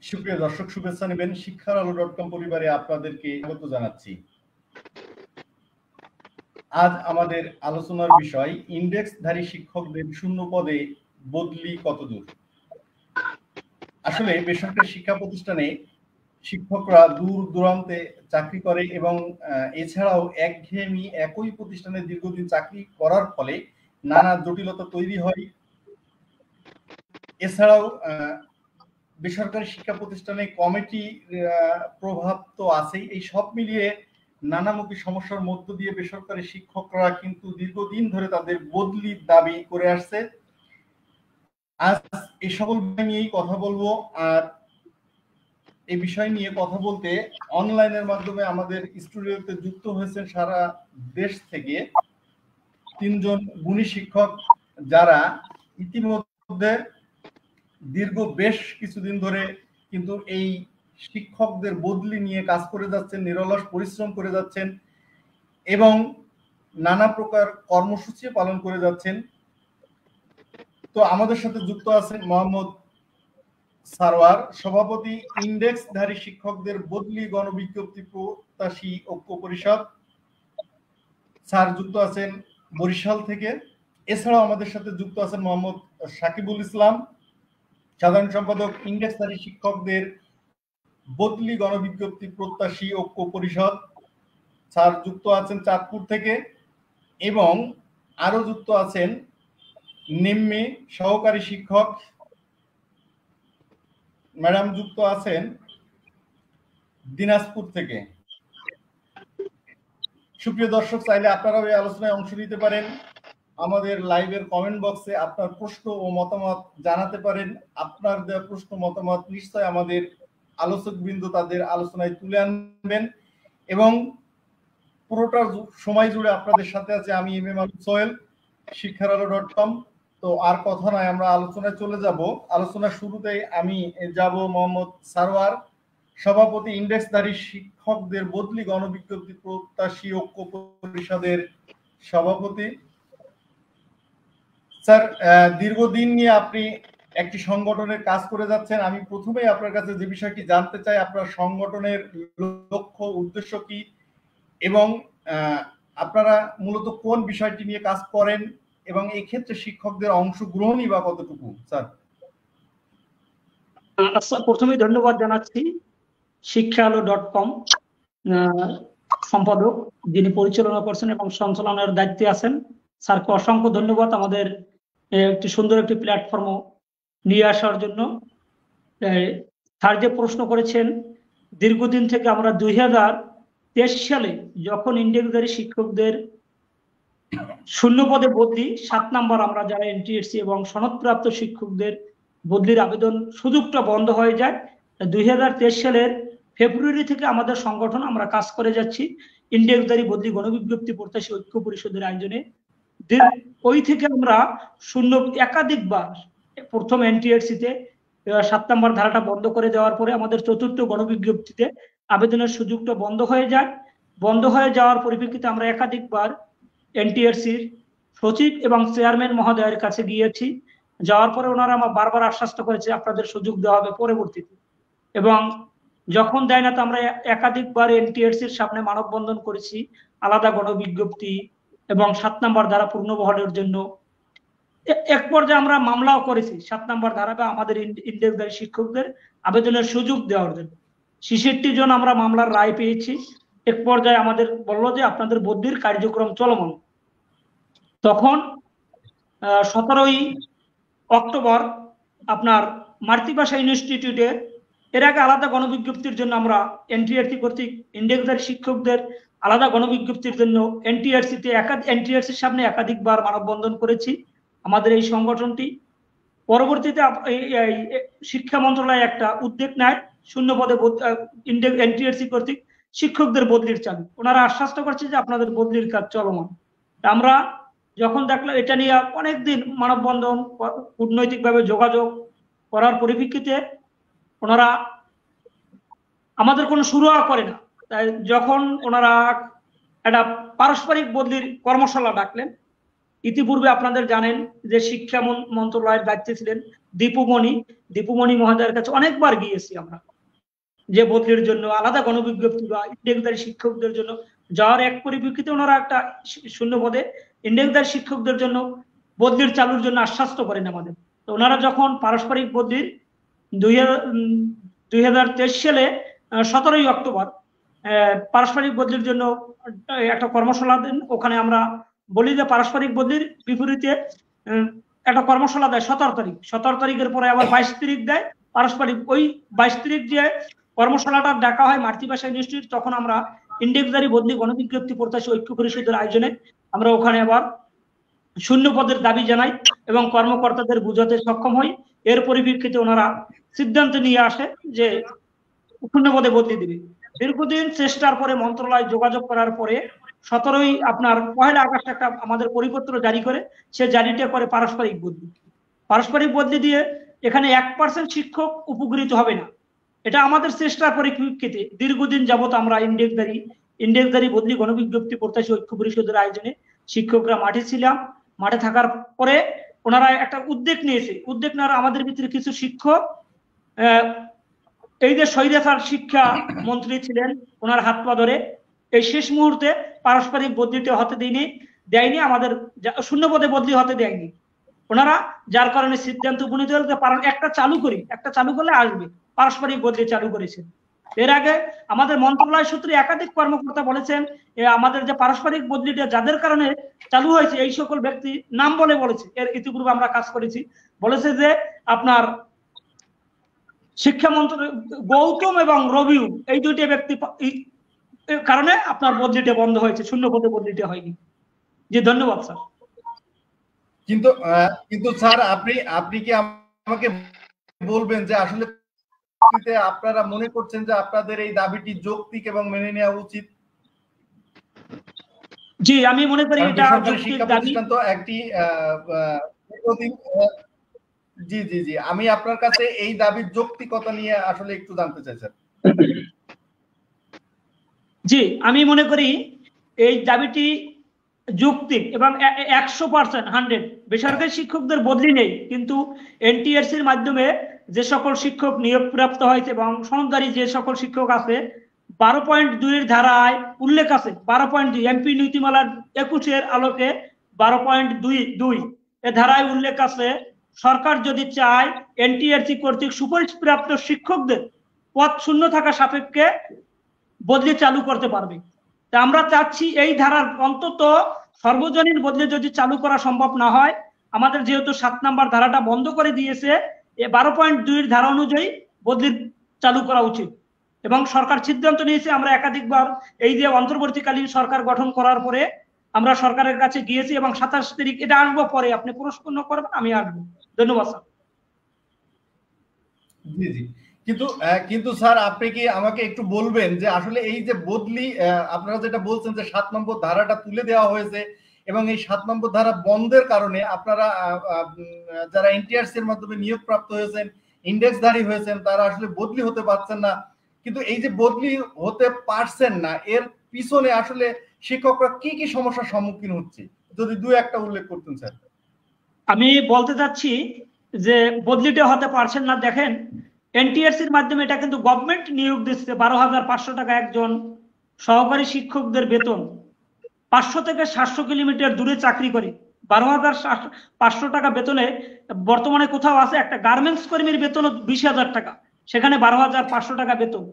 সুপ্রিয় দর্শক, শুভেচ্ছা নেবেন শিক্ষার আলো.com পরিবারে আপনাদেরকে স্বাগত জানাচ্ছি। আজ আমাদের আলোচনার বিষয় ইন্ডেক্সধারী শিক্ষকদের শূন্য পদে বদলি কতদূর। আসলে বেসরকারি শিক্ষা প্রতিষ্ঠানে শিক্ষকরা দূর দূরান্তে চাকরি করে এবং এছাড়াও একঘেয়েমি একই প্রতিষ্ঠানে দীর্ঘদিন চাকরি করার ফলে নানা জটিলতা তৈরি হয়। এছাড়াও বেসরকারি শিক্ষা প্রতিষ্ঠানে কমিটি প্রভাব তো আছেই। এই সব মিলিয়ে নানামুখী সমস্যার মধ্য দিয়ে বেসরকারি শিক্ষকরা কিন্তু দীর্ঘদিন ধরে তাদের বদলির দাবি করে আসছে। আজ এই সকল বিষয় নিয়েই কথা বলবো। আর এই বিষয় নিয়ে কথা বলতে অনলাইনের মাধ্যমে আমাদের স্টুডিওতে যুক্ত হয়েছেন সারা দেশ থেকে তিনজন গুণী শিক্ষক, যারা ইতিমধ্যে দীর্ঘ বেশ কিছুদিন ধরে কিন্তু এই শিক্ষকদের বদলি নিয়ে কাজ করে যাচ্ছেন, নিরলস পরিশ্রম করে যাচ্ছেন এবং নানা প্রকার কর্মসূচি পালন করে যাচ্ছেন। তো আমাদের সাথে যুক্ত আছেন মোহাম্মদ সারোয়ার, সভাপতি, ইন্ডেক্সধারী শিক্ষকদের বদলি গণবিজ্ঞপ্তি প্রত্যাশী ঐক্য পরিষদ। স্যার যুক্ত আছেন বরিশাল থেকে। এছাড়াও আমাদের সাথে যুক্ত আছেন মোহাম্মদ সাকিবুল ইসলাম, সাধারণ সম্পাদক, ইন্ডেক্সধারী শিক্ষকদের বদলি গণবিজ্ঞপ্তি প্রত্যাশী ঐক্য পরিষদ। স্যার যুক্ত আছেন চাঁদপুর থেকে এবং আরো যুক্ত আছেন নিম্মি, সহকারী শিক্ষক ম্যাডাম যুক্ত আছেন দিনাজপুর থেকে। সুপ্রিয় দর্শক, চাইলে আপনারাও এই আলোচনায় অংশ নিতে পারেন। আমাদের লাইভের কমেন্ট বক্সে আপনার প্রশ্ন ও মতামত জানাতে পারেন। আপনার দেওয়া প্রশ্ন মতামত নিশ্চয় আমাদের আলোচকবৃন্দ তাদের আলোচনায় তুলে আনবেন এবং পুরোটা সময় জুড়ে আপনাদের সাথে আছে আমি এম এ মাহমুদ সোহেল, শিক্ষার আলো.com। তো আর কথা নয়, আমরা আলোচনায় চলে যাব। আলোচনা শুরুতেই আমি যাব মোহাম্মদ সারোয়ার, সভাপতি, ইন্ডেক্সধারী শিক্ষকদের বদলি গণবিজ্ঞপ্তি প্রত্যাশী ঐক্য পরিষদের সভাপতি। স্যার, দীর্ঘদিন নিয়ে আপনি একটি সংগঠনের কাজ করে যাচ্ছেন। আমি প্রথমেই আপনার কাছে যে বিষয়টি জানতে চাই, আপনার সংগঠনের লক্ষ্য উদ্দেশ্য কি এবং আপনারা মূলত কোন বিষয়টি নিয়ে কাজ করেন এবং এই ক্ষেত্রে শিক্ষকদের অংশগ্রহণই বা কতটুকু। স্যার, আচ্ছা, প্রথমেই ধন্যবাদ জানাচ্ছি শিক্ষা আলো.com সম্পাদক, যিনি পরিচালনা করছেন এবং সঞ্চালনের দায়িত্বে আছেন। স্যারকে অসংখ্য ধন্যবাদ আমাদের একটি সুন্দর একটি প্ল্যাটফর্ম নিয়ে আসার জন্য। স্যার যে প্রশ্ন করেছেন, দীর্ঘদিন থেকে আমরা 2023 সালে যখন ইন্ডেক্সধারী শিক্ষকদের শূন্য পদে বদলি 7 নম্বর, আমরা যারা এনটিএসসি এবং সনদপ্রাপ্ত শিক্ষকদের বদলির আবেদন সুযোগটা বন্ধ হয়ে যায়। 2023 সালের ফেব্রুয়ারি থেকে আমাদের সংগঠন আমরা কাজ করে যাচ্ছি ইন্ডেক্সধারী বদলি গণবিজ্ঞপ্তি প্রত্যাশী ঐক্য পরিষদের আয়োজনে। ওই থেকে আমরা শূন্য একাধিকবার, প্রথম এনটিএসসিতে 7 নম্বর ধারাটা বন্ধ করে দেওয়ার পরে আমাদের চতুর্থ গণবিজ্ঞপ্তিতে আবেদনের সুযোগটা বন্ধ হয়ে যায়। বন্ধ হয়ে যাওয়ার পরিপ্রেক্ষিতে আমরা একাধিকবার এনটিএসসির সচিব এবং চেয়ারম্যান মহোদয়ের কাছে গিয়েছি। যাওয়ার পরে ওনারা আমার বারবার আশ্বস্ত করেছে আপনাদের সুযোগ দেওয়া হবে পরবর্তীতে, এবং যখন দেয় না তো আমরা একাধিকবার এনটিএসসির সামনে মানববন্ধন করেছি, আলাদা গণবিজ্ঞপ্তি এবং 7 নম্বর ধারা পূর্ণবহালের জন্য। এক পর্যায়ে আমরা মামলাও করেছি 7 নম্বর ধারা বা আমাদের ইন্ডেক্সধারী শিক্ষকদের আবেদনের সুযোগ দেওয়ার জন্য। 66 জন আমরা মামলার রায় পেয়েছি। এক পর্যায়ে আমাদের বললো যে আপনাদের বদলির কার্যক্রম চলমান। তখন 17ই অক্টোবর আপনার মাতৃভাষা ইনস্টিটিউটে এর আগে আলাদা গণবিজ্ঞপ্তির জন্য আমরা এনটিআরসি কর্তৃক ইন্ডেক্সধারী শিক্ষকদের আলাদা গণবিজ্ঞপ্তির জন্য এনটিআরসির সামনে একাধিকবার মানববন্ধন করেছি আমাদের এই সংগঠনটি। পরবর্তীতে শিক্ষা মন্ত্রণালয় একটা উদ্যোগ নেয় শূন্য পদে এনটিআরসি কর্তৃক শিক্ষকদের বদলির চালু। ওনারা আশ্বস্ত করছে যে আপনাদের বদলির কাজ চলমান। আমরা যখন দেখলাম এটা নিয়ে অনেকদিন মানববন্ধন, কূটনৈতিকভাবে যোগাযোগ করার পরিপ্রেক্ষিতে ওনারা আমাদের কোনো সুরাহা করে না। যখন ওনারা একটা পারস্পরিক বদলির কর্মশালা ডাকলেন, ইতিপূর্বে আপনাদের জানেন যে শিক্ষা মন্ত্রণালয়ের দায়িত্বে ছিলেন দীপুমণি মহোদয়ের কাছে অনেকবার গিয়েছি আমরা, যে বদলির জন্য আলাদা গণবিজ্ঞপ্তি বা ইন্ডেক্সধারী শিক্ষকদের জন্য যাওয়ার এক পরিপ্রেক্ষিতে ওনারা একটা শূন্য পদে ইন্ডেক্সধারী শিক্ষকদের জন্য বদলির চালুর জন্য আশ্বাস করেন আমাদের। তো ওনারা যখন পারস্পরিক বদলির 2023 সালে 17ই অক্টোবর পারস্পরিক বদলির জন্য একটা কর্মশালা দেন। ওখানে আমরা বলি যে পারস্পরিক বদলির বিপরীতে একটা কর্মশালা দেয় 17 তারিখের পরে আবার 22 তারিখ দেয় পারস্পরিক। ওই 22 তারিখ যে কর্মশালাটা ডাকা হয় মাতৃভাষা ইনস্টিটিউট, তখন আমরা ইন্ডেক্সধারী বদলি গণবিজ্ঞপ্তি প্রত্যাশী ঐক্য পরিষদের আয়োজনে আমরা ওখানে আবার শূন্য পদের দাবি জানাই এবং কর্মকর্তাদের বুঝাতে সক্ষম হই। এর পরিপ্রেক্ষিতে ওনারা সিদ্ধান্ত নিয়ে আসে যে শূন্য পদে বদলি দিবে। দীর্ঘদিন চেষ্টার পরে মন্ত্রণালয় যোগাযোগ করার পরে 17ই আপনার 1 আগস্ট একটা আমাদের পরিপত্র জারি করে, সে জারিটা করে পারস্পরিক বদলি দিয়ে এখানে 1% শিক্ষক উপকৃত হবে না। এটা আমাদের চেষ্টার পরিপ্রেক্ষিতে দীর্ঘদিন যাবত আমরা ইন্ডেক্সধারী বদলি গণবিজ্ঞপ্তি প্রত্যাশী ঐক্য পরিষদের আয়োজনে শিক্ষকরা মাঠে ছিলাম। মাঠে থাকার পরে ওনারা একটা উদ্যোগ নেওয়ার আমাদের ভিতরে কিছু শিক্ষক এই যে স্বৈরাচার শিক্ষা মন্ত্রী ছিলেন ওনার হাত পা ধরে এই শেষ মুহূর্তে পারস্পরিক বদলিতে হতে দেয়নি, আমাদের শূন্য পদে বদলি হতে দেয়নি ওনারা, যার কারণে সিদ্ধান্ত উপনীত হল একটা চালু করলে আসবে, পারস্পরিক বদলি চালু করেছেন। এর আগে আমাদের মন্ত্রণালয় সূত্রে একাধিক কর্মকর্তা বলেছেন আমাদের যে পারস্পরিক বদলিটা যাদের কারণে চালু হয়েছে এই সকল ব্যক্তি নাম বলেছে, এর ইতিপূর্বে আমরা কাজ করেছি, বলেছে যে আপনার শিক্ষামন্ত্রী গৌতম এবং রবিউ এই দুইটি ব্যক্তি কারণে আপনার বদলিটা বন্ধ হয়েছে, শূন্য পদে বদলিটা হয়নি। জি ধন্যবাদ স্যার। কিন্তু স্যার আপনি কি আমাকে বলবেন যে আসলে আপনারা মনে করছেন যে আপনাদের এই দাবিটি যৌক্তিক এবং মেনে নেওয়া উচিত? জি আমি মনে করি এটা যৌক্তিক দাবি। তো একটি জি জি জি আমি আপনার কাছে এই দাবির যৌক্তিকতা নিয়ে আসলে একটু জানতে চাই স্যার। জি আমি মনে করি এই দাবিটি যৌক্তিক এবং 100% 100 বেসরকারি শিক্ষকদের বদলি নেই, কিন্তু এনটিআরসির মাধ্যমে যে সকল শিক্ষক নিয়োগ প্রাপ্ত হয়েছে এবং সনদধারী যে সকল শিক্ষক আছে 12.2 এর ধারায় উল্লেখ আছে, 12.2 এমপি নীতিমালার 21 আলোকে 12.2 এ ধারায় উল্লেখ আছে সরকার যদি চায় এনটিআরসি কর্তৃক সুপারিশ প্রাপ্ত শিক্ষকদের পদ শূন্য থাকা সাপেক্ষে বদলি চালু করতে পারবে। তা আমরা চাচ্ছি এই ধারার অন্তত সর্বজনীন বদলি যদি চালু করা সম্ভব না হয়, আমাদের যেহেতু 7 নম্বর ধারাটা বন্ধ করে দিয়েছে, 12.2 এর ধারা অনুযায়ী বদলি চালু করা উচিত। এবং সরকার সিদ্ধান্ত নিয়েছে, আমরা একাধিকবার এই যে অন্তর্বর্তীকালীন সরকার গঠন করার পরে আমরা সরকারের কাছে গিয়েছি এবং 27 তারিখ এটা আসবো, পরে আপনি প্রশ্ন করবেন আমি আসবো। ধন্যবাদ স্যার। জি জি কিন্তু স্যার আপনি কি আমাকে একটু বলবেন যে আসলে এই যে বদলি আপনারা যেটা বলছেন যে 7 নম্বর ধারাটা তুলে দেওয়া হয়েছে এবং এই 7 নম্বর ধারা বন্ধের কারণে আপনারা যারা এনটিআরসি এর মাধ্যমে নিয়োগ প্রাপ্ত হয়েছেন, ইন্ডেক্সধারী হয়েছেন, তারা আসলে বদলি হতে পারছেন না। কিন্তু এই যে বদলি হতে পারছেন না এর পিছনে আসলে শিক্ষকরা কি কি সমস্যার সম্মুখীন হচ্ছে যদি দুই একটা উল্লেখ করতেন স্যার। আমি বলতে চাচ্ছি যে বদলিটা হতে পারছেন না, দেখেন এনটিআরসির মাধ্যমে এটা কিন্তু গভর্নমেন্ট নিয়োগ দিচ্ছে। 12,500 টাকা একজন সহকারী শিক্ষকদের বেতন, 500 থেকে 700 কিলোমিটার দূরে চাকরি করে 12,500 টাকা বেতনে বর্তমানে কোথাও আছে একটা গার্মেন্টস কর্মীর বেতন 20,000 টাকা, সেখানে 12,500 টাকা বেতন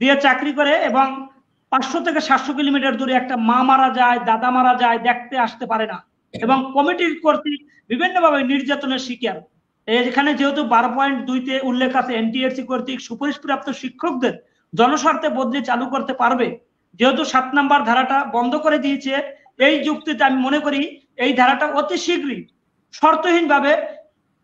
দিয়ে চাকরি করে এবং 500 থেকে 700 কিলোমিটার দূরে একটা মা মারা যায়, দাদা মারা যায়, দেখতে আসতে পারে না এবং কমিটির কর্তৃক বিভিন্নভাবে নির্যাতনের শিকার। এখানে যেহেতু 12.2-তে উল্লেখ আছে এনটিআরসি কর্তৃক সুপারিশপ্রাপ্ত শিক্ষকদের জনস্বার্থে বদলি চালু করতে পারবে, যেহেতু 7 নম্বর ধারাটা বন্ধ করে দিয়েছে, এই যুক্তিতে আমি মনে করি এই ধারাটা অতি শীঘ্রই শর্তহীনভাবে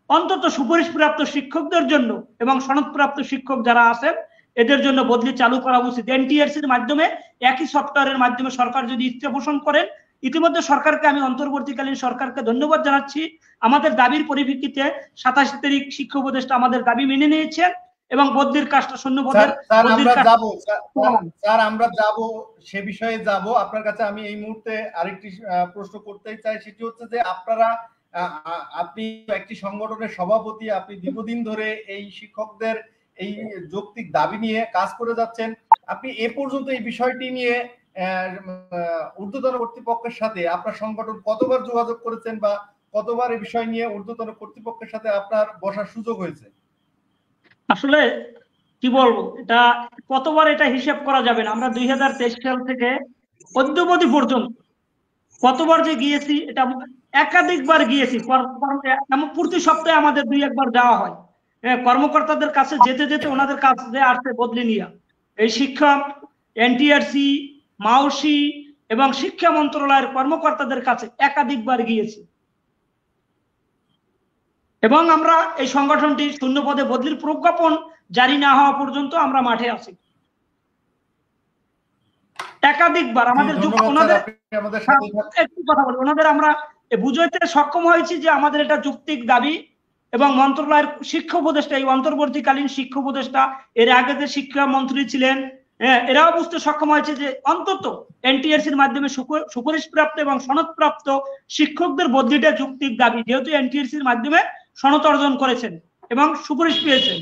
অন্তত সুপারিশপ্রাপ্ত শিক্ষকদের জন্য এবং সনদপ্রাপ্ত শিক্ষক যারা আছেন এদের জন্য বদলি চালু করা উচিত। এনটিআরসির মাধ্যমে একই সফটওয়্যারের মাধ্যমে সরকার যদি ইচ্ছা পোষণ করেন, ইতিমধ্যে সরকারকে আমি অন্তর্বর্তীকালীন সরকারকে ধন্যবাদ জানাচ্ছি, আমাদের দাবির পরিপ্রেক্ষিতে 27 তারিখ শিক্ষা উপদেষ্টা আমাদের দাবি মেনে নিয়েছেন এবং বদলির কাজটা স্যার স্যার আমরা যাব সে বিষয়ে যাব। আপনার কাছে আমি এই মুহূর্তে আরেকটি প্রশ্ন করতে চাই, সেটি হচ্ছে যে আপনি একটি সংগঠনের সভাপতি, আপনি দীর্ঘদিন ধরে এই শিক্ষকদের এই যৌক্তিক দাবি নিয়ে কাজ করে যাচ্ছেন। আপনি এ পর্যন্ত এই বিষয়টি নিয়ে ঊর্ধ্বতন কর্তৃপক্ষের সাথে আপনার সংগঠন কতবার যোগাযোগ করেছেন, বা কতবার এই বিষয় নিয়ে ঊর্ধ্বতন কর্তৃপক্ষের সাথে আপনার বসার সুযোগ হয়েছে? আসলে কি বলবো, এটা কতবার এটা হিসাব করা যাবে না। আমরা 2023 সাল থেকে অদ্যাবধি পর্যন্ত কতবার যে গিয়েছি, এটা একাধিকবার গিয়েছি। এমন প্রতি সপ্তাহে আমাদের 2-1 বার যাওয়া হয় কর্মকর্তাদের কাছে। যেতে যেতে ওনাদের কাছে আসছে বদলি নিয়ে এই শিক্ষা, এনটিআরসি, মাউসি এবং শিক্ষা মন্ত্রণালয়ের কর্মকর্তাদের কাছে একাধিকবার গিয়েছি। এবং আমরা এই সংগঠনটি শূন্য পদে বদলির প্রজ্ঞাপন জারি না হওয়া পর্যন্ত আমরা মাঠে আছি একাধিকবার। আমাদের একটু কথা বলি, ওনাদের আমরা বুঝাইতে সক্ষম হয়েছি যে আমাদের এটা যৌক্তিক দাবি, এবং মন্ত্রণালয়ের শিক্ষা উপদেষ্টা, এই অন্তর্বর্তীকালীন শিক্ষা উপদেষ্টা, এর আগে যে শিক্ষামন্ত্রী ছিলেন, এরাও বুঝতে সক্ষম হয়েছে যে অন্তত এনটিআরসির মাধ্যমে সুপারিশপ্রাপ্ত এবং সনদপ্রাপ্ত শিক্ষকদের বদলিটা যৌক্তিক দাবি, যেহেতু এনটিআরসির মাধ্যমে সনদ অর্জন করেছেন এবং সুপারিশ পেয়েছেন।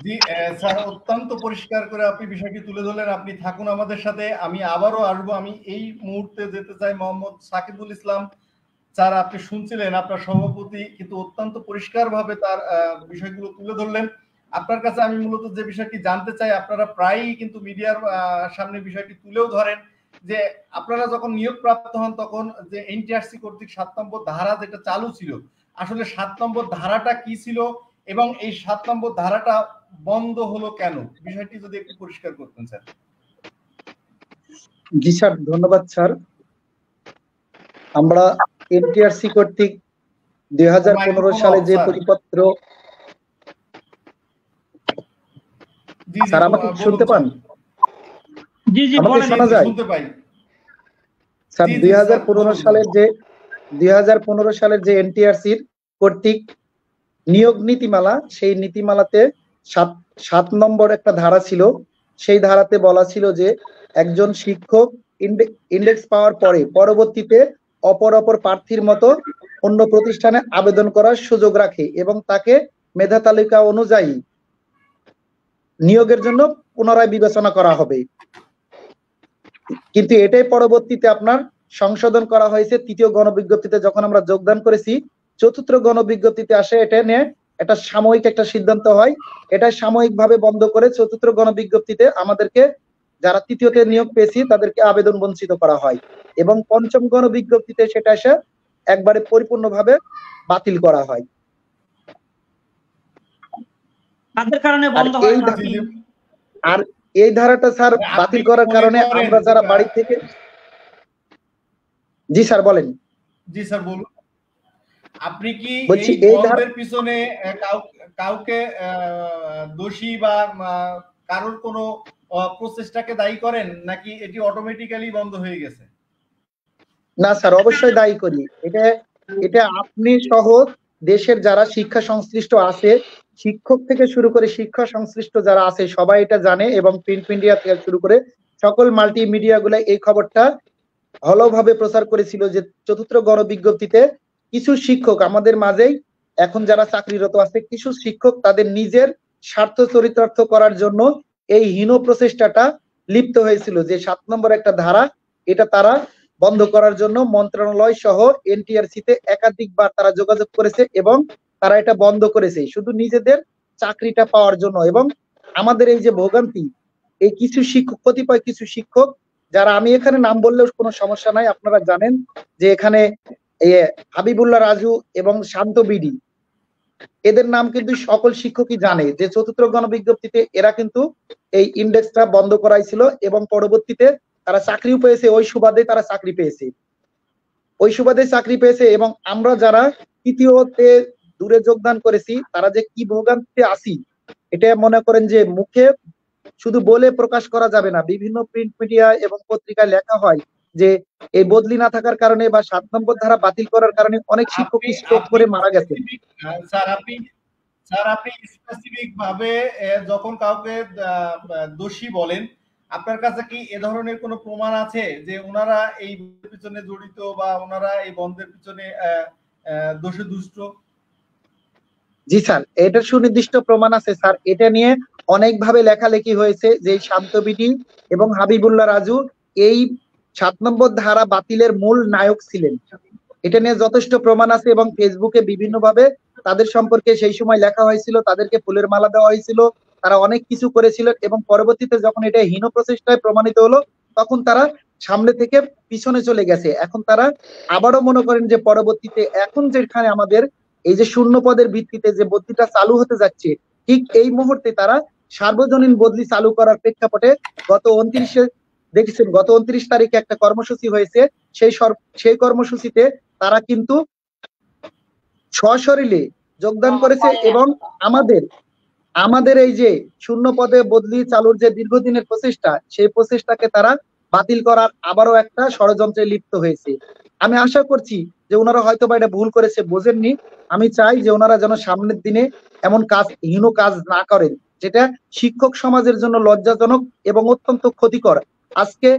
জি স্যার, অত্যন্ত পরিষ্কার করে আপনি বিষয়টি তুলে ধরলেন। আপনি থাকুন আমাদের সাথে, আমি আবারও আসবো। আমি এই মুহূর্তে যেতে চাই মোহাম্মদ সাকিবুল ইসলাম স্যার। আপনি শুনছিলেন আপনার সভাপতি কিন্তু অত্যন্ত পরিষ্কার ভাবে তার বিষয়গুলো তুলে ধরলেন। আপনার কাছে আমি মূলত যে বিষয়টি জানতে চাই, আপনারা প্রায়ই কিন্তু মিডিয়ার সামনে বিষয়টি তুলেও ধরেন যে আপনারা যখন নিয়োগ প্রাপ্ত হন তখন যে এনটিআরসি কর্তৃক 7 নম্বর ধারা যেটা চালু ছিল, আসলে 7 নম্বর ধারাটা কি ছিল এবং এই 7 নম্বর ধারাটা বন্ধ হলো কেন, বিষয়টি যদি একটু পরিষ্কার করতেন স্যার। জি স্যার, ধন্যবাদ স্যার। আমরা এনটিআরসি কর্তৃক 2015 সালে যে পরিপত্র, স্যার আমাকে শুনতে পান? জি জি, আমাকে শোনা যায়? স্যার 2015 সালের যে এনটিআরসির কর্তৃক নিয়োগ নীতিমালা, সেই নীতিমালাতে 7 নম্বর একটা ধারা ছিল। সেই ধারাতে বলা ছিল যে একজন শিক্ষক ইন্ডেক্স পাওয়ার পরে পরবর্তীতে অপর প্রার্থীর মতো অন্য প্রতিষ্ঠানে আবেদন করার সুযোগ রাখে এবং তাকে মেধা তালিকা অনুযায়ী নিয়োগের জন্য পুনরায় বিবেচনা করা হবে। কিন্তু এটাই পরবর্তীতে আপনার সংশোধন করা হয়েছে 3য় গণবিজ্ঞপ্তিতে। যখন আমরা যোগদান করেছি, 4র্থ গণবিজ্ঞপ্তিতে আসে, এটা নিয়ে একটা সাময়িক একটা সিদ্ধান্ত হয়। এটা সাময়িকভাবে বন্ধ করে 4র্থ গণবিজ্ঞপ্তিতে আমাদেরকে, যারা 3য়তে নিয়োগ পেয়েছি, তাদেরকে আবেদন বঞ্চিত করা হয় এবং 5ম গণবিজ্ঞপ্তিতে সেটা এসে একবারে পরিপূর্ণভাবে বাতিল করা হয়। আর এই ধারাটা স্যার বাতিল করার কারণে আমরা যারা বাড়ি থেকে, জি স্যার বলেন। জি স্যার বলুন। আপনি কি এই বন্ধের পিছনে কাউকে দোষী বা কারোর কোনো প্রচেষ্টাকে দায়ী করেন, নাকি এটি অটোমেটিক্যালি বন্ধ হয়ে গেছে? না স্যার, অবশ্যই দায়ী করি। এটা আপনি সহ দেশের যারা শিক্ষা সংশ্লিষ্ট আছে, শিক্ষক থেকে শুরু করে শিক্ষা সংশ্লিষ্ট যারা আছে, সবাই এটা জানে এবং প্রিন্ট মিডিয়া থেকে শুরু করে সকল মাল্টিমিডিয়া গুলো এই খবরটা ভালোভাবে প্রচার করেছিল যে 4র্থ গণবিজ্ঞপ্তিতে কিছু শিক্ষক আমাদের মাঝেই এখন যারা চাকরিরত আছে, কিছু শিক্ষক তাদের নিজের স্বার্থ চরিতার্থ করার জন্য এই হীন প্রচেষ্টাটা লিপ্ত হয়েছিল যে 7 নম্বর একটা ধারা, এটা তারা বন্ধ করার জন্য মন্ত্রণালয় সহ এনটিআরসিতে একাধিকবার তারা যোগাযোগ করেছে এবং তারা এটা বন্ধ করেছে শুধু নিজেদের চাকরিটা পাওয়ার জন্য। এবং আমাদের এই যে ভোগান্তি, এই কিছু শিক্ষক, কতিপয় কিছু শিক্ষক যারা, আমি এখানে নাম বললেও কোনো সমস্যা নাই, আপনারা জানেন যে এখানে হাবিবুল্লাহ রাজু এবং শান্ত বিডি, এদের নাম কিন্তু সকল শিক্ষকই জানে যে 4র্থ গণবিজ্ঞপ্তিতে এরা কিন্তু এই ইন্ডেক্সটা বন্ধ করাইছিল এবং পরবর্তীতে তারা চাকরিও পেয়েছে। ওই সুবাদে তারা চাকরি পেয়েছে এবং আমরা যারা 3য়তে দূরে যোগদান করেছি, তারা যে কি ভোগান্তিতে আছি এটা মনে করেন যে মুখে শুধু বলে প্রকাশ করা যাবে না। বিভিন্ন প্রিন্ট মিডিয়া এবং পত্রিকায় লেখা হয় যে এই বদলি না থাকার কারণে বা 7 নম্বর ধারা বাতিল করার কারণে অনেক শিক্ষক স্ট্রোক করে মারা গেছে। স্যার আপনি স্পেসিফিক ভাবে যখন কাউকে দোষী বলেন, আপনার কাছে কি এ ধরনের কোনো প্রমাণ আছে যে ওনারা এই পিছনে জড়িত বা ওনারা এই বন্ধের পিছনে দোষে দুষ্ট? জি স্যার, এটা সুনির্দিষ্ট প্রমাণ আছে স্যার। এটা নিয়ে অনেকভাবে লেখালেখি হয়েছে যে শান্ত বিডি এবং হাবিবুল্লাহ রাজু এই 7 নম্বর ধারা বাতিলের মূল নায়ক ছিলেন। এটা নিয়ে যথেষ্ট প্রমাণ আছে এবং ফেসবুকে বিভিন্নভাবে তাদের সম্পর্কে সেই সময় লেখা হয়েছিল, তাদেরকে ফুলের মালা দেওয়া হয়েছিল, তারা অনেক কিছু করেছিল এবং পরবর্তীতে যখন এটা হীন প্রচেষ্টায় প্রমাণিত হলো তখন তারা সামনে থেকে পিছনে চলে গেছে। এখন তারা আবারও মনে করেন যে পরবর্তীতে এখন যেখানে আমাদের এই যে শূন্য পদের ভিত্তিতে যে বদলিটা চালু হতে যাচ্ছে, ঠিক এই মুহূর্তে তারা সার্বজনীন বদলি চালু করার প্রেক্ষাপটে গত 29-এ দেখেছেন, গত 29 তারিখে একটা কর্মসূচি হয়েছে। সেই কর্মসূচিতে তারা কিন্তু সশরীরে যোগদান করেছে এবং আমাদের এই যে শূন্য পদে বদলি চালুর যে দীর্ঘদিনের প্রচেষ্টা, সেই প্রচেষ্টাকে তারা বাতিল করার আবারও একটা ষড়যন্ত্রে লিপ্ত হয়েছে। আমি আশা করছি যে ওনারা হয়তো বা এটা ভুল করেছে, বোঝেননি। আমি চাই যে ওনারা যেন সামনের দিনে এমন কাজ, হীন কাজ না করেন যেটা শিক্ষক সমাজের জন্য লজ্জাজনক এবং অত্যন্ত ক্ষতিকর। আজকে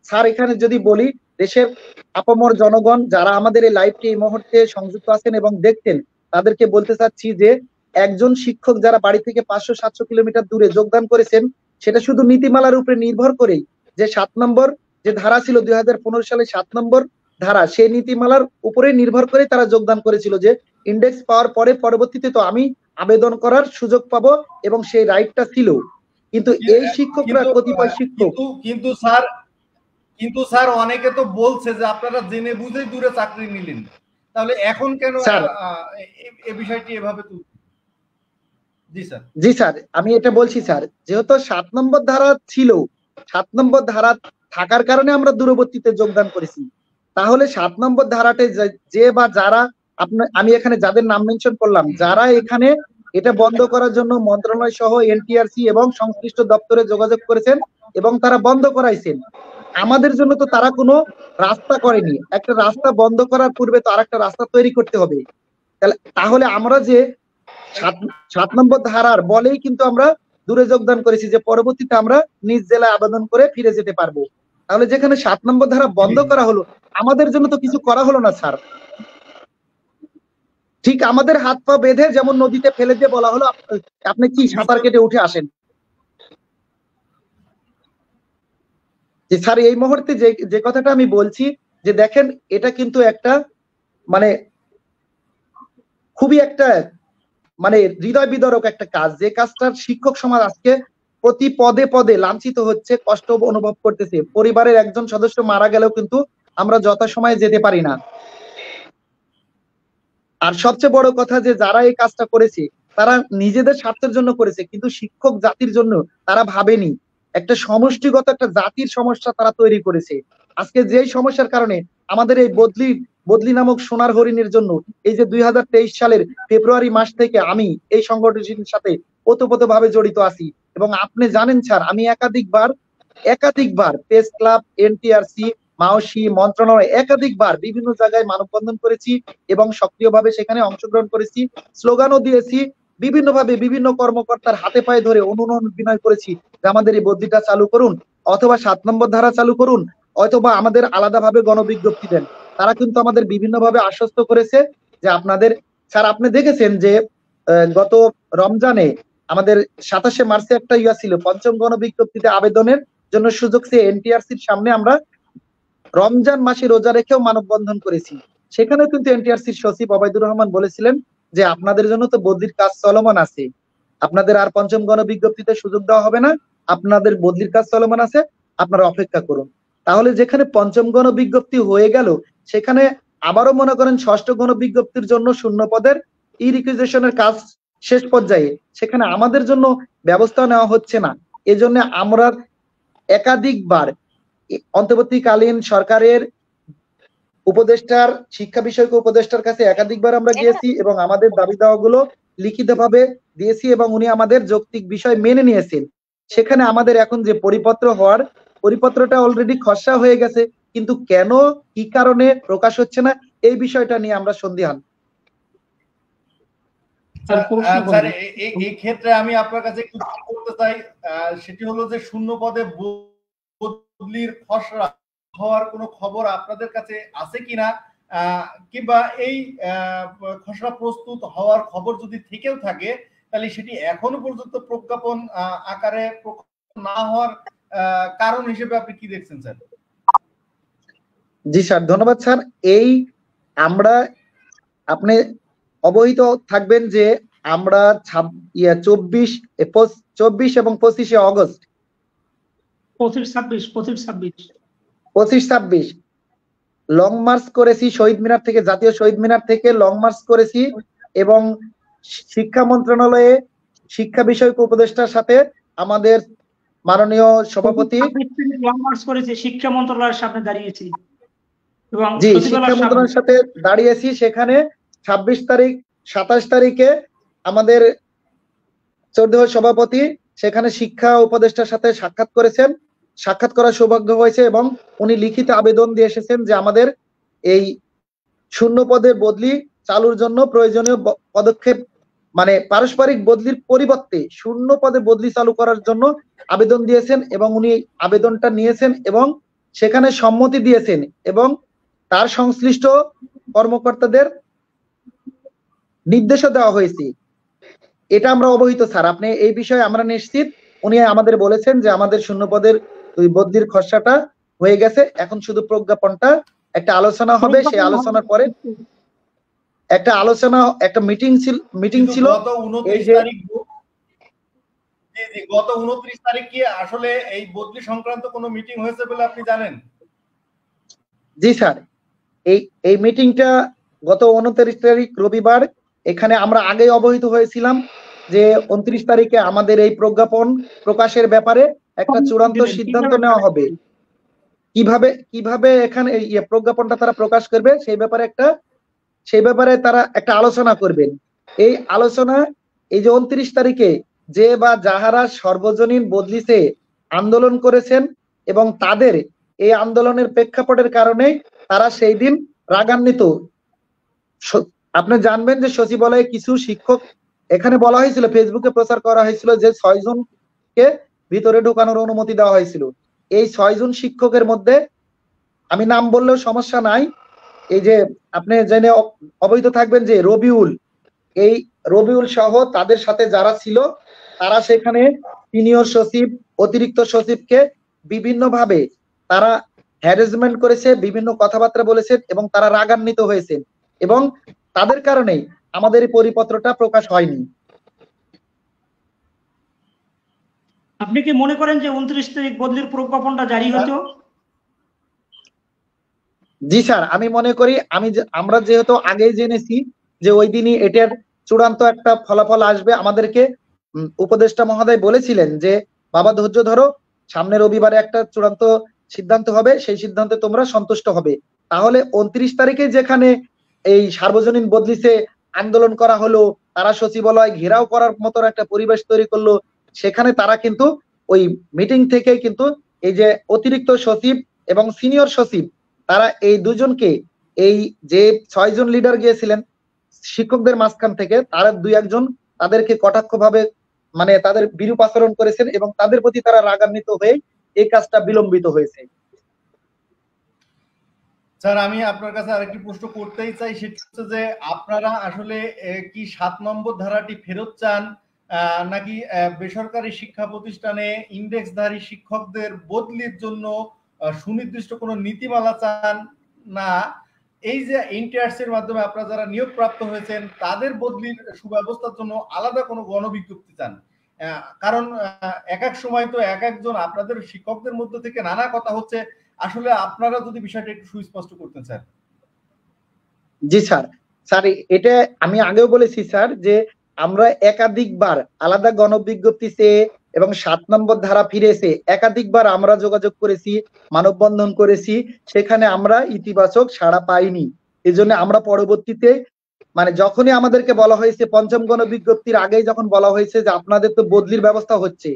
স্যার এখানে যদি বলি, দেশের আপামর জনগণ যারা আমাদের এই লাইভটি এই মুহূর্তে সংযুক্ত আছেন এবং দেখছেন, তাদেরকে বলতে চাচ্ছি যে একজন শিক্ষক যারা বাড়ি থেকে 500-700 কিলোমিটার দূরে যোগদান করেছেন, সেটা শুধু নীতিমালার উপরে নির্ভর করেই যে 7 নম্বর যে ধারা ছিল 2015 সালে 7 নম্বর ধারা, সেই নীতিমালার উপরে নির্ভর করে তারা যোগদান করেছিল যে ইন্ডেক্স পাওয়ার পরে পরবর্তীতে তো আমি আবেদন করার সুযোগ পাবো এবং সেই রাইটটা ছিল। কিন্তু এই শিক্ষকরা কতিপয় শিক্ষক কিন্তু স্যার অনেকে তো বলছে যে আপনারা জেনে বুঝে দূরে চাকরি নিলেন, তাহলে এখন কেন এই বিষয়টি এভাবে জি স্যার, আমি এটা বলছি স্যার, যেহেতু 7 নম্বর ধারা ছিল, 7 নম্বর ধারা থাকার কারণে আমরা দূরবর্তীতে যোগদান করেছি। তাহলে 7 নম্বর ধারাতে যে বা যারা আমি এখানে যাদের নাম মেনশন করলাম, যারা এখানে এটা বন্ধ করার জন্য মন্ত্রণালয় সহ এনটিআরসি এবং সংশ্লিষ্ট দপ্তরে যোগাযোগ করেছেন এবং তারা বন্ধ করাইছেন, আমাদের জন্য তো তারা কোনো রাস্তা করেনি। একটা রাস্তা বন্ধ করার পূর্বে তো আরেকটা রাস্তা তৈরি করতে হবে। তাহলে আমরা যে 7 নম্বর ধারার বলেই কিন্তু আমরা দূরে যোগদান করেছি যে পরবর্তীতে আমরা নিজ জেলায় আবেদন করে ফিরে যেতে পারবো। তাহলে যেখানে 7 নম্বর ধারা বন্ধ করা হলো, আমাদের জন্য তো কিছু করা হলো না স্যার। ঠিক আমাদের হাত পা বেঁধে যেমন নদীতে ফেলে দিয়ে বলা হলো আপনি কি সাঁতার কেটে উঠে আসেন। যে স্যার এই মুহূর্তে যে কথাটা আমি বলছি যে দেখেন, এটা কিন্তু একটা মানে খুবই একটা মানে হৃদয় বিদারক একটা কাজ, যে কাজটার শিক্ষক সমাজ আজকে প্রতি পদে পদে লাঞ্ছিত হচ্ছে, কষ্ট অনুভব করতেছে। পরিবারের একজন সদস্য মারা গেলেও কিন্তু আমরা যথাসময়ে যেতে পারি না। আর সবচেয়ে বড় কথা যে যারা এই কাজটা করেছে তারা নিজেদের স্বার্থের জন্য করেছে, কিন্তু শিক্ষক জাতির জন্য তারা ভাবেনি। একটা সমষ্টিগত একটা জাতির সমস্যা তারা তৈরি করেছে। আজকে যেই সমস্যার কারণে আমাদের এই বদলি নামক সোনার হরিণের জন্য এই যে 2023 সালের ফেব্রুয়ারি মাস থেকে আমি এই সংগঠনের সাথে ওতপ্রোতভাবে জড়িত আছি এবং আপনি জানেন স্যার, আমি একাধিকবার প্রেস ক্লাব, এনটিআরসি, মাওসি, মন্ত্রণালয় একাধিকবার বিভিন্ন জায়গায় মানববন্ধন করেছি এবং সক্রিয়ভাবে সেখানে অংশগ্রহণ করেছি, স্লোগানও দিয়েছি, বিভিন্নভাবে বিভিন্ন কর্মকর্তার হাতে পায়ে ধরে অনুনয় বিনয় করেছি যে আমাদের এই বদলিটা চালু করুন, অথবা 7 নম্বর ধারা চালু করুন, অথবা আমাদের আলাদাভাবে গণবিজ্ঞপ্তি দেন। তারা কিন্তু আমাদের বিভিন্নভাবে আশ্বস্ত করেছে যে আপনাদের স্যার, আপনি দেখেছেন যে গত রমজানে আমাদের 27শে মার্চে একটা ছিল, পঞ্চম গণবিজ্ঞপ্তিতে আবেদনের জন্য সুযোগ চেয়ে এনটিআরসির সামনে আমরা রমজান মাসে রোজা রেখেও মানববন্ধন করেছি। সেখানেও কিন্তু এনটিআরসির সচিব ওবায়দুর রহমান বলেছিলেন যে আপনাদের জন্য তো বদলির কাজ চলমান আছে, আপনাদের আর পঞ্চম গণবিজ্ঞপ্তিতে সুযোগ দেওয়া হবে না, আপনাদের বদলির কাজ চলমান আছে, আপনারা অপেক্ষা করুন। তাহলে যেখানে পঞ্চম গণবিজ্ঞপ্তি হয়ে গেল, সেখানে আবারও মনে করেন ষষ্ঠ গণবিজ্ঞপ্তির জন্য শূন্য পদের ই-রিকুইজিশনের কাজ শেষ পর্যায়ে, সেখানে আমাদের জন্য ব্যবস্থা নেওয়া হচ্ছে না। এজন্য আমরা একাধিকবার অন্তর্বর্তীকালীন সরকারের উপদেষ্টার, শিক্ষা বিষয়ক উপদেষ্টার কাছে একাধিকবার আমরা গিয়েছি এবং আমাদের দাবি দাওয়াগুলো লিখিতভাবে দিয়েছি এবং উনি আমাদের যৌক্তিক বিষয় মেনে নিয়েছেন। সেখানে আমাদের এখন যে পরিপত্রটা অলরেডি খসড়া হয়ে গেছে, কিন্তু কেন কি কারণে প্রকাশ হচ্ছে না এই বিষয়টা নিয়ে আমরা সন্দিহান। স্যার এই ক্ষেত্রে আমি আপনার কাছে একটু করতে চাই, সেটি হলো যে শূন্য পদে বদলির খসড়া হওয়ার কোনো খবর আপনাদের কাছে আছে কিনা, কিংবা এই খসড়া প্রস্তুত হওয়ার খবর যদি থেকেও থাকে তাহলে সেটি এখনো পর্যন্ত প্রজ্ঞাপন আকারে প্রকাশ না হওয়ার কারণ হিসেবে আপনি কি দেখছেন স্যার? জি স্যার, ধন্যবাদ স্যার। এই আমরা আপনি অবহিত থাকবেন যে আমরা 24 এবং 25 অগস্ট 25-26 লং মার্চ করেছি শহীদ মিনার থেকে, জাতীয় শহীদ মিনার থেকে লং মার্চ করেছি এবং শিক্ষা মন্ত্রণালয়ে শিক্ষা বিষয়ক উপদেষ্টার সাথে আমাদের মাননীয় সভাপতি লং মার্চ করেছে, শিক্ষা মন্ত্রণালয়ের সামনে দাঁড়িয়েছি এবং জি শিক্ষা মন্ত্রণালয়ের সাথে দাঁড়িয়েছি। সেখানে 26 তারিখ 27 তারিখে আমাদের শ্রদ্ধেয় সভাপতি সেখানে শিক্ষা উপদেষ্টার সাথে সাক্ষাৎ করেছেন, সাক্ষাৎ করার সৌভাগ্য হয়েছে এবং উনি লিখিত আবেদন দিয়ে এসেছেন যে আমাদের এই শূন্য পদের বদলি চালুর জন্য প্রয়োজনীয় পদক্ষেপ, মানে পারস্পরিক বদলির পরিবর্তে শূন্য পদে বদলি চালু করার জন্য আবেদন দিয়েছেন এবং উনি আবেদনটা নিয়েছেন এবং সেখানে সম্মতি দিয়েছেন এবং তার সংশ্লিষ্ট কর্মকর্তাদের নির্দেশও দেওয়া হয়েছে। এটা আমরা অবহিত স্যার, আপনি এই বিষয়ে আমরা নিশ্চিত। উনি আমাদের বলেছেন যে আমাদের শূন্য পদের বদলির খসড়াটা হয়ে গেছে, এখন শুধু প্রজ্ঞাপনটা একটা আলোচনা হবে, সেই আলোচনার পরে একটা আলোচনা একটা মিটিং ছিল গত 29 তারিখ। গত 29 তারিখ কি আসলে এই বদলি সংক্রান্ত কোনো মিটিং হয়েছে বলে আপনি জানেন? জি স্যার, এই মিটিংটা গত 29 তারিখ রবিবার, এখানে আমরা আগে অবহিত হয়েছিলাম যে 29 তারিখে আমাদের এই প্রজ্ঞাপন প্রকাশের ব্যাপারে একটা চূড়ান্ত সিদ্ধান্ত নেওয়া হবে। কিভাবে এখানে এই প্রজ্ঞাপনটা তারা প্রকাশ করবে সেই ব্যাপারে তারা একটা আলোচনা করবেন। এই আলোচনা এই যে 29 তারিখে যে বা যাহারা সর্বজনীন বদলিতে আন্দোলন করেছেন এবং তাদের এই আন্দোলনের প্রেক্ষাপটের কারণে তারা সেই দিন রাগান্বিত। আপনি জানবেন যে সচিবালয়ে কিছু শিক্ষক, এখানে বলা হয়েছিল, ফেসবুকে প্রচার করা হয়েছিল যে 6 জনকে ভিতরে ঢোকানোর অনুমতি দেওয়া হয়েছিল। এই 6 জন শিক্ষকের মধ্যে আমি নাম বললেও সমস্যা নাই, এই যে আপনি জেনে অবহিত থাকবেন যে রবিউল সহ তাদের সাথে যারা ছিল তারা সেখানে সিনিয়র সচিব, অতিরিক্ত সচিবকে বিভিন্নভাবে তারা হ্যারাসমেন্ট করেছে, বিভিন্ন কথাবার্তা বলেছে এবং তারা রাগান্বিত হয়েছে এবং তাদের কারণেই আমাদের এই পরিপত্রটা প্রকাশ হয়নি। আপনি কি মনে করেন যে 29 তারিখ বদলির প্রজ্ঞাপনটা জারি হতো? জি স্যার, আমি মনে করি আমরা যেহেতু আগেই জেনেছি যে ওই দিনই এটার চূড়ান্ত একটা ফলাফল আসবে, আমাদেরকে উপদেষ্টা মহোদয় বলেছিলেন যে বাবা ধৈর্য ধরো, সামনে রবিবারে একটা চূড়ান্ত সিদ্ধান্ত হবে, সেই সিদ্ধান্তে তোমরা সন্তুষ্ট হবে। তাহলে 29 তারিখে যেখানে এই সার্বজনীন বদলিতে আন্দোলন করা হলো, তারা সচিবালয় ঘেরাও করার মতো একটা পরিবেশ তৈরি করলো, সেখানে তারা কিন্তু ওই মিটিং থেকে কিন্তু এই যে অতিরিক্ত সচিব এবং সিনিয়র সচিব তারা এই দুজনকে, এই যে 6 জন লিডার গিয়েছিলেন শিক্ষকদের মাঝখান থেকে, তারা 2-1 জন তাদেরকে কটাক্ষ ভাবে মানে তাদের বিরূপ আচরণ করেছেন এবং তাদের প্রতি তারা রাগান্বিত হয়ে এই কাজটা বিলম্বিত হয়েছে। স্যার, আমি আপনার কাছে আরেকটি প্রশ্ন করতেই চাই, সেটা হচ্ছে যে আপনারা আসলে কি 7 নম্বর ধারাটি ফেরত চান, নাকি বেসরকারি শিক্ষা প্রতিষ্ঠানে ইন্ডেক্সধারী শিক্ষকদের বদলির জন্য সুনির্দিষ্ট কোনো নীতিমালা চান, না এই যে ইন্টার্স এর মাধ্যমে আপনারা যারা নিয়োগপ্রাপ্ত হয়েছেন তাদের বদলির সুব্যবস্থার জন্য আলাদা কোনো গণবিজ্ঞপ্তি চান? কারণ এক এক সময় তো এক একজন আপনাদের শিক্ষকদের মধ্যে থেকে নানা কথা হচ্ছে, আসলে আপনারা যদি বিষয়টা একটু সুস্পষ্ট করতেন স্যার। জি স্যার, এটা আমি আগেও বলেছি স্যার যে আমরা একাধিকবার আলাদা গণবিজ্ঞপ্তি চেয়ে এবং 7 নম্বর ধারা ফিরেছে একাধিকবার আমরা যোগাযোগ করেছি, মানববন্ধন করেছি, সেখানে আমরা ইতিবাচক সাড়া পাইনি। এজন্য আমরা পরবর্তীতে মানে যখনই আমাদেরকে বলা হয়েছে 5ম গণবিজ্ঞপ্তির আগেই যখন বলা হয়েছে যে আপনাদের তো বদলির ব্যবস্থা হচ্ছে,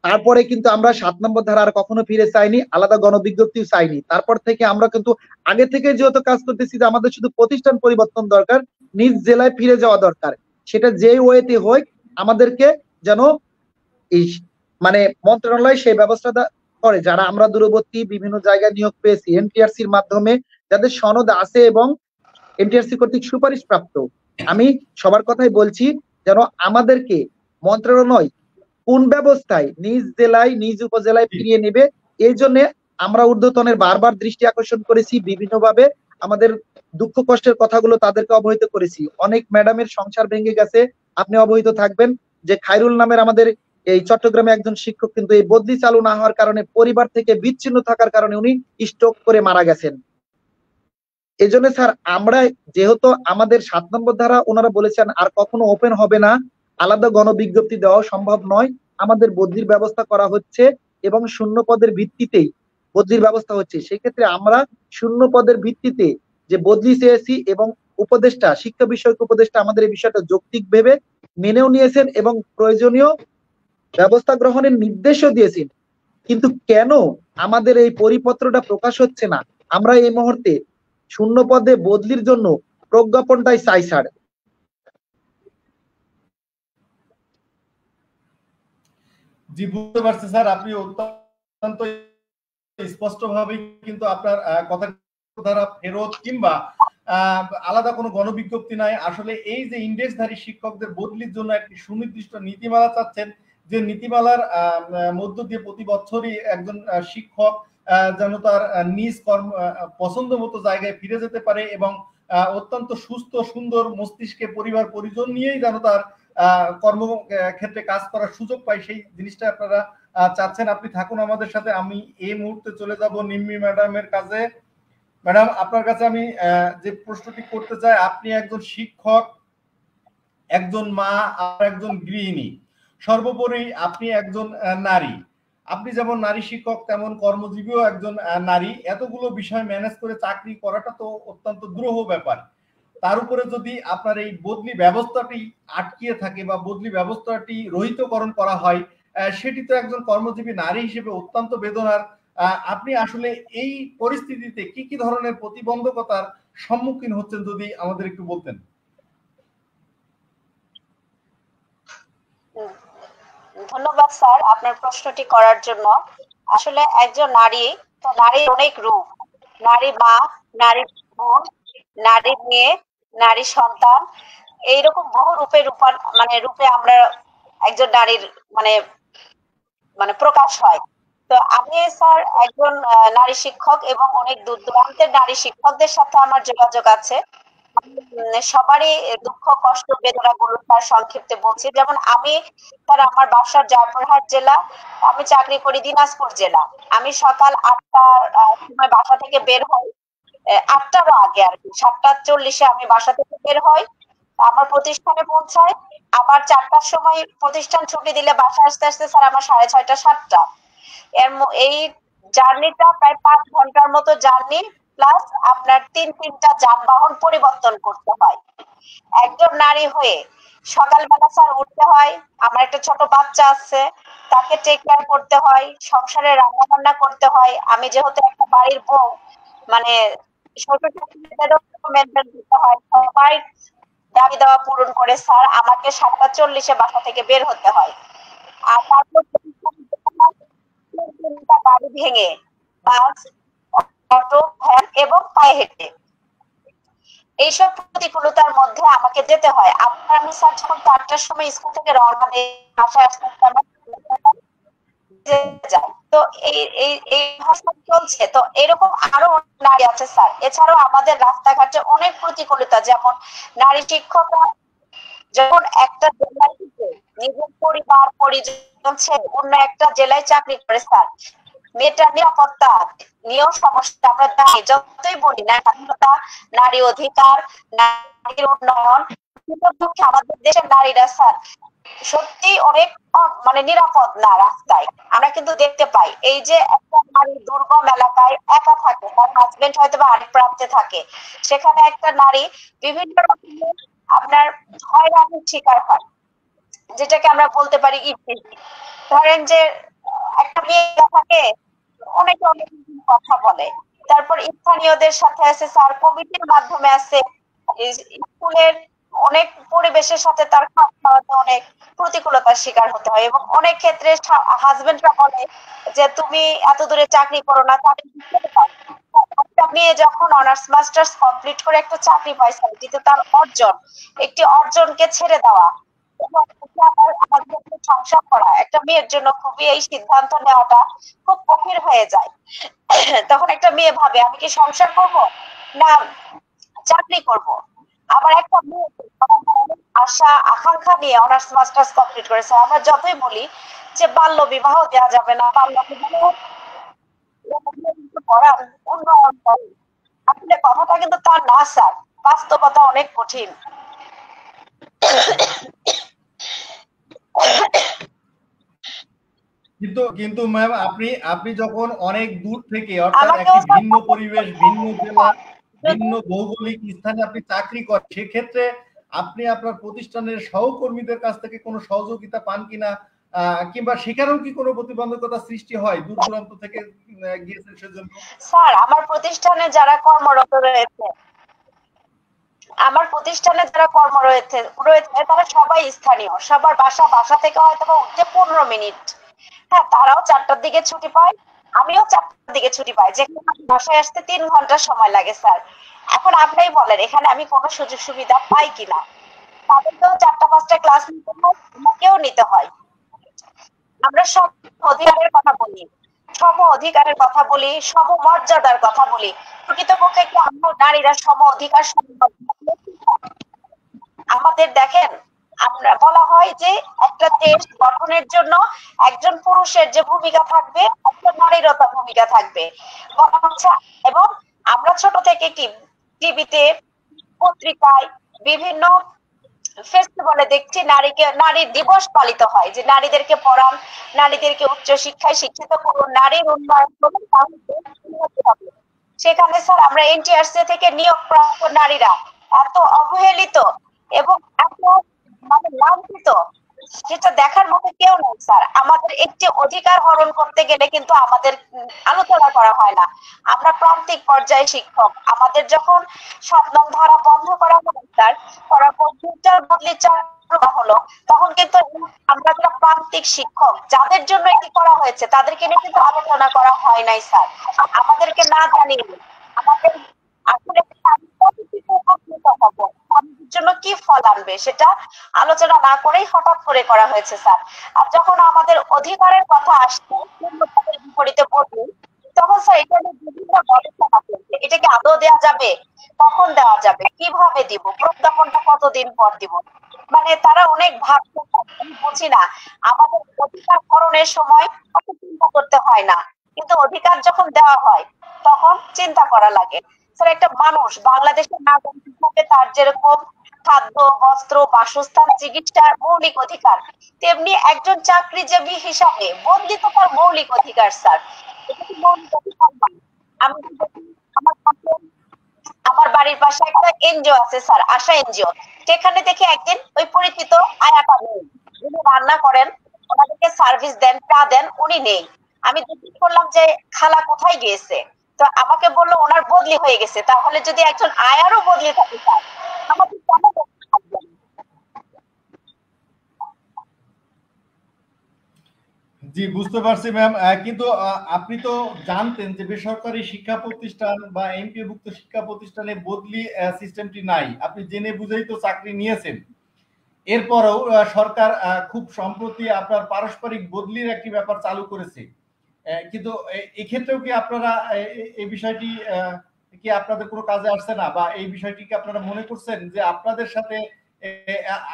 তারপরে কিন্তু আমরা 7 নম্বর ধারা আর কখনো ফিরে চাইনি, আলাদা গণবিজ্ঞপ্তিও চাইনি। তারপর থেকে আমরা কিন্তু আগে থেকে যেহেতু কাজ করতেছি যে আমাদের শুধু প্রতিষ্ঠান পরিবর্তন দরকার, নিজ জেলায় ফিরে যাওয়া দরকার, সেটা যেই ওয়েতে হোক আমাদেরকে যেন এই মানে মন্ত্রণালয় সেই ব্যবস্থাটা করে, যারা আমরা দূরবর্তী বিভিন্ন জায়গায় নিয়োগ পেয়েছি এনটিআরসির মাধ্যমে, যাদের সনদ আছে এবং এনটিআরসি কর্তৃক সুপারিশ প্রাপ্ত। আমি সবার কথাই বলছি যেন আমাদেরকে মন্ত্রণালয় কোন ব্যবস্থায় নিজ জেলায় নিজ উপজেলায় ফিরিয়ে নেবে, এই জন্য আমরা ঊর্ধ্বতনের বারবার দৃষ্টি আকর্ষণ করেছি, বিভিন্নভাবে আমাদের দুঃখ কষ্টের কথাগুলো তাদেরকে অবহিত করেছি। অনেক ম্যাডামের সংসার ভেঙে গেছে, আপনি অবহিত থাকবেন যে খায়রুল নামের আমাদের এই চট্টগ্রামে একজন শিক্ষক কিন্তু এই বদলি চালু না হওয়ার কারণে, পরিবার থেকে বিচ্ছিন্ন থাকার কারণে উনি স্ট্রোক করে মারা গেছেন। এই জন্য স্যার আমরা যেহেতু আমাদের 7 নম্বর ধারা ওনারা বলেছেন আর কখনো ওপেন হবে না, আলাদা গণবিজ্ঞপ্তি দেওয়া সম্ভব নয়, আমাদের বদলির ব্যবস্থা করা হচ্ছে এবং শূন্য পদের ভিত্তিতেই বদলির ব্যবস্থা হচ্ছে। সেক্ষেত্রে আমরা শূন্য পদের ভিত্তিতে যে বদলি চেয়েছি এবং উপদেষ্টা, শিক্ষা বিষয়ক উপদেষ্টা আমাদের এই বিষয়টা যৌক্তিক ভেবে মেনেও নিয়েছেন এবং প্রয়োজনীয় ব্যবস্থা গ্রহণের নির্দেশও দিয়েছেন। কিন্তু কেন আমাদের এই পরিপত্রটা প্রকাশ হচ্ছে না? আমরা এই মুহূর্তে শূন্য পদে বদলির জন্য প্রজ্ঞাপনটাই চাই স্যার। জি, বুঝতে পারছি স্যার, আপনি অত্যন্ত স্পষ্টভাবে কিন্তু আপনার কথা দ্বারা ফেরত কিংবা আলাদা কোনো গণবিজ্ঞপ্তি নাই, আসলে এই যে ইন্ডেক্সধারী শিক্ষকদের বদলির জন্য একটি সুনির্দিষ্ট নীতিমালা চাচ্ছেন, যে নীতিমালার মধ্য দিয়ে প্রতি বছরই একজন শিক্ষক যেন তার নিজ কর্ম পছন্দ মতো জায়গায় ফিরে যেতে পারে এবং অত্যন্ত সুস্থ সুন্দর মস্তিষ্কে পরিবার পরিজন নিয়েই যেন তার কর্মক্ষেত্রে কাজ করার সুযোগ পায়, সেই জিনিসটা আপনারা চাচ্ছেন। আপনি থাকুন আমাদের সাথে, আমি এই মুহূর্তে চলে যাব নিম্মি ম্যাডামের কাছে। ম্যাডাম, আপনার কাছে আমি যে প্রশ্নটি করতে চাই, আপনি একজন শিক্ষক, একজন মা আর একজন গৃহিণী, সর্বোপরি আপনি একজন নারী। আপনি যেমন নারী শিক্ষক তেমন কর্মজীবীও একজন নারী। এতগুলো বিষয় ম্যানেজ করে চাকরি করাটা তো অত্যন্ত দুরূহ ব্যাপার। তার উপরে যদি আপনার এই বদলি ব্যবস্থাটি আটকিয়ে থাকে বা বদলি ব্যবস্থাটি রহিতকরণ করা হয়, সেটি তো একজন কর্মজীবী নারী হিসেবে অত্যন্ত বেদনার। আপনি আসলে এই পরিস্থিতিতে কি কি ধরনের প্রতিবন্ধকতার সম্মুখীন হচ্ছেন যদি আমাদের একটু বলতেন। ধন্যবাদ স্যার আপনার প্রশ্নটি করার জন্য। আসলে একজন নারী, তো নারীর অনেক রূপ, নারী মা, নারী বোন, নারী মেয়ে, নারী সন্তান, এইরকম বহু রূপে আমরা একজন নারীর মানে মানে প্রকাশ হয়। তো আমি স্যার একজন নারী শিক্ষক এবং অনেক দূর দূরান্তের নারী শিক্ষকদের সাথে আমার যোগাযোগ আছে। সবারই দুঃখ কষ্ট বেদনা গুলো তার সংক্ষিপ্তে বলছি। যেমন আমি আমার বাসার জয়পুরহাট জেলা, আমি চাকরি করি দিনাজপুর জেলা। আমি সকাল 8টার সময় বাসা থেকে বের হই, 8টারও আগে আর কি, 7:40 আমি বাসা থেকে বের হই, আমার প্রতিষ্ঠানে পৌঁছায়, আবার 4টার সময় প্রতিষ্ঠান ছুটি দিলে বাসা আসতে আসতে স্যার আমার 6:30 7টা। এই জার্নিটা প্রায় 5 ঘন্টার মতো জার্নি, প্লাস আপনার 3টা যানবাহন পরিবর্তন করতে হয়। একজন নারী হয়ে সকালবেলা স্যার উঠতে হয়, আমার একটা ছোট বাচ্চা আছে, তাকে টেক কেয়ার করতে হয়, সংসারে রান্না বান্না করতে হয়। আমি যেহেতু একটা বাড়ির বউ, মানে ছোট মেনটেন করতে হয়, সবাই দাবি দাওয়া পূরণ করে স্যার আমাকে 7:40 বাসা থেকে বের হতে হয়। আর তারপর গাড়ি ভেঙে, বাস, অটো, ভ্যান এবং পায়ে হেঁটে এইসব প্রতিকূলতার মধ্যে আমাকে যেতে হয়। আপনার আমি স্যার যখন 4টার সময় স্কুল থেকে রওনা দিয়ে বাসায় আসতে তো এই ভাষা চলছে। তো এরকম আরো নারী আছে স্যার। এছাড়াও আমাদের রাস্তাঘাটে অনেক প্রতিকূলতা, যেমন নারী শিক্ষকরা যখন একটা জেলায় নিজের পরিবার পরিজন ছেড়ে অন্য একটা জেলায় চাকরি করে স্যার, মেয়েটার নিরাপত্তা নিয়েও সমস্যা। আমরা জানি, যতই বলি না স্বাধীনতা, নারী অধিকার, নারীর উন্নয়ন, আমাদের দেশের নারীরা স্যার সত্যি অনেক নিরাপদ না রাস্তায়। আমরা কিন্তু দেখতে পাই এই যে একটা নারী দুর্গম এলাকায় একা থাকে, তার হাজবেন্ড হয়তো বা আরেক প্রান্তে থাকে, সেখানে একটা নারী বিভিন্ন রকমের আপনার হয়রানির শিকার হয়, যেটাকে আমরা বলতে পারি ধরেন যে একটা মেয়ে থাকে অনেকে অনেক কথা বলে, তারপর স্থানীয়দের সাথে আছে স্যার, কমিটির মাধ্যমে আছে, স্কুলের অনেক পরিবেশের সাথে তার খাপ খাওয়াতে অনেক প্রতিকূলতার শিকার হতে হয়, এবং অনেক ক্ষেত্রে হাজবেন্ডরা বলে যে তুমি এত দূরে চাকরি করো না, চাকরি একটা মেয়ে যখন অনার্স মাস্টার্স কমপ্লিট করে একটা চাকরি পাইছে, কিন্তু তার অর্জন, একটি অর্জনকে ছেড়ে দেওয়া এবং সংসার করা একটা মেয়ের জন্য খুবই, এই সিদ্ধান্ত নেওয়াটা খুব কঠিন হয়ে যায়। তখন একটা মেয়ে ভাবে আমি কি সংসার করব না চাকরি করব। আবার একটা মেয়ে আশা আকাঙ্ক্ষা নিয়ে অনার্স মাস্টার্স কমপ্লিট করেছে, আমরা যতই বলি যে বাল্য বিবাহ দেওয়া যাবে না, বাল্য বিবাহ করার উন্নয়ন করে, আসলে কথাটা কিন্তু তার না স্যার, বাস্তবতা অনেক কঠিন। কিন্তু কিন্তু ম্যাম আপনি যখন অনেক দূর থেকে, অর্থাৎ একটি ভিন্ন পরিবেশ, ভিন্ন জেলা, ভিন্ন ভৌগোলিক স্থানে আপনি চাকরি করেন, সেক্ষেত্রে আপনি আপনার প্রতিষ্ঠানের সহকর্মীদের কাছ থেকে কোনো সহযোগিতা পান কিনা, কিংবা সেখানেও কি কোনো প্রতিবন্ধকতা সৃষ্টি হয় দূর দূরান্ত থেকে গিয়েছেন সেজন্য? স্যার আমার প্রতিষ্ঠানে যারা কর্মরত রয়েছে, তারা সবাই স্থানীয়, সবার বাসা থেকে হয়তো উঠতে 15 মিনিট, হ্যাঁ তারাও 4টার দিকে ছুটি পায়, আমিও 4টার দিকে ছুটি পাই, যেখানে বাসায় আসতে 3 ঘন্টা সময় লাগে স্যার। এখন আপনিই বলেন এখানে আমি কোনো সুযোগ সুবিধা পাই কিনা, তাদেরকেও 4টা-5টা ক্লাস নিতে হয়, আমাকেও নিতে হয়। আমরা সব অধিকারের কথা বলি, সম অধিকারের কথা বলি, সম মর্যাদার কথা বলি, প্রকৃতপক্ষে কি আমরা নারীরা সম অধিকার আমাদের দেখেন, আমরা বলা হয় যে একটা দেশ গঠনের জন্য একজন পুরুষের যে ভূমিকা থাকবে, একটা নারীরও তার ভূমিকা থাকবে বলা হচ্ছে। এবং আমরা ছোট থেকে কি টিভিতে, পত্রিকায়, বিভিন্ন ফেস্টিভ্যালে দেখছি নারী দিবস পালিত হয়, যে নারীদেরকে পড়ান, নারীদেরকে উচ্চ শিক্ষায় শিক্ষিত করুন, নারীর উন্নয়ন করুন, তাহলে সেখানে স্যার আমরা এনটিআরসি থেকে নিয়োগপ্রাপ্ত নারীরা এত অবহেলিত এবং এত লাঞ্ছিত, সেটা দেখার মতো কেউ নেই স্যার। আমাদের একটি অধিকার হরণ করতে গেলে কিন্তু আমাদের আলোচনা করা হয় না। আমরা প্রান্তিক পর্যায়ে শিক্ষক, আমাদের যখন 7 নং ধারা বন্ধ করা হলো স্যার, করার পর বদলি হলো, তখন কিন্তু আমরা যারা প্রান্তিক শিক্ষক, যাদের জন্য এটি করা হয়েছে, তাদেরকে নিয়ে কিন্তু আলোচনা করা হয় নাই স্যার। আমাদেরকে না জানিয়ে আমাদের আসলে জন্য কি ফল আনবে সেটা আলোচনা না করেই হঠাৎ করে করা হয়েছে স্যার। আর যখন আমাদের অধিকারের কথা আসছে বিপরীতে বলি, তখন স্যার এটা বিভিন্ন গবেষণা চলছে, এটাকে আদৌ দেওয়া যাবে, কখন দেওয়া যাবে, কিভাবে দিব, প্রজ্ঞাপনটা কতদিন পর দিব, মানে তারা অনেক ভাবছে, আমি বুঝি না। আমাদের অধিকার হরণের সময় অত চিন্তা করতে হয় না, কিন্তু অধিকার যখন দেওয়া হয় তখন চিন্তা করা লাগে স্যার। একটা মানুষ বাংলাদেশের নাগরিক হিসেবে তার যেরকম খাদ্য, বস্ত্র, বাসস্থান, চিকিৎসার মৌলিক অধিকার, তেমনি একজন চাকরিজীবী হিসাবে বদলি তো তার মৌলিক অধিকার স্যার। এটা কি মৌলিক অধিকার নয়? আমি আমার বাড়ির পাশে একটা এনজিও আছে স্যার, আশা এনজিও, সেখানে দেখি একদিন ওই পরিচিত আয়াটা নেই, যিনি রান্না করেন, ওনাদেরকে সার্ভিস দেন, চা দেন, উনি নেই। আমি জিজ্ঞেস করলাম যে খালা কোথায় গিয়েছে, তো আমাকে বললো ওনার বদলি হয়ে গেছে। তাহলে যদি একজন আয়ারও বদলি থাকে স্যার, আমাদের কেন থাকবে? জি, বুঝতে পারছি ম্যাম। কিন্তু আপনি তো জানতেন যে বেসরকারি শিক্ষা প্রতিষ্ঠান বা এমপিওভুক্ত শিক্ষা প্রতিষ্ঠানে বদলি সিস্টেমটি নাই, আপনি জেনে বুঝেই তো চাকরি নিয়েছেন। এরপরেও সরকার খুব সম্প্রতি আপনার পারস্পরিক বদলির একটি ব্যাপার চালু করেছে, কিন্তু এক্ষেত্রেও কি আপনারা এই বিষয়টি কি আপনাদের কোনো কাজে আসছে না, বা এই বিষয়টি কি আপনারা মনে করছেন যে আপনাদের সাথে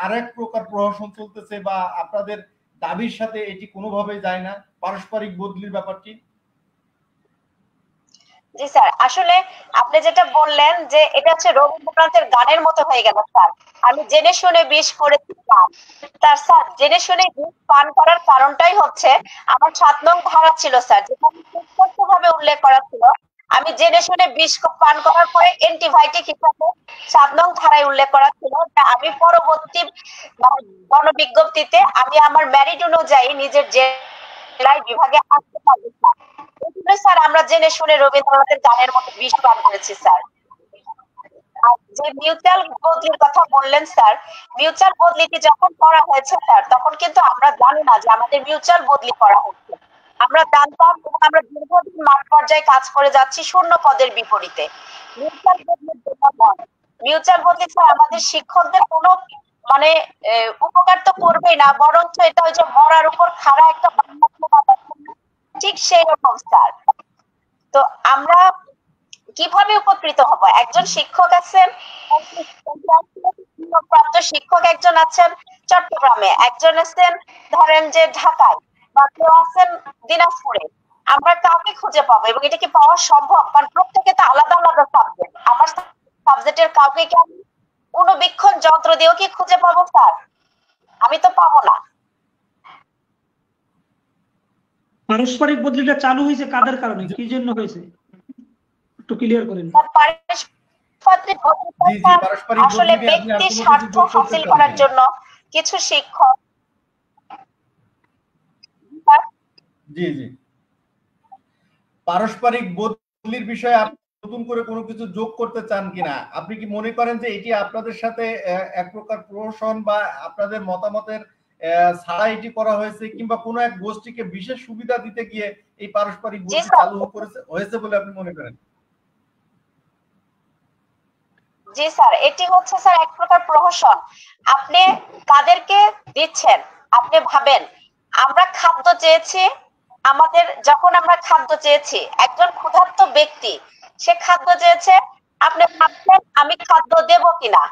আরেক প্রকার প্রহসন চলতেছে, বা আপনাদের দাবির সাথে এটি কোনোভাবেই যায় না, পারস্পরিক বদলির ব্যাপারটি? জি স্যার, আসলে আপনি যেটা বললেন যে এটা হচ্ছে রবীন্দ্রনাথের গানের মতো হয়ে গেল স্যার, আমি জেনে শুনে বিষ করেছি পান। তার স্যার জেনে শুনে বিষ পান করার কারণটাই হচ্ছে আমার 7 নং ধারা ছিল স্যার, যেখানে সুস্পষ্টভাবে উল্লেখ করা ছিল আমি জেনে শুনে বিষ পান করার পরে অ্যান্টিবায়োটিক হিসাবে 7 নং ধারায় উল্লেখ করা ছিল যে আমি পরবর্তী গণবিজ্ঞপ্তিতে আমি আমার ম্যারিট অনুযায়ী নিজের যে সেলাই বিভাগে আসতে পারবে স্যার। এই জন্য স্যার আমরা জেনে শুনে রবীন্দ্রনাথের গানের মতো বিষ পান করেছি স্যার। আর যে মিউচুয়াল বদলির কথা বললেন স্যার, মিউচুয়াল বদলিটি যখন করা হয়েছে স্যার, তখন কিন্তু আমরা জানি না যে আমাদের মিউচুয়াল বদলি করা হচ্ছে। আমরা জানতাম এবং আমরা দীর্ঘদিন মাঠ পর্যায়ে কাজ করে যাচ্ছি শূন্য পদের বিপরীতে। মিউচুয়াল বদলির জন্য নয়। মিউচুয়াল বদলি স্যার আমাদের শিক্ষকদের কোনো মানে উপকার তো করবেই না, বরঞ্চ এটা ওই যে মরার উপর খাড়া একটা ঠিক সেই রকম স্যার। তো আমরা কিভাবে উপকৃত হব? একজন শিক্ষক আছেন, প্রাপ্ত শিক্ষক একজন আছেন চট্টগ্রামে, একজন আছেন ধরেন যে ঢাকায়, বা কেউ আছেন দিনাজপুরে। আমরা কাউকে খুঁজে পাবো এবং এটা কি পাওয়া সম্ভব? কারণ প্রত্যেকে তো আলাদা আলাদা সাবজেক্ট। আমার সাবজেক্টের কাউকে কি আমি অনুবীক্ষণ যন্ত্র দিয়েও কি খুঁজে পাবো স্যার? আমি তো পাবো না। পারস্পরিক বদলিটা চালু হয়েছে কাদের কারণে, কি জন্য হয়েছে একটু ক্লিয়ার করেন। আসলে ব্যক্তি স্বার্থ হাসিল করার জন্য কিছু শিক্ষক। জি জি, পারস্পরিক বদলির বিষয়ে আপনি নতুন করে কোনো কিছু যোগ করতে চান কিনা? আপনি কি মনে করেন যে এটি আপনাদের সাথে এক প্রকার প্রহসন বা আপনাদের মতামতের ছাড়া এটি করা হয়েছে, কিংবা কোনো এক গোষ্ঠীকে বিশেষ সুবিধা দিতে গিয়ে এই পারস্পরিক বদলি চালু হয়েছে বলে আপনি মনে করেন? জি স্যার, এটি হচ্ছে স্যার এক প্রকার প্রহসন। আপনি কাদেরকে দিচ্ছেন? আপনি ভাবেন, আমরা খাদ্য চেয়েছি, আমাদের যখন আমরা খাদ্য চেয়েছি, একজন ক্ষুধার্ত ব্যক্তি সে খাদ্য চেয়েছে, আপনি ভাবছেন আমি খাদ্য দেব কিনা,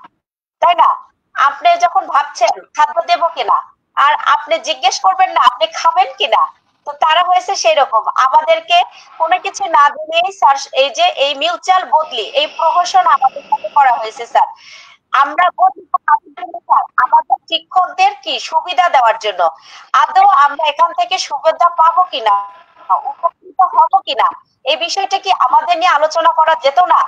তাই না? আপনি যখন ভাবছেন খাদ্য দেব কিনা, আর আপনি জিজ্ঞেস করবেন না আপনি খাবেন কিনা। তো তারা হয়েছে সেই রকম, আমাদেরকে কোনো কিছু না দিলেই স্যার এই যে এই মিউচুয়াল বদলি, এই প্রহসন আমাদের সাথে করা হয়েছে স্যার। আমরা আমাদের শিক্ষকদের কি সুবিধা দেওয়ার জন্য, আদৌ আমরা এখান থেকে সুবিধা পাবো কিনা, উপকৃত হবো কিনা, এই বিষয়টা কি আমাদের নিয়ে আলোচনা করা যেত না?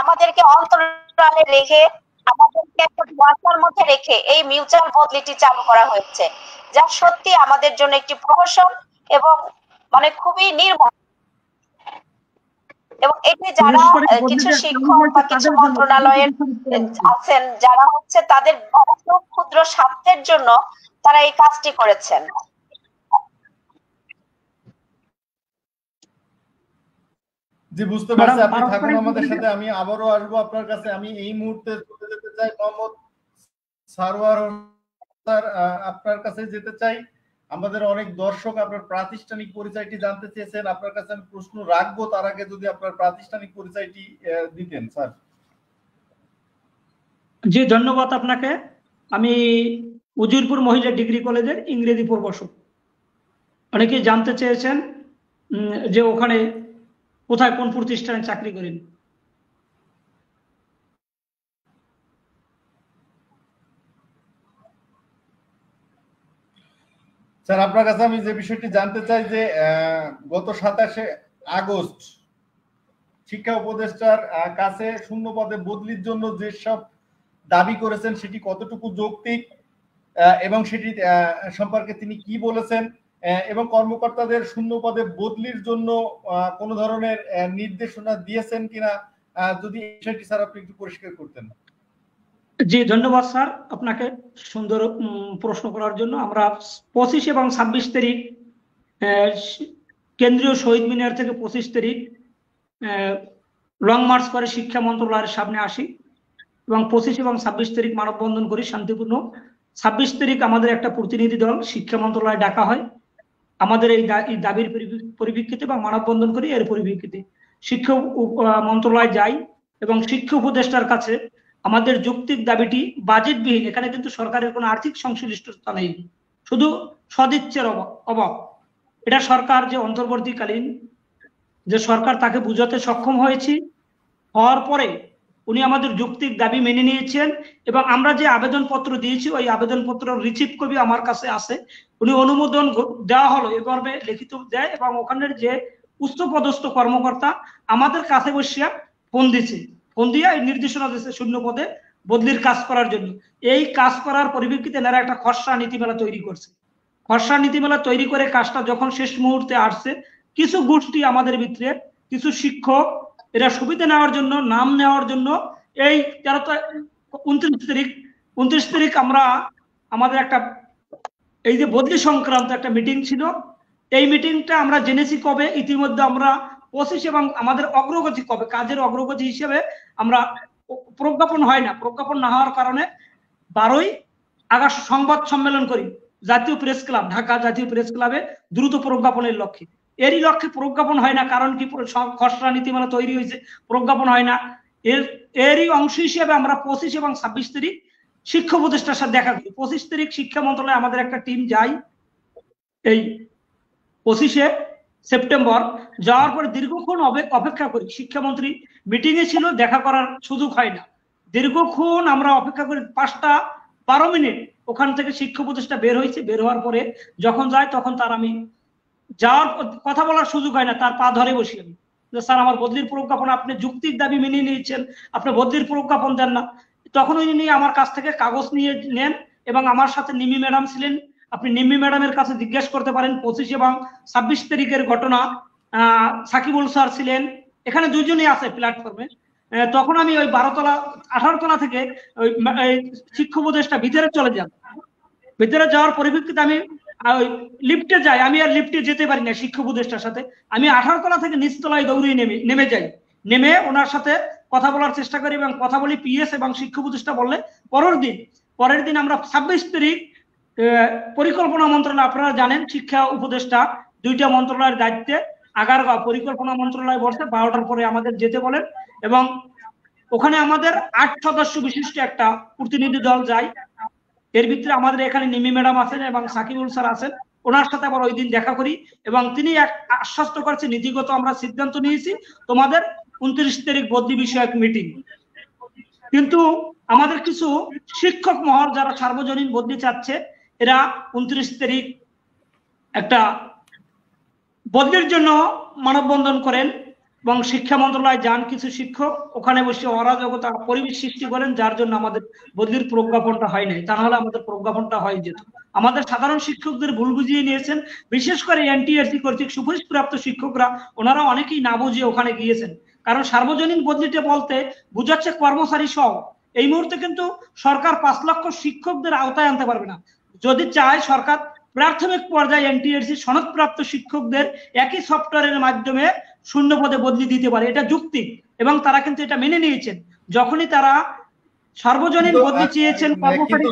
আমাদেরকে অন্তরালে রেখে, আমাদেরকে একটা ধোঁয়াশার মধ্যে রেখে এই মিউচুয়াল বদলিটি চালু করা হয়েছে, যা সত্যি আমাদের জন্য একটি প্রহসন এবং মানে খুবই নির্মম। এবং এটি যারা কিছু শিক্ষক বা কিছু মন্ত্রণালয়ের আছেন, যারা হচ্ছে তাদের ক্ষুদ্র স্বার্থের জন্য তারা এই কাজটি করেছেন। জি, বুঝতে পারছি। আপনি থাকুন আমাদের সাথে, আমি আবারও আসবো আপনার কাছে। আমি এই মুহূর্তে চলে যেতে চাই মোহাম্মদ সারওয়ার স্যার, আপনার কাছে যেতে চাই। আমাদের অনেক দর্শক আপনার প্রাতিষ্ঠানিক পরিচয়টি জানতে চেয়েছেন, আপনার কাছে আমি প্রশ্ন রাখবো, তার আগে যদি আপনার প্রাতিষ্ঠানিক পরিচয়টি দিতেন স্যার। জি, ধন্যবাদ আপনাকে। আমি উজিরপুর মহিলা ডিগ্রি কলেজের ইংরেজি প্রভাষক। অনেকেই জানতে চেয়েছেন যে ওখানে কোথায় কোন প্রতিষ্ঠানে চাকরি করেন। স্যার, আপনার কাছে আমি যে বিষয়টি জানতে চাই যে গত 27শে আগস্ট শিক্ষা উপদেষ্টার কাছে শূন্য পদে বদলির জন্য যেসব দাবি করেছেন সেটি কতটুকু যৌক্তিক, এবং সেটি সম্পর্কে তিনি কি বলেছেন, এবং কর্মকর্তাদের শূন্য পদে বদলির জন্য কোন ধরনের নির্দেশনা দিয়েছেন কিনা, যদি এই বিষয়টি স্যার আপনি একটু পরিষ্কার করতেন। জি, ধন্যবাদ স্যার আপনাকে সুন্দর প্রশ্ন করার জন্য। আমরা 25 এবং 26 তারিখ কেন্দ্রীয় শহীদ মিনার থেকে 25 তারিখ লং মার্চ করে শিক্ষা মন্ত্রণালয়ের সামনে আসি এবং 25 এবং 26 তারিখ মানববন্ধন করি শান্তিপূর্ণ। 26 তারিখ আমাদের একটা প্রতিনিধি দল শিক্ষা মন্ত্রণালয়ে ডাকা হয় আমাদের এই দাবির পরিপ্রেক্ষিতে, এবং মানববন্ধন করি। এর পরিপ্রেক্ষিতে শিক্ষা মন্ত্রণালয় যাই এবং শিক্ষা উপদেষ্টার কাছে আমাদের যৌক্তিক দাবিটি বাজেটবিহীন, এখানে কিন্তু সরকারের কোনো আর্থিক সংশ্লিষ্টতা নেই, শুধু সদিচ্ছের অভাব। এটা সরকার যে অন্তর্বর্তীকালীন যে সরকার, তাকে বুঝাতে সক্ষম হয়েছি। হওয়ার পরে উনি আমাদের যৌক্তিক দাবি মেনে নিয়েছেন এবং আমরা যে আবেদনপত্র দিয়েছি ওই আবেদনপত্র রিসিভ কপি আমার কাছে আছে। উনি অনুমোদন দেওয়া হলো এভাবে লিখিত দেয়, এবং ওখানের যে উচ্চপদস্থ কর্মকর্তা আমাদের কাছে বসিয়া ফোন দিছে, ফোন দিয়ে নির্দেশনা দিচ্ছে শূন্য পদে বদলির কাজ করার জন্য। এই কাজ করার পরিপ্রেক্ষিতে এনারা একটা খসড়া নীতিমালা তৈরি করছে খসড়া নীতিমালা তৈরি করে কাজটা যখন শেষ মুহূর্তে আসছে, কিছু গোষ্ঠী আমাদের ভিতরে, কিছু শিক্ষক এরা সুবিধা নেওয়ার জন্য, নাম নেওয়ার জন্য এই 29 তারিখ আমরা আমাদের একটা এই যে বদলি সংক্রান্ত একটা মিটিং ছিল। এই মিটিংটা আমরা জেনেছি কবে, ইতিমধ্যে আমরা 25 এবং আমাদের অগ্রগতি কবে, কাজের অগ্রগতি হিসেবে আমরা প্রজ্ঞাপন হয় না, প্রজ্ঞাপন না হওয়ার কারণে 12ই আগস্ট সংবাদ সম্মেলন করি জাতীয় প্রেস ক্লাব, ঢাকা জাতীয় প্রেস ক্লাবে দ্রুত প্রজ্ঞাপনের লক্ষ্যে। এরই লক্ষ্যে প্রজ্ঞাপন হয় না, কারণ কি খসড়া নীতিমালা তৈরি হয়েছে, প্রজ্ঞাপন হয় না। এরই অংশ হিসেবে আমরা 25 এবং 26 তারিখ শিক্ষা উপদেষ্টার সাথে দেখা করি। 25 তারিখ শিক্ষা মন্ত্রণালয়ে আমাদের একটা টিম যায়, এই 25শে সেপ্টেম্বর যাওয়ার পরে দীর্ঘক্ষণ অপেক্ষা করি। শিক্ষামন্ত্রী মিটিং এ ছিল, দেখা করার সুযোগ হয় না, দীর্ঘক্ষণ আমরা অপেক্ষা করি। 5টা 12 মিনিট ওখান থেকে শিক্ষা উপদেষ্টা বের হয়েছে। বের হওয়ার পরে যখন যায় তখন তার আমি যাওয়ার কথা বলার সুযোগ হয় না, তার পা ধরে বসি আমি, যে স্যার আমার বদলির প্রজ্ঞাপন আপনি যুক্তির দাবি মেনে নিয়েছেন, আপনি বদলির প্রজ্ঞাপন দেন না। তখন উনি আমার কাছ থেকে কাগজ নিয়ে নেন এবং আমার সাথে নিমি ম্যাডাম ছিলেন, আপনি নিমি ম্যাডামের কাছে জিজ্ঞেস করতে পারেন। 25 এবং 26 তারিখের ঘটনা, সাকিবুল স্যার ছিলেন, এখানে দুজনই আছে প্ল্যাটফর্মে। তখন আমি ওই 18 তলা থেকে ওই শিক্ষা উপদেষ্টা ভিতরে চলে যান। ভিতরে যাওয়ার পরিপ্রেক্ষিতে আমি লিফটে যাই, আমি আর লিফটে যেতে পারি না শিক্ষা উপদেষ্টার সাথে। আমি 18 তলা থেকে নিচতলায় দৌড়িয়ে নেমে যাই, নেমে ওনার সাথে কথা বলার চেষ্টা করি এবং কথা বলি। পিএস এবং শিক্ষা উপদেষ্টা বললে পরের দিন আমরা 26 তারিখ পরিকল্পনা মন্ত্রণালয়, আপনারা জানেন শিক্ষা উপদেষ্টা 2টা মন্ত্রণালয়ের দায়িত্বে, আগারগাঁও পরিকল্পনা মন্ত্রণালয় বসে 12টার পরে আমাদের যেতে বলেন এবং ওখানে আমাদের 8 সদস্য বিশিষ্ট একটা প্রতিনিধি দল যায়। এর ভিতরে আমাদের এখানে নিমি ম্যাডাম আছেন এবং সাকিবুল স্যার আছেন। ওনার সাথে আবার ওই দিন দেখা করি এবং তিনি এক আশ্বস্ত করেছে, নীতিগত আমরা সিদ্ধান্ত নিয়েছি তোমাদের 29 তারিখ বদলি বিষয়ক মিটিং। কিন্তু আমাদের কিছু শিক্ষক মহল যারা সার্বজনীন বদলি চাচ্ছে, এরা 29 তারিখ একটা বদলির জন্য মানববন্ধন করেন এবং শিক্ষা মন্ত্রণালয়ে যান কিছু শিক্ষক, ওখানে বসে অরাজকতা পরিবেশ সৃষ্টি করেন, যার জন্য আমাদের বদলির প্রজ্ঞাপনটা হয় নাই। তা নাহলে আমাদের প্রজ্ঞাপনটা হয়ে যেত। আমাদের সাধারণ শিক্ষকদের ভুল বুঝিয়ে নিয়েছেন, বিশেষ করে এনটিআরসি কর্তৃক সুপারিশপ্রাপ্ত শিক্ষকরা, ওনারা অনেকেই না বুঝিয়ে ওখানে গিয়েছেন। কারণ সার্বজনীন বদলিতে বলতে বুঝাচ্ছে কর্মচারী সহ। এই মুহূর্তে কিন্তু সরকার 5 লক্ষ শিক্ষকদের আওতায় আনতে পারবে না। যদি চায় সরকার প্রাথমিক পর্যায়ে এনটিআরসি সনদপ্রাপ্ত শিক্ষকদের একই সফটওয়্যারের মাধ্যমে শূন্য পদে বদলি দিতে পারে, এটা যুক্তি এবং তারা কিন্তু এটা মেনে নিয়েছেন। যখনই তারা সার্বজনীন বদলি চেয়েছেন কর্মচারী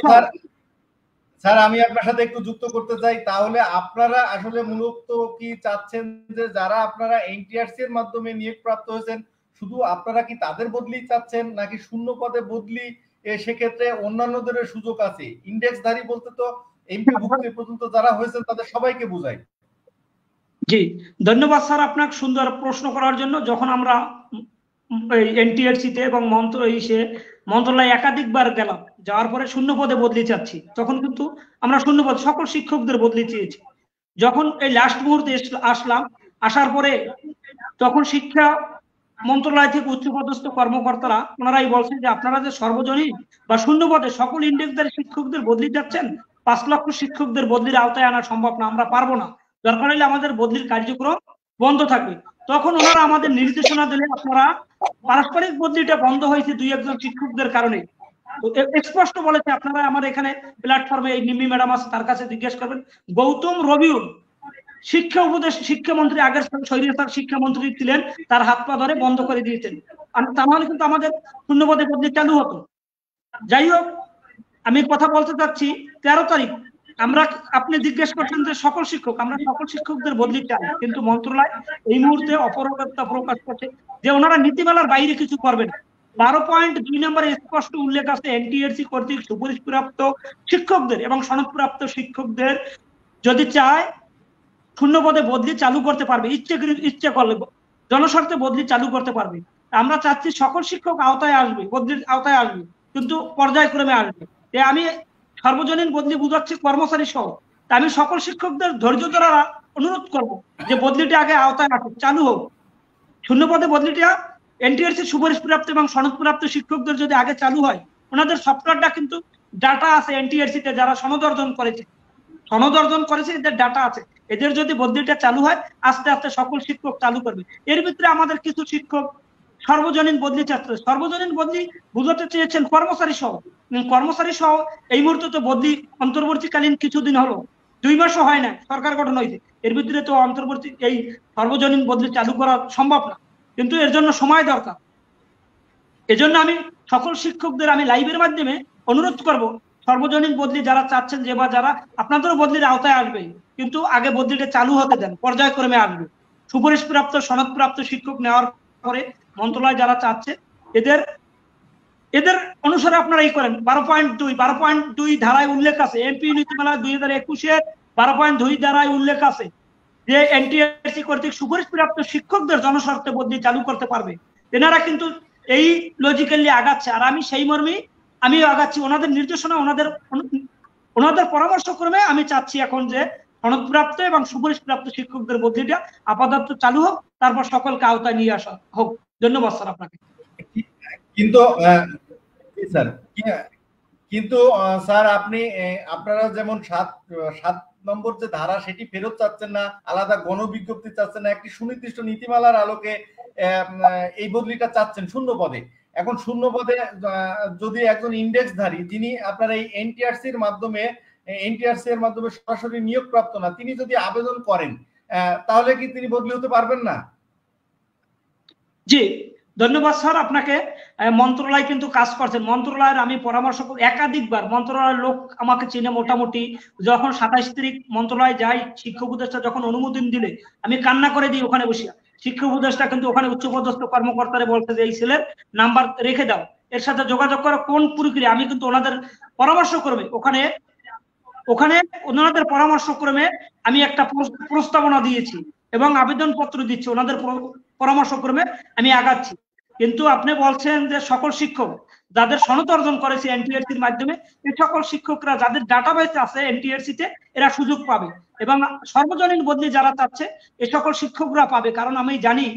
স্যার, আমি আপনার সাথে একটু যুক্ত করতে চাই। তাহলে আপনারা আসলে মূলত কি চাচ্ছেন যে যারা আপনারা এনটিআরসি এর মাধ্যমে নিয়োগপ্রাপ্ত হয়েছেন, শুধু আপনারা কি তাদের বদলি চাচ্ছেন নাকি শূন্য পদে বদলি সেক্ষেত্রে অন্যান্যদের সুযোগ আছে? ইন্ডেক্সধারী বলতে তো এমপি ভুক্তি পর্যন্ত যারা হয়েছেন তাদের সবাইকে বোঝায়। জি, ধন্যবাদ স্যার আপনাকে সুন্দর প্রশ্ন করার জন্য। যখন আমরা এনটিআরসি তে এবং মন্ত্রণালয়ে একাধিকবার গেলাম, যাওয়ার পরে শূন্য পদে বদলি চাচ্ছি, তখন কিন্তু আমরা শূন্য পদ সকল শিক্ষকদের বদলি চেয়েছি। যখন এই লাস্ট মুহূর্তে আসলাম, আসার পরে তখন শিক্ষা মন্ত্রণালয় থেকে উচ্চপদস্থ কর্মকর্তারা ওনারাই বলছেন যে আপনারা যে সর্বজনীন বা শূন্য পদে সকল ইন্ডেক্সধারী শিক্ষকদের বদলি চাচ্ছেন, 5 লক্ষ শিক্ষকদের বদলির আওতায় আনা সম্ভব না, আমরা পারবো না, দরকার হলে আমাদের বদলির কার্যক্রম বন্ধ থাকবে। তখন ওনারা আমাদের নির্দেশনা দিলে আপনারা পারস্পরিক বদলিটা বন্ধ হয়েছে 2-1 শিক্ষকদের কারণে, স্পষ্ট বলেছে। আপনারা আমার এখানে প্ল্যাটফর্মে এই নিমি ম্যাডাম আছে, তার কাছে জিজ্ঞেস করবেন। গৌতম রবিউল শিক্ষামন্ত্রী, আগের স্বৈরাচার শিক্ষামন্ত্রী ছিলেন, তার হাত পা ধরে বন্ধ করে দিয়েছেন, তাহলে কিন্তু আমাদের শূন্য পদে বদলি চালু হতো। যাই হোক, আমি কথা বলতে চাচ্ছি 13 তারিখ আমরা, আপনি জিজ্ঞেস করছেন যে সকল শিক্ষক, আমরা সকল শিক্ষকদের বদলি চাই, কিন্তু মন্ত্রণালয় এই মুহূর্তে অপারগতা প্রকাশ করছে যে ওনারা নীতিমালার বাইরে কিছু করবেন। 12.2 নম্বরে স্পষ্ট উল্লেখ আছে এনটিআরসি কর্তৃক সুপারিশপ্রাপ্ত শিক্ষকদের এবং সনদপ্রাপ্ত শিক্ষকদের যদি চায় শূন্য পদে বদলি চালু করতে পারবে, ইচ্ছে করলে জনস্বার্থে বদলি চালু করতে পারবে। আমরা চাচ্ছি সকল শিক্ষক আওতায় আসবে, বদলির আওতায় আসবে, কিন্তু পর্যায়ক্রমে আসবে। আমি সার্বজনীন বদলি বুঝাচ্ছি কর্মচারী সহ। আমি সকল শিক্ষকদের ধৈর্য ধরা অনুরোধ করবো যে বদলিটা আগে আওতায় আসুক, চালু হোক। শূন্য পদে বদলিটা এনটিআরসি সুপারিশপ্রাপ্ত এবং সনদপ্রাপ্ত শিক্ষকদের যদি আগে চালু হয়, ওনাদের সফটওয়্যারটা কিন্তু ডাটা আছে এনটিআরসি তে, যারা সনদ অর্জন করেছে সনদ অর্জন করেছে, এদের ডাটা আছে, এদের যদি বদলিটা চালু হয় আস্তে আস্তে সকল শিক্ষক চালু করবে। এর ভিতরে আমাদের কিছু শিক্ষক সর্বজনীন বদলি চাচ্ছে। সর্বজনীন বদলি বুঝাতে চেয়েছেন কর্মচারী সহ, কর্মচারী সহ এই মুহূর্তে তো বদলি অন্তর্বর্তীকালীন কিছুদিন হলো, 2 মাসও হয় না সরকার গঠন হয়েছে, এর ভিতরে তো অন্তর্বর্তী এই সর্বজনীন বদলি চালু করা সম্ভব না, কিন্তু এর জন্য সময় দরকার। এজন্য আমি সকল শিক্ষকদের আমি লাইভের মাধ্যমে অনুরোধ করব, সর্বজনীন বদলি যারা চাচ্ছেন যে বা যারা আপনাদেরও বদলির আওতায় আসবে, কিন্তু আগে বদলিটা চালু হতে দেন, পর্যায়ক্রমে আসবে। সুপারিশপ্রাপ্ত সনদপ্রাপ্ত শিক্ষক নেওয়ার পরে মন্ত্রণালয় যারা চাচ্ছে এদের অনুসারে আপনারা এই করেন। 12.2 ধারায় উল্লেখ আছে, এমপি নীতিমালা 2021-এর 12.2 ধারায় উল্লেখ আছে যে এনটিআরসি কর্তৃক সুপারিশপ্রাপ্ত শিক্ষকদের জনস্বার্থে বদলি চালু করতে পারবে। এনারা কিন্তু এই লজিক্যালি আগাচ্ছে, আর আমি সেই মর্মেই আমিও আগাচ্ছি। ওনাদের নির্দেশনা, ওনাদের পরামর্শক্রমে আমি চাচ্ছি এখন যে সনদপ্রাপ্ত এবং সুপারিশপ্রাপ্ত শিক্ষকদের বদলিটা আপাতত চালু হোক, তারপর সকলকে আওতায় নিয়ে আসা হোক। ধন্যবাদ স্যার আপনাকে। কিন্তু স্যার কিন্তু স্যার আপনারা যেমন 7 নম্বর যে ধারা সেটি ফেরত চাচ্ছেন না, আলাদা গণবিজ্ঞপ্তি চাচ্ছেন না, একটি সুনির্দিষ্ট নীতিমালার আলোকে এই বদলিটা চাচ্ছেন শূন্য পদে। এখন শূন্য পদে যদি একজন ইন্ডেক্সধারী যিনি আপনার এই এনটিআরসি এর মাধ্যমে সরাসরি নিয়োগ প্রাপ্ত না, তিনি যদি আবেদন করেন তাহলে কি তিনি বদলি হতে পারবেন না? জি ধন্যবাদ স্যার আপনাকে। মন্ত্রণালয় কিন্তু কাজ করছেন, মন্ত্রণালয়ের আমি পরামর্শ একাধিকবার মন্ত্রণালয়ের লোক আমাকে চিনে মোটামুটি। যখন 27 তারিখ মন্ত্রণালয় যাই, শিক্ষা উপদেষ্টা যখন অনুমোদন দিলে আমি কান্না করে দিই ওখানে বসিয়া। শিক্ষা উপদেষ্টা কিন্তু ওখানে উচ্চপদস্থ কর্মকর্তারা বলছে যে এই ছেলের নাম্বার রেখে দাও, এর সাথে যোগাযোগ করা কোন প্রক্রিয়া। আমি কিন্তু ওনাদের পরামর্শ করবে ওখানে ওনাদের পরামর্শক্রমে আমি একটা প্রস্তাবনা দিয়েছি এবং আবেদন পত্র দিচ্ছি, ওনাদের পরামর্শক্রমে আমি আগাচ্ছি। কিন্তু আপনি বলছেন যে সকল শিক্ষক যাদের সনদ অর্জন করেছে এনটিআরসির মাধ্যমে, এই সকল শিক্ষকরা যাদের ডাটাবেস আছে এনটিআরসিতে এরা সুযোগ পাবে, এবং সর্বজনীন বদলি যারা চাচ্ছে এই সকল শিক্ষকরা পাবে। কারণ আমি জানি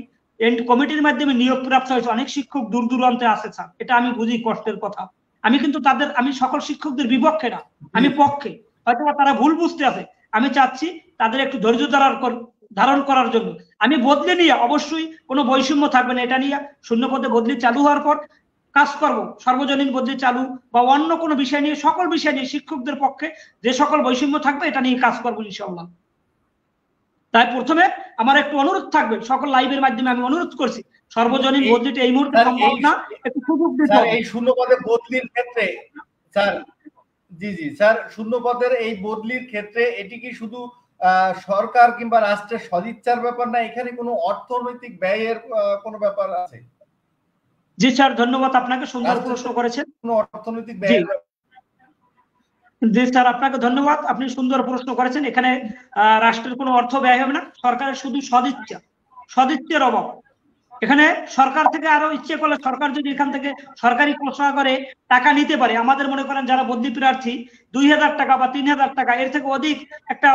কমিটির মাধ্যমে নিয়োগ প্রাপ্ত হয়েছে অনেক শিক্ষক দূর দূরান্তে আছে স্যার, এটা আমি বুঝি কষ্টের কথা। আমি কিন্তু আমি সকল শিক্ষকদের বিপক্ষে না, আমি পক্ষে। হয়তো তারা ভুল বুঝতে আছে, আমি চাচ্ছি তাদের একটু ধৈর্য ধারণ করার জন্য। আমি বদলে নিয়ে অবশ্যই কোনো বৈষম্য থাকবে না, এটা নিয়ে শূন্য পদে বদলি চালু হওয়ার পর কাজ করব। সর্বজনীন বদলি চালু বা অন্য কোনো বিষয় নিয়ে, সকল বিষয় নিয়ে শিক্ষকদের পক্ষে যে সকল বৈষম্য থাকবে এটা নিয়ে কাজ করবো ইনশাআল্লাহ। তাই প্রথমে আমার একটু অনুরোধ থাকবে, সকল লাইভের মাধ্যমে আমি অনুরোধ করছি সর্বজনীন বদলিটা এই মুহূর্তে সম্ভব না, একটু সুযোগ দিতে হবে। এই শূন্য পদে বদলির ক্ষেত্রে স্যার, জি স্যার, শূন্য পদের এই বদলির ক্ষেত্রে এটি কি শুধু সরকার কিংবা রাষ্ট্রের সদিচ্ছার ব্যাপার না, এখানে কোনো অর্থনৈতিক ব্যয়ের কোনো ব্যাপার আছে? জি স্যার ধন্যবাদ আপনাকে, সুন্দর প্রশ্ন করেছেন। কোনো অর্থনৈতিক ব্যয়? জি স্যার আপনাকে ধন্যবাদ, আপনি সুন্দর প্রশ্ন করেছেন। এখানে রাষ্ট্রের কোনো অর্থ ব্যয় হবে না, সরকারের শুধু সদিচ্ছার অভাব। এখানে সরকার থেকে আরো ইচ্ছে করলে সরকার যদি এখান থেকে সরকারি কোষাগারে টাকা নিতে পারে, আমাদের মনে করেন যারা বদলি প্রার্থী 2000 টাকা বা 3000 টাকা এর থেকে অধিক একটা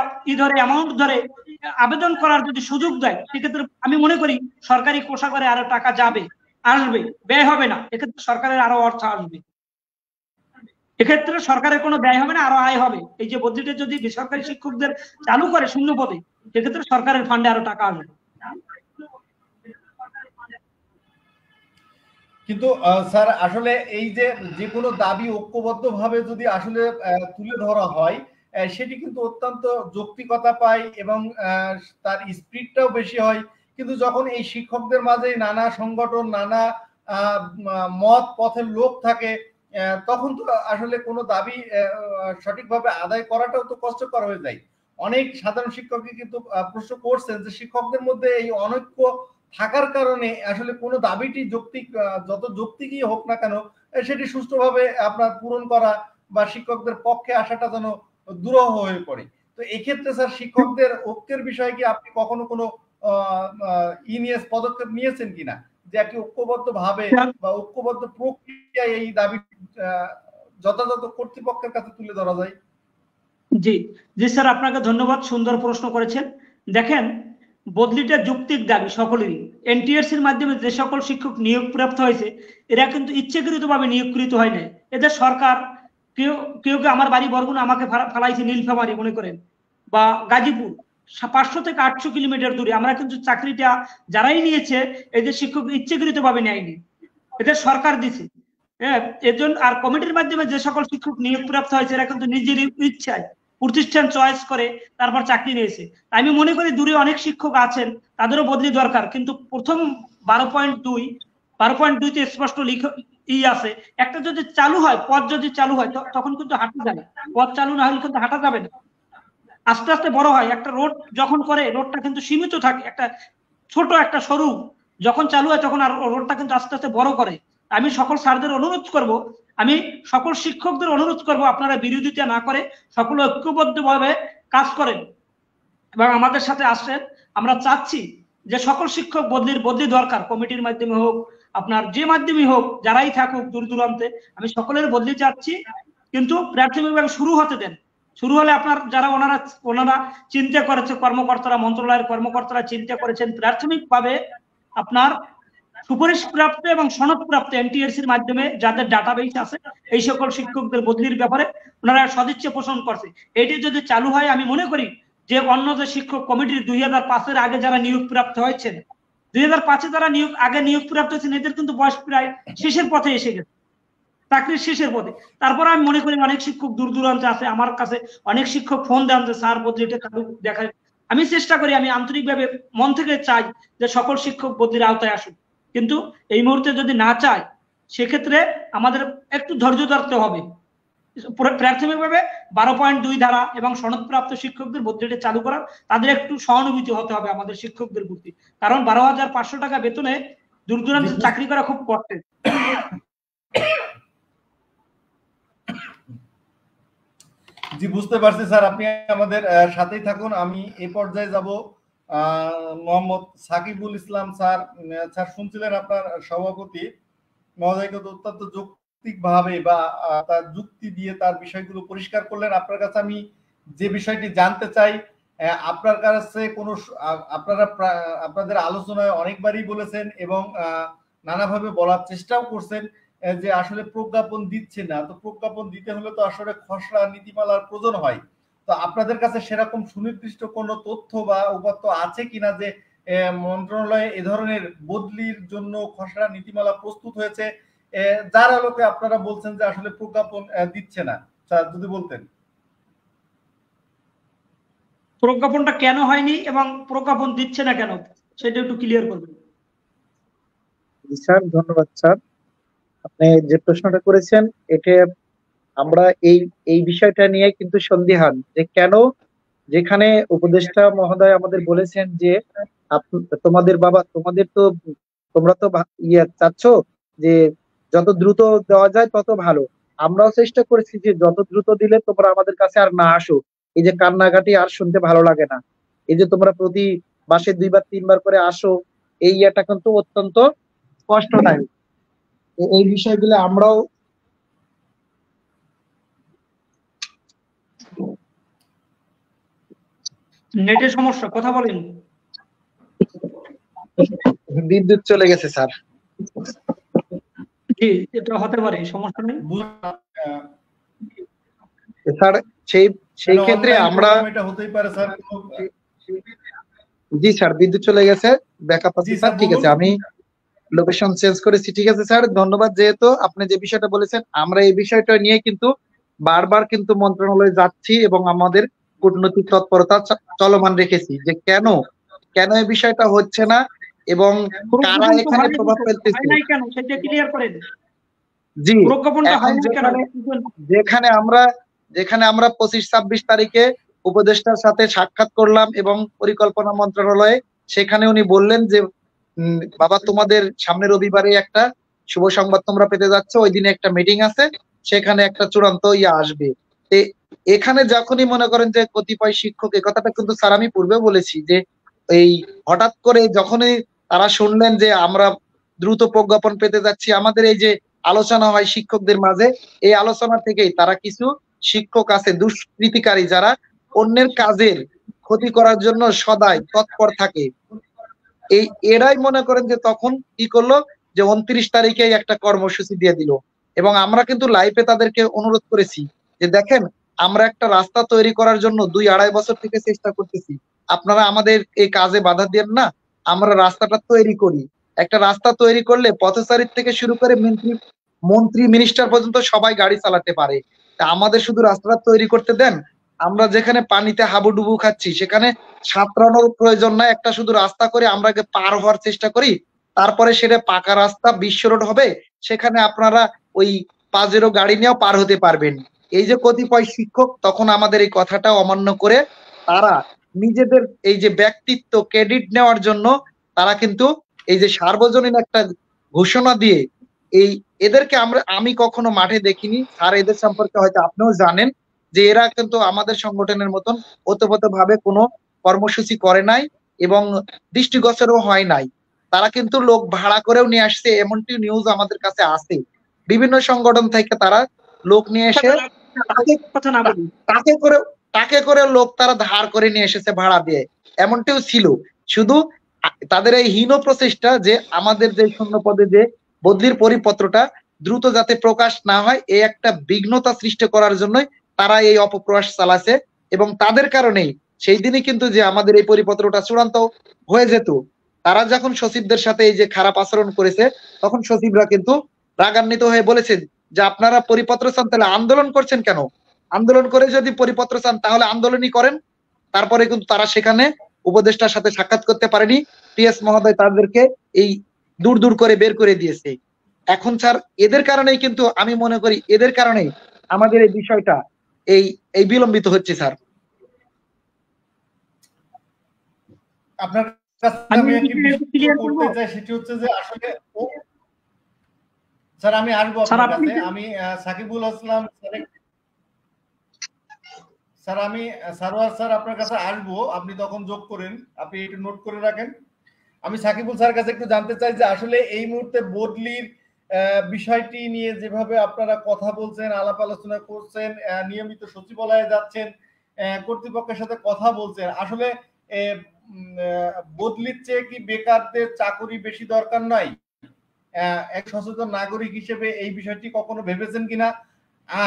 অ্যামাউন্ট ধরে আবেদন করার যদি সুযোগ দেয়, সেক্ষেত্রে আমি মনে করি সরকারি কোষাগারে আরো টাকা আসবে, ব্যয় হবে না, এক্ষেত্রে সরকারের আরো অর্থ আসবে। এক্ষেত্রে সরকারের কোনো ব্যয় হবে না, আরো আয় হবে। এই যে বদলিটা যদি বেসরকারি শিক্ষকদের চালু করে শূন্য পদে, সেক্ষেত্রে সরকারের ফান্ডে আরো টাকা আসবে। কিন্তু স্যার আসলে এই যে কোনো দাবি ঐক্যবদ্ধভাবে যদি আসলে তুলে ধরা হয়, সেটি কিন্তু অত্যন্ত যৌক্তিকতা পায় এবং তার স্পিডটাও বেশি হয়। কিন্তু যখন এই শিক্ষকদের মাঝে নানা সংগঠন, নানা মত পথের লোক থাকে, তখন তো আসলে কোনো দাবি সঠিকভাবে আদায় করাটাও তো কষ্টকর হয়ে যায়। অনেক সাধারণ শিক্ষকই কিন্তু প্রশ্ন করছেন যে শিক্ষকদের মধ্যে এই অনৈক্য থাকার কারণে আসলে কোনো দাবিটি যত যৌক্তিকই হোক না কেন, সেটি সুষ্ঠুভাবে আপনার পূরণ করা বা শিক্ষকদের পক্ষে আসাটা যেন দুরূহ হয়ে পড়ে। তো এই ক্ষেত্রে স্যার শিক্ষকদের ঐক্যের বিষয়ে কি আপনি কখনো কোনো পদক্ষেপ নিয়েছেন কিনা, যে একটি ঐক্যবদ্ধ ভাবে বা ঐক্যবদ্ধ প্রক্রিয়ায় এই দাবি যথাযথ কর্তৃপক্ষের কাছে তুলে ধরা যায়? জি স্যার আপনাকে ধন্যবাদ, সুন্দর প্রশ্ন করেছেন। দেখেন বদলিটা যৌক্তিক দাবি সকলেরই। এনটিআরসির মাধ্যমে যে সকল শিক্ষক নিয়োগ প্রাপ্ত হয়েছে এরা কিন্তু ইচ্ছাকৃতভাবে নিয়োগকৃত হয় না, এদের সরকার কেউ কেউ আমার বাড়ি বরগুনা, আমাকে ফালাইছে নীলফামারী মনে করেন, বা গাজীপুর 500 থেকে 800 কিলোমিটার দূরে। আমরা কিন্তু চাকরিটা যারাই নিয়েছে এই যে শিক্ষক ইচ্ছাকৃত ভাবে নেয়নি, এটা সরকার দিছে। হ্যাঁ, এর জন্য আর কমিটির মাধ্যমে যে সকল শিক্ষক নিয়োগ প্রাপ্ত হয়েছে এরা কিন্তু নিজের ইচ্ছায় প্রতিষ্ঠান চয়েস করে তারপর চাকরি নিয়েছে। আমি মনে করি দূরে অনেক শিক্ষক আছেন, তাদেরও বদলি দরকার, কিন্তু প্রথম 12.2 স্পষ্ট আছে, একটা যদি চালু হয়, পদ যদি চালু হয় তখন কিন্তু হাঁটা যাবে, পদ চালু না হলে কিন্তু হাঁটা যাবে না। আস্তে আস্তে বড় হয়, একটা রোড যখন করে রোডটা কিন্তু সীমিত থাকে, একটা ছোট একটা সরু যখন চালু হয় তখন আর রোডটা কিন্তু আস্তে আস্তে বড় করে। আমি সকল স্যারদের অনুরোধ করব, আমি সকল শিক্ষকদের অনুরোধ করব, আপনারা বিরোধিতা না করে সকল ঐক্যবদ্ধভাবে কাজ করেন এবং আমাদের সাথে আসেন। আমরা চাচ্ছি যে সকল শিক্ষক বদলি দরকার, কমিটির মাধ্যমে হোক, আপনার যে মাধ্যমে হোক, যারাই থাকুক দূর দূরান্তে, আমি সকলের বদলি চাচ্ছি। কিন্তু প্রাথমিকভাবে শুরু হতে দেন, শুরু হলে আপনার যারা ওনারা চিন্তা করেছে, কর্মকর্তারা, মন্ত্রণালয়ের কর্মকর্তারা চিন্তা করেছেন প্রাথমিকভাবে আপনার সুপারিশ প্রাপ্ত এবং সনদ প্রাপ্ত এনটিআরসির মাধ্যমে যাদের ডাটাবেস আছে এই সকল শিক্ষকদের বদলির ব্যাপারে ওনারা সদিচ্ছা পোষণ করছে। এটি যদি চালু হয়, আমি মনে করি যে অন্য যে শিক্ষক কমিটির 2005-এর আগে যারা নিয়োগ প্রাপ্ত হয়েছেন, 2005-এ যারা নিয়োগ প্রাপ্ত হয়েছেন, এদের কিন্তু বয়স প্রায় শেষের পথে এসে গেছে, চাকরির শেষের পথে। তারপর আমি মনে করি অনেক শিক্ষক দূর দূরান্তে আছে, আমার কাছে অনেক শিক্ষক ফোন দেন যে স্যার বদলিটা চালু দেখায়। আমি চেষ্টা করি, আমি আন্তরিকভাবে মন থেকে চাই যে সকল শিক্ষক বদলির আওতায় আসুন, কিন্তু এই মুহূর্তে যদি না চায় সেক্ষেত্রে আমাদের একটু ধৈর্য ধরতে হবে। প্রাথমিকভাবে 12.2 ধারা এবং সনদপ্রাপ্ত শিক্ষকদের বদলিটা চালু করার, তাদের একটু সহানুভূতি হতে হবে আমাদের শিক্ষকদের প্রতি, কারণ 12,500 টাকা বেতনে দূর দূরান্তে চাকরি করা খুব কষ্টের। জি, বুঝতে পারছি স্যার, আপনি আমাদের সাথেই থাকুন। আমি এই পর্যায়ে যাব মোহাম্মদ সাকিবুল ইসলাম স্যার। স্যার, শুনছিলেন আপনার সভাপতি মহোদয় কিন্তু অত্যন্ত যৌক্তিকভাবে বা তার যুক্তি দিয়ে তার বিষয়গুলো পরিষ্কার করলেন। আপনার কাছে আমি যে বিষয়টি জানতে চাই, আপনার কাছে কোনো আপনাদের আলোচনায় অনেকবারই বলেছেন এবং নানাভাবে বলার চেষ্টাও করছেন যে আসলে প্রজ্ঞাপন দিচ্ছে না, তো প্রজ্ঞাপন দিতে হলে তো আসলে খসড়া নীতিমালার প্রয়োজন হয়। তো আপনাদের কাছে সেরকম সুনির্দিষ্ট কোনো তথ্য বা উপাত্ত আছে কিনা যে মন্ত্রণালয়ে এ ধরনের বদলির জন্য খসড়া নীতিমালা প্রস্তুত হয়েছে, যার আলোকে আপনারা বলছেন যে আসলে প্রজ্ঞাপন দিচ্ছে না? স্যার, যদি বলতেন। প্রজ্ঞাপনটা কেন হয়নি এবং প্রজ্ঞাপন দিচ্ছে না কেন, সেটা একটু ক্লিয়ার করবেন। স্যার, ধন্যবাদ স্যার। আপনি যে প্রশ্নটা করেছেন, এটা আমরা এই বিষয়টা নিয়ে কিন্তু সন্দিহান যে কেন, যেখানে উপদেষ্টা মহোদয় আমাদের বলেছেন যে তোমাদের তো তোমরা তো চাচ্ছ যে যত দ্রুত দেওয়া যায় তত ভালো। আমরাও চেষ্টা করেছি যে যত দ্রুত দিলে তোমরা আমাদের কাছে আর না আসো, এই যে কান্নাকাটি আর শুনতে ভালো লাগে না, এই যে তোমরা প্রতি মাসে 2বার 3বার করে আসো, এই ইয়েটা কিন্তু অত্যন্ত কষ্টদায়ক। এই বিষয়গুলো আমরাও নেটের সমস্যা, কথা বলেন। বিদ্যুৎ চলে গেছে স্যার। জি, এটা হতে পারে, সমস্যা নেই স্যার। সেই ক্ষেত্রে আমরা এটা হতেই পারে স্যার। জি স্যার, বিদ্যুৎ চলে গেছে, ব্যাকআপ আছে স্যার। ঠিক আছে, আমি লোকেশন চেঞ্জ করেছি। ঠিক আছে স্যার, ধন্যবাদ। যেহেতু আপনি যে বিষয়টা বলেছেন, আমরা এই বিষয়টা নিয়ে কিন্তু বারবার কিন্তু মন্ত্রণালয়ে যাচ্ছি এবং আমাদের কূটনৈতিক তৎপরতা চলমান রেখেছি যে কেন এই বিষয়টা হচ্ছে না এবং কারা এখানে প্রভাব ফেলতেছে। জি, যেখানে আমরা 25-26 তারিখে উপদেষ্টার সাথে সাক্ষাৎ করলাম এবং পরিকল্পনা মন্ত্রণালয়ে, সেখানে উনি বললেন যে বাবা, তোমাদের সামনে রবিবারে একটা শুভ সংবাদ তোমরা পেতে যাচ্ছ, ওই দিনে একটা মিটিং আছে, সেখানে একটা চূড়ান্ত আসবে। এখানে যখনই মনে করেন যে কতিপয় শিক্ষক, এই কথাটা কিন্তু স্যার আমি পূর্বে বলেছি যে এই হঠাৎ করে যখনই তারা শুনলেন যে আমরা দ্রুত প্রজ্ঞাপন পেতে যাচ্ছি, আমাদের এই যে আলোচনা হয় শিক্ষকদের মাঝে, এই আলোচনা থেকেই তারা কিছু শিক্ষক আছে দুষ্কৃতিকারী, যারা অন্যের কাজের ক্ষতি করার জন্য সদাই তৎপর থাকে, এরাই মনে করেন যে তখন কি করলো যে 29 তারিখে একটা কর্মসূচি দিয়ে দিল এবং আমরা কিন্তু লাইভে তাদেরকে অনুরোধ করেছি যে দেখেন আমরা একটা রাস্তা তৈরি করার জন্য 2-2.5 বছর থেকে চেষ্টা করতেছি, আপনারা আমাদের এই কাজে বাধা দেন না, আমরা রাস্তাটা তৈরি করি। একটা রাস্তা তৈরি করলে পথচারীর থেকে শুরু করে মন্ত্রী মিনিস্টার পর্যন্ত সবাই গাড়ি চালাতে পারে। তা আমাদের শুধু রাস্তাটা তৈরি করতে দেন, আমরা যেখানে পানিতে হাবুডুবু খাচ্ছি সেখানে সাঁতরানোর প্রয়োজন নাই, একটা শুধু রাস্তা করে আমরা আগে পার হওয়ার চেষ্টা করি, তারপরে সেটা পাকা রাস্তা বিশ্ব রোড হবে, সেখানে আপনারা ওই পাজেরো গাড়ি নিয়েও পার হতে পারবেন। এই যে কতিপয় শিক্ষক তখন আমাদের এই কথাটা অমান্য করে তারা নিজেদের এই যে ব্যক্তিত্ব ক্রেডিট নেওয়ার জন্য তারা কিন্তু এই যে সার্বজনীন একটা ঘোষণা দিয়ে এদেরকে আমি কখনো মাঠে দেখিনি। আর এদের সম্পর্কে হয়তো আপনিও জানেন যে এরা কিন্তু আমাদের সংগঠনের মতন ওতপ্রোত ভাবে কোনো কর্মসূচি করে নাই এবং দৃষ্টিগোচরও হয় নাই। তারা কিন্তু লোক ভাড়া করেও নিয়ে আসছে, এমনটি নিউজ আমাদের কাছে আছে। বিভিন্ন সংগঠন থেকে তারা লোক নিয়ে এসে টাকে করে লোক তারা ধার করে নিয়ে এসেছে ভাড়া দিয়ে, এমনটিও ছিল। শুধু তাদের এই হীন প্রচেষ্টা যে আমাদের যে শূন্য পদে যে বদলির পরিপত্রটা দ্রুত যাতে প্রকাশ না হয়, এই একটা বিঘ্নতা সৃষ্টি করার জন্যই তারা এই অপপ্রয়াস চালাছে। এবং তাদের কারণেই সেই দিনই কিন্তু যে আমাদের এই পরিপত্রটা চূড়ান্ত হয়ে যেত, তারা যখন সচিবদের সাথে এই যে খারাপ আচরণ করেছে তখন সচিবরা কিন্তু রাগান্বিত হয়ে বলেছেন যে আপনারা পরিপত্র চান তাহলে আন্দোলন করছেন কেন, আন্দোলন করে যদি পরিপত্র চান তাহলে আন্দোলনই করেন। তারপরে কিন্তু তারা সেখানে উপদেষ্টার সাথে সাক্ষাৎ করতে পারেনি, টিএস মহোদয় তাদেরকে এই দূর করে বের করে দিয়েছে। এখন স্যার এদের কারণেই কিন্তু আমি মনে করি এদের কারণেই আমাদের এই বিষয়টা এই বিলম্বিত হচ্ছে স্যার। আপনার কাছে আমি একটি বিষয় করতে চাই, সেটি হচ্ছে যে আসলে স্যার আমি আসবো আপনার কাছে, আমি সাকিবুল আসলাম স্যার, আমি সারোয়ার স্যার আপনার কাছে আসবো, আপনি তখন যোগ করেন, আপনি একটু নোট করে রাখেন। আমি সাকিবুল স্যার কাছে একটু জানতে চাই যে আসলে এই মুহূর্তে বদলির বিষয়টি নিয়ে যেভাবে আপনারা কথা বলছেন, আলাপ আলোচনা করছেন, নিয়মিত সচিবালয়ে যাচ্ছেন, কর্তৃপক্ষের সাথে কথা বলছেন, আসলে বদলির চেয়ে কি বেকারদের চাকরি বেশি দরকার নাই? এক সচেতন নাগরিক হিসেবে এই বিষয়টি কখনো ভেবেছেন কিনা?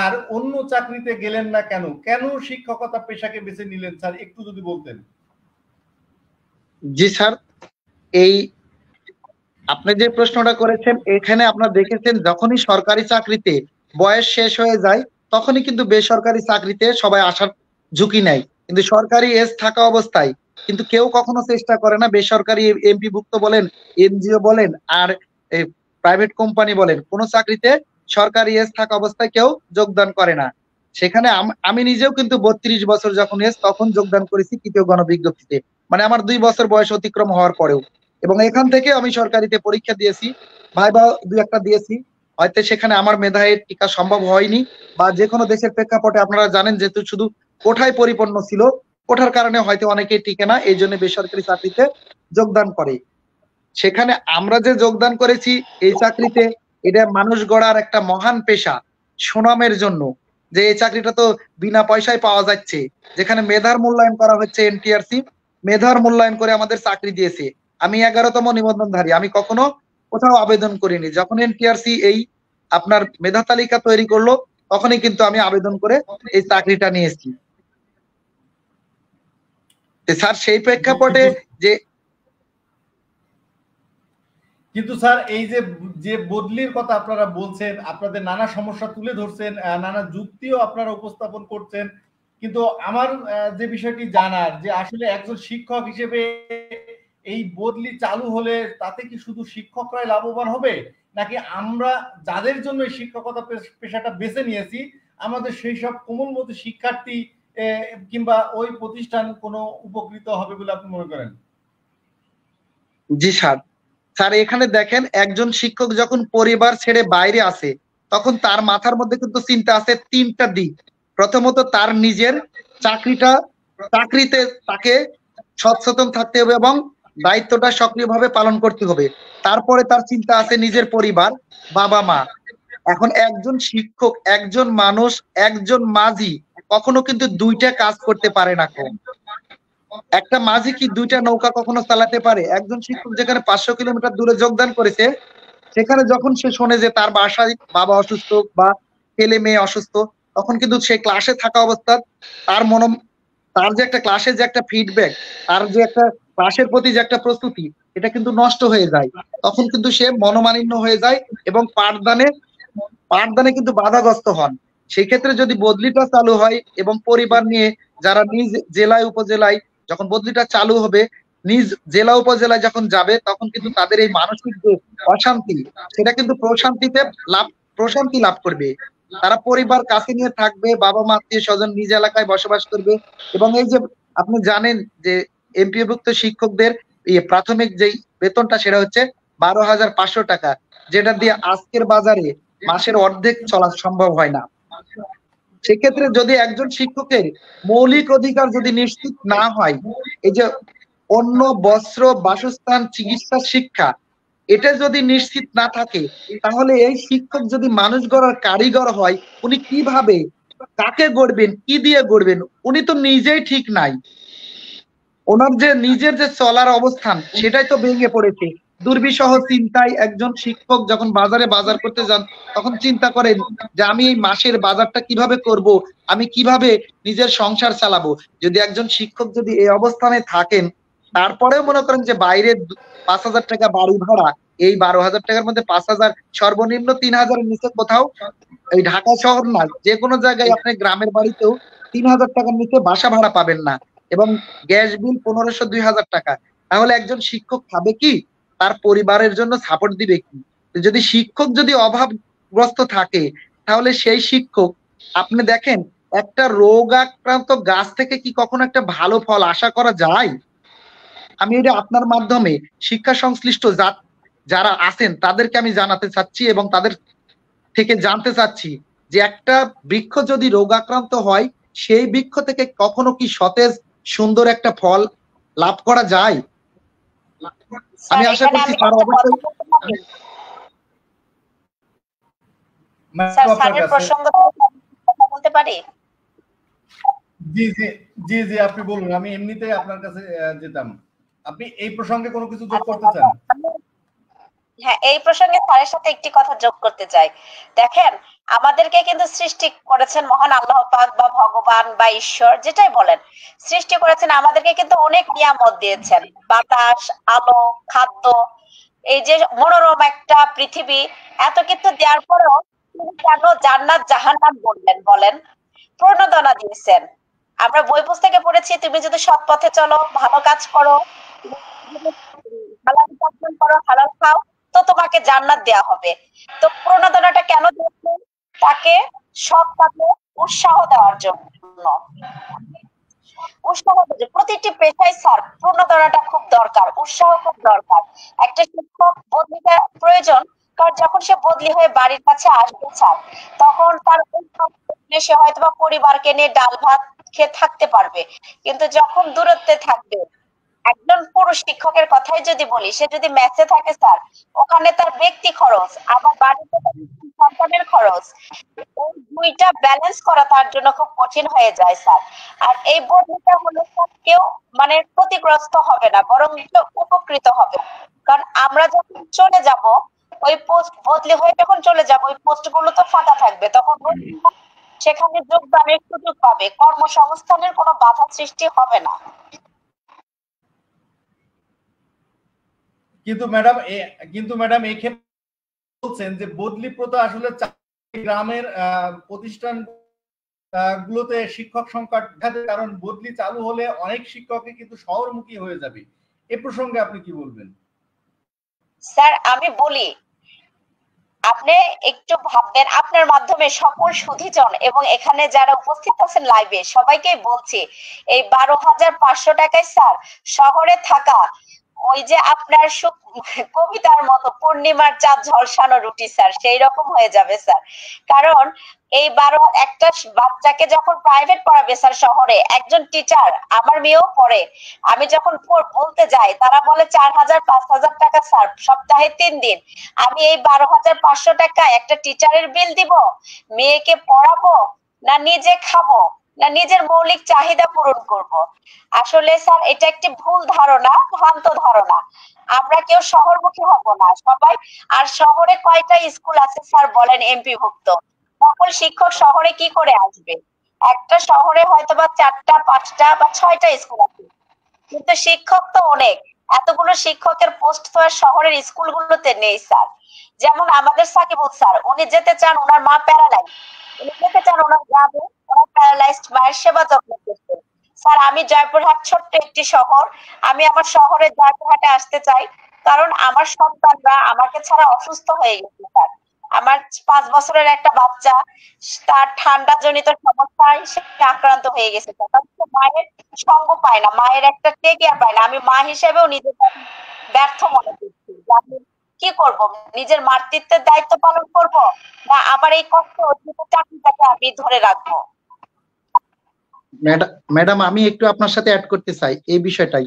আর অন্য চাকরিতে গেলেন না কেন? কেন শিক্ষকতা পেশাকে বেছে নিলেন স্যার, একটু যদি বলতেন। জি স্যার, এই আপনি যে প্রশ্নটা করেছেন এখানে আপনারা দেখেছেন যখনই সরকারি চাকরিতে বয়স শেষ হয়ে যায় তখনই কিন্তু বেসরকারি চাকরিতে সবাই আসার ঝুঁকি নেয়, কিন্তু সরকারি এজ থাকা অবস্থায় কিন্তু কেউ কখনো চেষ্টা করে না, বেসরকারি এমপিভুক্ত বলেন, এনজিও বলেন আর প্রাইভেট কোম্পানি বলেন, কোনো চাকরিতে সরকারি এজ থাকা অবস্থায় কেউ যোগদান করে না। সেখানে আমি নিজেও কিন্তু 32 বছর যখন এজ তখন যোগদান করেছি তৃতীয় গণবিজ্ঞপ্তিতে, মানে আমার 2 বছর বয়স অতিক্রম হওয়ার পরেও। এবং এখান থেকে আমি সরকারিতে পরীক্ষা দিয়েছি, ভাইবা 2-1টা দিয়েছি, হয়তো সেখানে আমার মেধায় টিকা সম্ভব হয়নি, বা যে কোনো দেশের প্রেক্ষাপটে আপনারা জানেন যেহেতু শুধু কোঠায় পরিপূর্ণ ছিল, কোঠার কারণে হয়তো অনেকেই টিকে না, এই জন্য বেসরকারি চাকরিতে যোগদান করে। সেখানে আমরা যে যোগদান করেছি এই চাকরিতে, এটা মানুষ গড়ার একটা মহান পেশা, সুনামের জন্য, যে এই চাকরিটা তো বিনা পয়সায় পাওয়া যাচ্ছে, যেখানে মেধার মূল্যায়ন করা হচ্ছে, এনটিআরসি মেধার মূল্যায়ন করে আমাদের চাকরি দিয়েছে। আমি 11তম নিবন্ধনধারী, আমি কখনো কোথাও আবেদন করিনি, যখন এনটিআরসি এই আপনার মেধা তালিকা তৈরি করলো তখনই কিন্তু আমি আবেদন করে এই চাকরিটা নিয়েছি। স্যার সেই প্রেক্ষাপটে যে কিন্তু স্যার এই যে বদলির কথা আপনারা বলছেন, আপনাদের নানা সমস্যা তুলে ধরছেন, নানা যুক্তিও আপনারা উপস্থাপন করছেন, কিন্তু আমার যে বিষয়টি জানার যে আসলে একজন শিক্ষক হিসেবে এই বদলি চালু হলে তাতে কি শুধু শিক্ষকরাই লাভবান হবে, নাকি আমরা যাদের জন্য এই শিক্ষকতা পেশাটা বেছে নিয়েছি আমাদের সেই সব কোমলমতি শিক্ষার্থী কিংবা ওই প্রতিষ্ঠান কোনো উপকৃত হবে বলে আপনি মনে করেন? জি স্যার, স্যার এখানে দেখেন একজন শিক্ষক যখন পরিবার ছেড়ে বাইরে আসে তখন তার মাথার মধ্যে কিন্তু চিন্তা আছে 3টা দিক। প্রথমত তার নিজের চাকরিতে তাকে সচেতন থাকতে হবে এবং দায়িত্বটা সক্রিয়ভাবে পালন করতে হবে। তারপরে তার চিন্তা আছে নিজের পরিবার, বাবা মা। এখন একজন শিক্ষক, একজন মানুষ, একজন মাঝি কখনো কিন্তু 2টা কাজ করতে পারে না। একটা মাঝি কি 2টা নৌকা কখনো চালাতে পারে? একজন শিক্ষক যেখানে 500 কিলোমিটার দূরে যোগদান করেছে সেখানে যখন সে শোনে যে তার বাসায় বাবা অসুস্থ বা ছেলে মেয়ে অসুস্থ, তখন কিন্তু সে ক্লাসে থাকা অবস্থা তার যে একটা ক্লাসের যে একটা ফিডব্যাক, তার যে একটা ক্লাসের প্রতি যে একটা প্রস্তুতি, এটা কিন্তু নষ্ট হয়ে যায়। তখন কিন্তু সে মনোমালিন্য হয়ে যায় এবং পাঠদানে কিন্তু বাধাগ্রস্ত হন। সেই ক্ষেত্রে যদি বদলিটা চালু হয় এবং পরিবার নিয়ে যারা নিজ জেলায় উপজেলায় যখন বদলিটা চালু হবে, নিজ জেলা উপজেলায় যখন যাবে, তখন কিন্তু তাদের এই মানসিক যে অশান্তি, সেটা কিন্তু প্রশান্তি লাভ করবে। তারা পরিবার কাছে নিয়ে থাকবে, বাবা মা আত্মীয় স্বজন নিজ এলাকায় বসবাস করবে। এবং এই যে আপনি জানেন যে এমপিওভুক্ত শিক্ষকদের প্রাথমিক যেই বেতনটা সেটা হচ্ছে 12,500 টাকা, যেটা দিয়ে আজকের বাজারে মাসের অর্ধেক চলা সম্ভব হয় না। সেক্ষেত্রে যদি একজন শিক্ষকের মৌলিক অধিকার যদি নিশ্চিত না হয়, এই যে অন্ন, বস্ত্র, বাসস্থান, চিকিৎসা, শিক্ষা, এটা যদি নিশ্চিত না থাকে, তাহলে এই শিক্ষক যদি মানুষ গড়ার কারিগর হয়, উনি কিভাবে, কাকে গড়বেন, কি দিয়ে গড়বেন? উনি তো নিজেই ঠিক নাই। ওনার যে নিজের যে চলার অবস্থান, সেটাই তো ভেঙে পড়েছে। দুর্বিষহ চিন্তায় একজন শিক্ষক যখন বাজারে বাজার করতে যান, তখন চিন্তা করেন যে আমি এই মাসের বাজারটা কিভাবে করব, আমি কিভাবে নিজের সংসার চালাবো। যদি একজন শিক্ষক যদি এই অবস্থানে থাকেন, তারপরেও মনে করেন যে বাইরে 5,000 টাকা বাড়ি ভাড়া, এই 12,000 টাকার মধ্যে 5,000, সর্বনিম্ন 3,000-এর নিচে কোথাও, এই ঢাকা শহর না, যে কোনো জায়গায় আপনি গ্রামের বাড়িতেও 3,000 টাকার নিচে বাসা ভাড়া পাবেন না, এবং গ্যাস বিল 1,500-2,000 টাকা। তাহলে একজন শিক্ষক খাবে কি? তার পরিবারের জন্য সাপোর্ট দিবে কি? যদি শিক্ষক যদি অভাবগ্রস্ত থাকে, তাহলে সেই শিক্ষক, আপনি দেখেন, একটা রোগাক্রান্ত গাছ থেকে কি কখনো একটা ভালো ফল আশা করা যায়? আমি এটা আপনার মাধ্যমে শিক্ষা সংশ্লিষ্ট যারা আছেন তাদেরকে আমি জানাতে চাচ্ছি এবং তাদের থেকে জানতে চাচ্ছি যে একটা বৃক্ষ যদি রোগাক্রান্ত হয়, সেই বৃক্ষ থেকে কখনো কি সতেজ সুন্দর একটা ফল লাভ করা যায়? আমি আশা করছি তারা অবশ্যই। স্যার, স্যারের প্রসঙ্গ বলতে পারি? জি জি জি জি, আপনি বলুন, আমি এমনিতেই আপনার কাছে যেতাম। আপনি এই প্রসঙ্গে কোনো কিছু যোগ করতে চান? হ্যাঁ, এই প্রসঙ্গে স্যারের সাথে একটি কথা যোগ করতে চাই। দেখেন, আমাদেরকে কিন্তু সৃষ্টি করেছেন মহান আল্লাহ পাক বা ভগবান বা ঈশ্বর, যেটাই বলেন, সৃষ্টি করেছেন, আমাদেরকে কিন্তু অনেক নিয়ামত দিয়েছেন। বাতাস, আলো, খাদ্য, এই যে মনোরম একটা পৃথিবী, এত কিছু দেওয়ার পরেও তিনি কেন জান্নাত জাহান্নাম বললেন বলেন? প্রণোদনা দিয়েছেন। আমরা বই পুস্তকে পড়েছি, তুমি যদি সৎ পথে চলো, ভালো কাজ করো, হালাল উপার্জন করো, হালাল খাও, তো তোমাকে জান্নাত দেয়া হবে। তো প্রণোদনাটা কেন দিয়েছেন? তাকে সৎ কাজে উৎসাহ দেওয়ার জন্য। উৎসাহ যে প্রতিটি পেশায় স্যার প্রণোদনাটা খুব দরকার, উৎসাহ খুব দরকার। একটা শিক্ষক বদলিটা প্রয়োজন, কারণ যখন সে বদলি হয়ে বাড়ির কাছে আসবে স্যার, তখন তার সে হয়তো বা পরিবারকে নিয়ে ডাল ভাত খেয়ে থাকতে পারবে, কিন্তু যখন দূরত্বে থাকবে, একজন পুরুষ শিক্ষকের কথাই যদি বলি, সে যদি মেসে থাকে স্যার, ওখানে তার ব্যক্তি খরচ, আবার বাড়িতে তার সন্তানের খরচ, এই দুইটা ব্যালেন্স করা তার জন্য খুব কঠিন হয়ে যায় স্যার। আর এই বদলিটা হলে কেউ মানে ক্ষতিগ্রস্ত হবে না, বরং উপকৃত হবে। কারণ আমরা যখন চলে যাব, ওই পোস্ট বদলি হয়ে যখন চলে যাব, ওই পোস্ট গুলো তো ফাঁকা থাকবে, তখন সেখানে যোগদানের সুযোগ পাবে, কর্মসংস্থানের কোনো বাধা সৃষ্টি হবে না। কিন্তু ম্যাডাম এই ক্ষেত্রে বলছেন যে বদলি প্রথা আসলে গ্রামের প্রতিষ্ঠান গুলোতে শিক্ষক সংকট দেখাবে, কারণ বদলি চালু হলে অনেক শিক্ষকই কিন্তু শহরমুখী হয়ে যাবে। এ প্রসঙ্গে আপনি কি বলবেন? স্যার, আমি বলি, আপনি একটু ভাববেন, আপনার মাধ্যমে সকল সুধীজন এবং এখানে যারা উপস্থিত আছেন লাইভে সবাইকে বলছি, এই 12,500 টাকায় স্যার শহরে থাকা ওই যে আপনার কবিতার মতো পূর্ণিমার চাঁদ ঝলসানো রুটি স্যার, সেই রকম হয়ে যাবে স্যার। কারণ এই একটা বাচ্চাকে যখন প্রাইভেট পড়াবে স্যার শহরে, একজন টিচার, আমার মেয়েও পড়ে, আমি যখন বলতে যাই, তারা বলে 4,000 5,000 টাকা স্যার, সপ্তাহে 3 দিন। আমি এই 12,500 টাকা একটা টিচারের বিল দিব, মেয়েকে পড়াবো, না নিজে খাবো, না নিজের মৌলিক চাহিদা পূরণ করব? আসলে স্যার এটা একটি ভুল ধারণা, ভ্রান্ত ধারণা। আমরা কেউ শহরমুখী হব না সবাই। আর শহরে কয়টা স্কুল আছে স্যার বলেন এমপি ভুক্ত? সকল শিক্ষক শহরে কি করে আসবে? একটা শহরে হয়তো বা 4টা 5টা বা 6টা স্কুল আছে, কিন্তু শিক্ষক তো অনেক। এতগুলো শিক্ষকের পোস্ট তো আর শহরের স্কুলগুলোতে নেই স্যার। যেমন আমাদের সাকিবুল স্যার, উনি যেতে চান, ওনার মা প্যারালাইজ, উনি যেতে চান ওনার গ্রামে, ওনার প্যারালাইজড মায়ের সেবা যত্ন করতে। স্যার আমি জয়পুরহাট ছোট্ট একটি শহর, আমি আমার শহরে জয়পুরহাটে আসতে চাই, কারণ আমার সন্তানরা আমাকে ছাড়া অসুস্থ হয়ে গেছে স্যার। আমার 5 বছরের একটা বাচ্চা, তার ঠান্ডা জনিত সমস্যায় সে আক্রান্ত হয়ে গেছে স্যার। কারণ সে মায়ের সঙ্গ পায় না, মায়ের একটা টেক কেয়ার পায় না। আমি মা হিসেবেও নিজেকে ব্যর্থ মনে করছি যে আমি কি করব, নিজের মাতৃত্বের দায়িত্ব পালন করব, না আমার এই কষ্ট অর্জিত চাকরিটাকে আমি ধরে রাখবো। ম্যাডাম আমি একটু আপনার সাথে অ্যাড করতে চাই এই বিষয়টাই।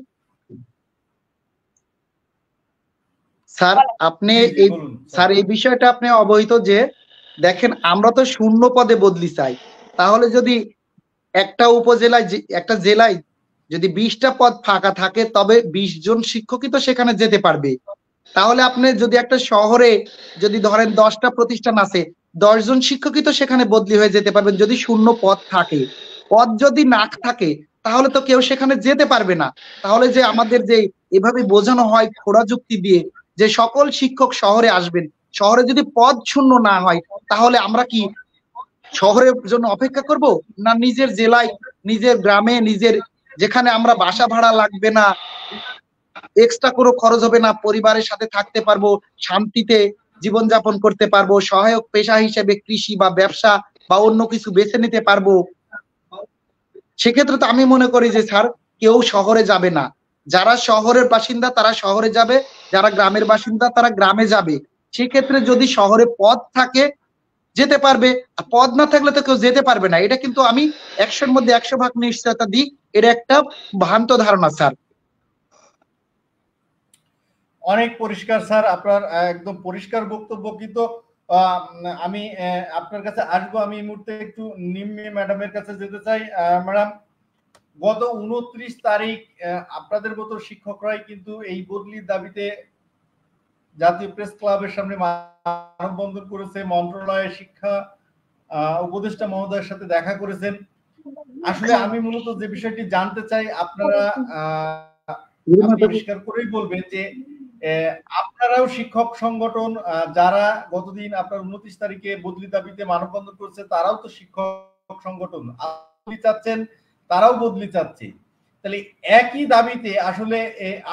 স্যার আপনি এই স্যার এই বিষয়টা আপনি অবহিত যে দেখেন আমরা তো শূন্য পদে বদলি চাই। তাহলে যদি একটা উপজেলায় একটা জেলায় যদি 20টা পদ ফাঁকা থাকে তবে 20 জন শিক্ষকই তো সেখানে যেতে পারবে। তাহলে আপনি যদি একটা শহরে যদি ধরেন 10টা প্রতিষ্ঠান আছে, 10 জন শিক্ষকই তো সেখানে বদলি হয়ে যেতে পারবেন যদি শূন্য পদ থাকে। পদ যদি না থাকে তাহলে তো কেউ সেখানে যেতে পারবে না। তাহলে যে আমাদের যে এভাবে বোঝানো হয় খোড়া যুক্তি দিয়ে যে সকল শিক্ষক শহরে আসবেন, শহরে যদি পদ শূন্য না হয় তাহলে আমরা কি শহরের জন্য অপেক্ষা করব, না নিজের জেলায় নিজের গ্রামে নিজের যেখানে আমরা বাসা ভাড়া লাগবে না, এক্সট্রা কোনো খরচ হবে না, পরিবারের সাথে থাকতে পারবো, শান্তিতে জীবনযাপন করতে পারবো, সহায়ক পেশা হিসেবে কৃষি বা ব্যবসা বা অন্য কিছু বেছে নিতে পারবো, সেক্ষেত্রে তো আমি মনে করি যে স্যার কেউ শহরে যাবে না। যারা শহরের বাসিন্দা তারা শহরে যাবে, যারা গ্রামের বাসিন্দা তারা গ্রামে যাবে। সেক্ষেত্রে যদি শহরে পদ থাকে যেতে পারবে, আর পদ না থাকলে তো কেউ যেতে পারবে না। এটা কিন্তু আমি 100-র মধ্যে 100 ভাগ নিশ্চয়তা দিই, এটা একটা ভ্রান্ত ধারণা স্যার। অনেক পরিষ্কার স্যার, আপনার একদম পরিষ্কার বক্তব্য। কিন্তু আমি আপনার কাছে আসবো, আমি এই মুহূর্তে একটু নিম্মি ম্যাডামের কাছে যেতে চাই। ম্যাডাম, গত 29 তারিখ আপনাদের মতো শিক্ষকরাই কিন্তু এই বদলির দাবিতে জাতীয় প্রেস ক্লাবের সামনে মানববন্ধন করেছে, মন্ত্রণালয়ের শিক্ষা উপদেষ্টা মহোদয়ের সাথে দেখা করেছেন। আসলে আমি মূলত যে বিষয়টি জানতে চাই, আপনারা পরিষ্কার করেই বলবেন যে আপনারাও শিক্ষক সংগঠন, যারা গতদিন আপনার 29 তারিখে বদলি দাবিতে মানববন্ধন করছে তারাও তো শিক্ষক সংগঠন, বদলি চাচ্ছেন, তারাও বদলি চাচ্ছে। তাহলে একই দাবিতে আসলে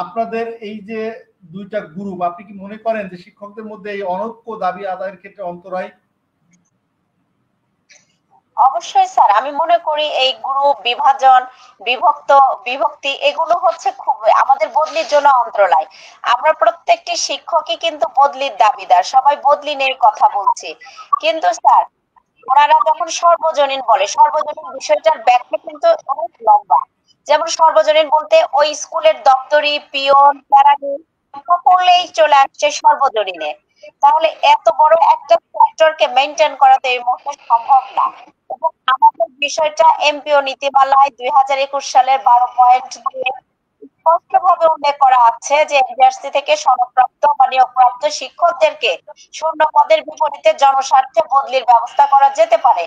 আপনাদের এই যে দুইটা গ্রুপ, আপনি কি মনে করেন যে শিক্ষকদের মধ্যে এই অনৈক্য দাবি আদায়ের ক্ষেত্রে অন্তরায়? অবশ্যই স্যার, আমি মনে করি এই গ্রুপ বিভাজন, বিভক্তি এগুলো হচ্ছে খুব আমাদের বদলির জন্য অন্তরায়। আমরা প্রত্যেকটি শিক্ষকই কিন্তু বদলির দাবিদার, সবাই বদলি নিয়ে কথা বলছি। কিন্তু স্যার ওনারা যখন সর্বজনীন বলে, সর্বজনীন বিষয়টার ব্যাখ্যা কিন্তু অনেক লম্বা। যেমন সর্বজনীন বলতে ওই স্কুলের দপ্তরি, পিয়ন, প্যারানি সকলেই চলে আসছে সর্বজনীনে। তাহলে এত বড় একটা সেক্টরকে মেনটেন করা তো এই মুহূর্তে সম্ভব না। এবং আমাদের বিষয়টা এমপিও নীতিমালায় 2021 সালের 12 পয়েন্ট দিয়ে স্পষ্টভাবে উল্লেখ করা আছে যে এনটিআরসি থেকে সনদপ্রাপ্ত বা নিয়োগপ্রাপ্ত শিক্ষকদেরকে শূন্য পদের বিপরীতে জনস্বার্থে বদলির ব্যবস্থা করা যেতে পারে।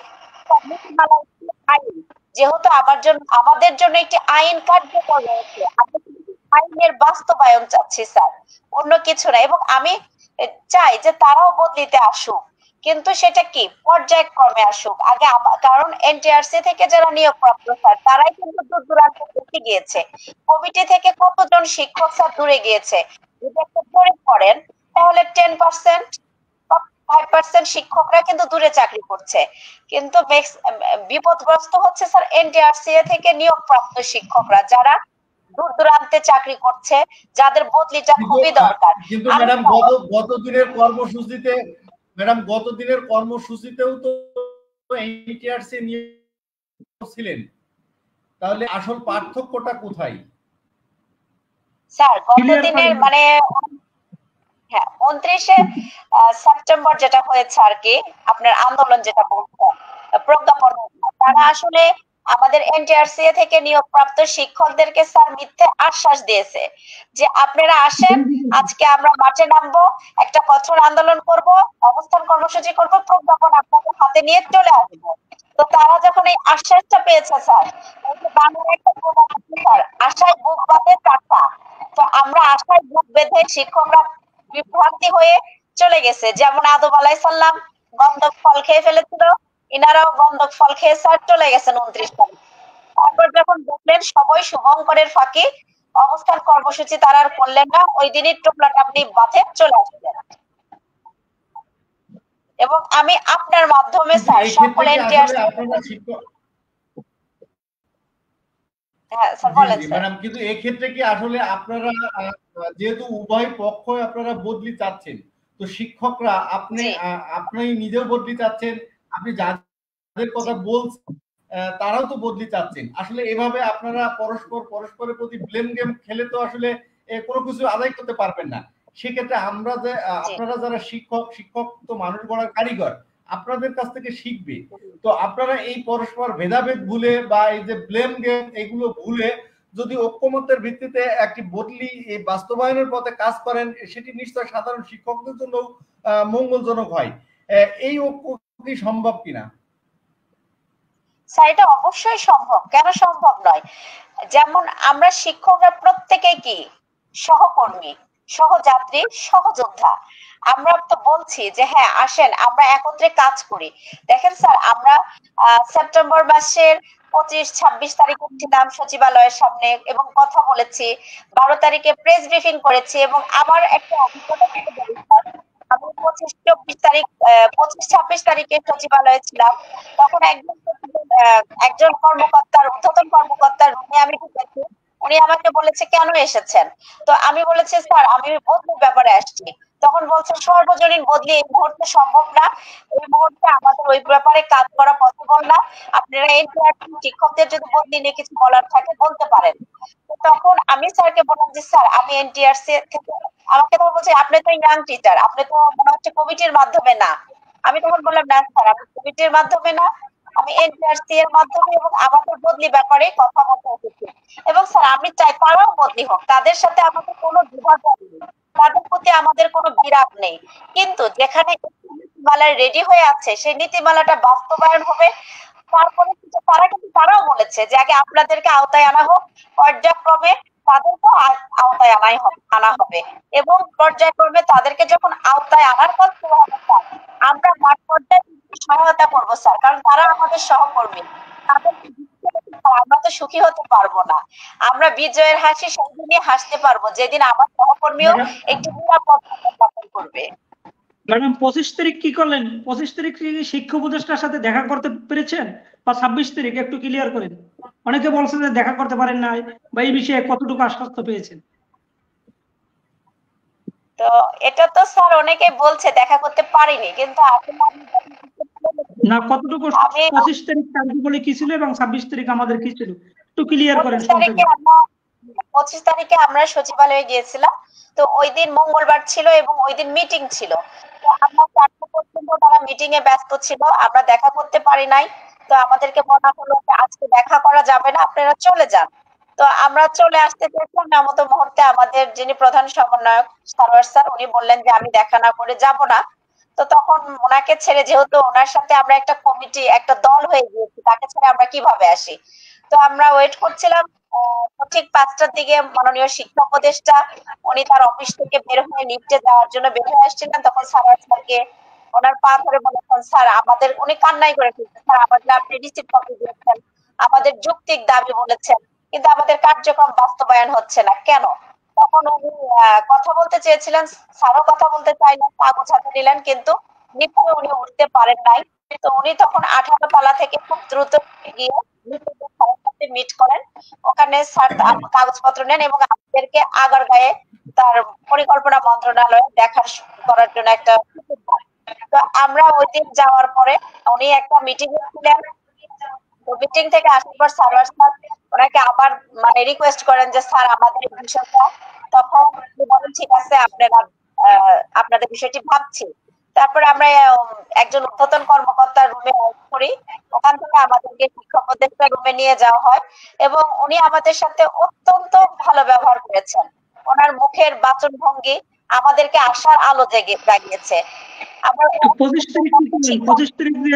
আইন যেহেতু আমাদের জন্য একটি আইন কার্যকর রয়েছে, আমরা আইনের বাস্তবায়ন চাচ্ছি স্যার, অন্য কিছু না। এবং আমি চাই যে তারাও বদলিতে আসুক, কিন্তু সেটা কি পর্যায়ক্রমে আসুক আগে। কারণ এনটিআরসি থেকে যারা নিয়োগপ্রাপ্ত স্যার তারাই কিন্তু দূর দূরান্তে বেশি গিয়েছে। কমিটি থেকে কতজন শিক্ষক স্যার দূরে গিয়েছে যদি একটা জরিপ করেন, তাহলে 10% 5% শিক্ষকরা কিন্তু দূরে চাকরি করছে। কিন্তু বিপদগ্রস্ত হচ্ছে স্যার এনটিআরসি থেকে নিয়োগপ্রাপ্ত শিক্ষকরা, যারা দূর দূরান্তে চাকরি করছে, যাদের বদলিটা খুবই দরকার। কিন্তু ম্যাডাম গত দিনের কর্মসূচিতেও তো এনটিআরসি নিয়োগ ছিলেন, তাহলে আসল পার্থক্যটা কোথায়? স্যার গত দিনের মানে 29শে সেপ্টেম্বর যেটা হয়েছে আর কি, আপনার আন্দোলন যেটা বলছেন, প্রজ্ঞাপন, তারা আসলে আমাদের এনটিআরসিএ থেকে নিয়োগপ্রাপ্ত শিক্ষকদেরকে স্যার মিথ্যে আশ্বাস দিয়েছে যে আপনারা আসেন, আজকে আমরা মাঠে নামবো, একটা কঠোর আন্দোলন করব, অবস্থান কর্মসূচি করব, প্রজ্ঞাপন আপনাদের হাতে নিয়ে চলে আসবো। তো তারা যখন এই আশ্বাসটা পেয়েছে স্যার, ওই যে বাংলার একটা প্রবাদ আছে স্যার, আশায় বুক বাঁধে চাচা। তো আমরা আশায় বুক বেঁধে শিক্ষকরা বিভ্রান্তি হয়ে চলে গেছে। যেমন আদম আলাইহিস সালাম গন্ধক ফল খেয়ে ফেলেছিল, ইনারাও গন্ধক ফল খেয়ে স্যার চলে গেছেন 29 তারিখ। তারপর যখন দেখলেন সবাই শুভঙ্করের ফাঁকি, অবস্থান কর্মসূচি তারা আর করলেন না, ওই দিনই টোপলাটা আপনি বাঁধে চলে আসলেন। এবং আমি আপনার মাধ্যমে স্যার সকল এনটিআরসি, হ্যাঁ স্যার বলেন স্যার। ম্যাডাম, কিন্তু এই ক্ষেত্রে কি আসলে আপনারা যেহেতু উভয় পক্ষ আপনারা বদলি চাচ্ছেন, তো শিক্ষকরা আপনি নিজেও বদলি চাচ্ছেন, আপনি যাদের কথা বলছেন তারাও তো বদলি চাচ্ছেন। আসলে এভাবে আপনারা পরস্পরের প্রতি ব্লেম গেম খেলে তো আসলে কোনো কিছু আদায় করতে পারবেন না। সেক্ষেত্রে আপনারা যারা শিক্ষক তো মানুষ গড়ার কারিগর, আপনাদের কাছ থেকে শিখবে। তো আপনারা এই পরস্পর ভেদাভেদ ভুলে বা এই যে ব্লেম গেম এগুলো ভুলে যদি ঐক্যমত্যের ভিত্তিতে একটি বদলি এই বাস্তবায়নের পথে কাজ করেন, সেটি নিশ্চয় সাধারণ শিক্ষকদের জন্য মঙ্গলজনক হয়। এই ঐক্য কি সম্ভব কিনা? স্যার এটা অবশ্যই সম্ভব, কেন সম্ভব নয়? যেমন আমরা শিক্ষকরা প্রত্যেকে কি সহকর্মী, সহযাত্রী, সহযোদ্ধা। আমরা তো বলছি যে হ্যাঁ আসেন আমরা একত্রে কাজ করি। দেখেন স্যার, আমরা সেপ্টেম্বর মাসের 25-26 তারিখে ছিলাম সচিবালয়ের সামনে এবং কথা বলেছি, 12 তারিখে প্রেস ব্রিফিং করেছি। এবং আমার একটা অভিজ্ঞতা থেকে বলি স্যার, আমি 25-26 তারিখে সচিবালয়ে ছিলাম। তখন একজন কর্মকর্তার, ঊর্ধ্বতন কর্মকর্তার রুমে আমি ঢুকেছি। উনি আমাকে বলেছে কেন এসেছেন? তো আমি বলেছি স্যার আমি বদলির ব্যাপারে আসছি। তখন বলছে সর্বজনীন বদলি এই মুহূর্তে সম্ভব না, এই মুহূর্তে আমাদের ওই ব্যাপারে কাজ করা পসিবল না। আপনারা এনটিআরসি শিক্ষকদের যদি বদলি নিয়ে কিছু বলার থাকে বলতে পারেন। তো তখন আমি স্যারকে বললাম যে স্যার আমি এনটিআরসি থেকে, আমাকে তখন বলছে আপনি তো ইয়াং টিচার, আপনি তো মনে হচ্ছে কমিটির মাধ্যমে না। আমি তখন বললাম না স্যার আমি কমিটির মাধ্যমে না, আমি এনটিআরসি এর মাধ্যমে এবং আমাদের বদলি ব্যাপারে কথা বলতে এসেছি। এবং স্যার আমি চাই তারাও বদলি হোক, তাদের সাথে আমাদের কোনো বিভাজন নেই, তাদের প্রতি আমাদের কোনো বিরাগ নেই। কিন্তু যেখানে নীতিমালা রেডি হয়ে আছে সেই নীতিমালাটা বাস্তবায়ন হবে। তারপরে তারাও বলেছে যে আগে আপনাদেরকে আওতায় আনা হোক, পর্যায়ক্রমে তাদেরকেও আওতায় আনা হবে। এবং পর্যায়ক্রমে তাদেরকে যখন আওতায় আনার পর শুরু হবে স্যার, আমরা মাঠ পর্যায়ে সহায়তা করবো স্যার, কারণ তারা আমাদের সহকর্মী। তাদেরকে আমরা তো সুখী হতে পারবো না। আমরা বিজয়ের হাসি সেদিনই হাসতে পারবো যেদিন আমার সহকর্মীও একটি নিরাপদ যাপন করবে। ম্যাডাম 25 তারিখ কি করলেন? 25 তারিখ শিক্ষা উপদেষ্টার সাথে দেখা করতে পেরেছেন বা 26 তারিখ একটু ক্লিয়ার করেন। অনেকে বলছেন যে দেখা করতে পারেন না, বা এই বিষয়ে কতটুকু আশ্বস্ত পেয়েছেন? তো এটা তো স্যার অনেকে বলছে দেখা করতে পারিনি, কিন্তু না কতটুকু 25 তারিখ কার্যকরী কি ছিল এবং 26 তারিখ আমাদের কি ছিল একটু ক্লিয়ার করেন। 25 তারিখে আমরা সচিবালয়ে গিয়েছিলাম। তো ওই দিন মঙ্গলবার ছিল এবং ওই দিন মিটিং ছিল। তো আমরা 4টা পর্যন্ত তারা মিটিং এ ব্যস্ত ছিল, আমরা দেখা করতে পারি নাই। তো আমাদেরকে বলা হলো যে আজকে দেখা করা যাবে না, আপনারা চলে যান। তো আমরা চলে আসতে চেয়েছিলাম, এমতো মুহূর্তে আমাদের যিনি প্রধান সমন্বয়ক সারোয়ার স্যার, উনি বললেন যে আমি দেখা না করে যাব না। তো তখন ওনাকে ছেড়ে, যেহেতু ওনার সাথে আমরা একটা কমিটি, একটা দল হয়ে গিয়েছি, তাকে ছেড়ে আমরা কিভাবে আসি? তো আমরা ওয়েট করছিলাম। ঠিক 5টার দিকে মাননীয় শিক্ষা উপদেষ্টা উনি তার অফিস থেকে বের হয়ে লিফটে যাওয়ার জন্য বের হয়ে আসছিলেন। তখন সারোয়ার স্যারকে ওনার পা ধরে বলেছেন স্যার আমাদের, উনি কান্নাই করে ফেলছেন, স্যার আমাদের আপনি রিসিভ কপি দিয়েছেন, আমাদের যৌক্তিক দাবি বলেছেন, কিন্তু আমাদের কার্যক্রম বাস্তবায়ন হচ্ছে না কেন? তখন উনি কথা বলতে চেয়েছিলেন, স্যারও কথা বলতে চাইলেন, কাগজ হাতে নিলেন, কিন্তু লিফটে উনি উঠতে পারেন নাই। তো উনি তখন 18 তলা থেকে খুব দ্রুত গিয়ে মিট করেন। ওখানে স্যার কাগজপত্র নেন এবং আমাদেরকে আগারগাঁয়ে তার পরিকল্পনা মন্ত্রণালয়ে করার জন্য একটা। তো আমরা ওই দিন যাওয়ার পরে উনি একটা মিটিং এ ছিলেন। মিটিং থেকে আসার পর সারোয়ার স্যার ওনাকে আবার মানে রিকোয়েস্ট করেন যে স্যার আমাদের এই বিষয়টা, তখন বলেন ঠিক আছে আপনারা আপনাদের বিষয়টি ভাবছি। তারপরে আমরা একজন ঊর্ধ্বতন কর্মকর্তার রুমে করি, ওখান থেকে আমাদেরকে শিক্ষা উপদেষ্টা রুমে নিয়ে যাওয়া হয় এবং উনি আমাদের সাথে অত্যন্ত ভালো ব্যবহার করেছেন। ওনার মুখের বাচন ভঙ্গি আমাদেরকে আশার আলো জাগিয়েছে। আমরা 25 তারিখ কি করলেন? 25 তারিখ যে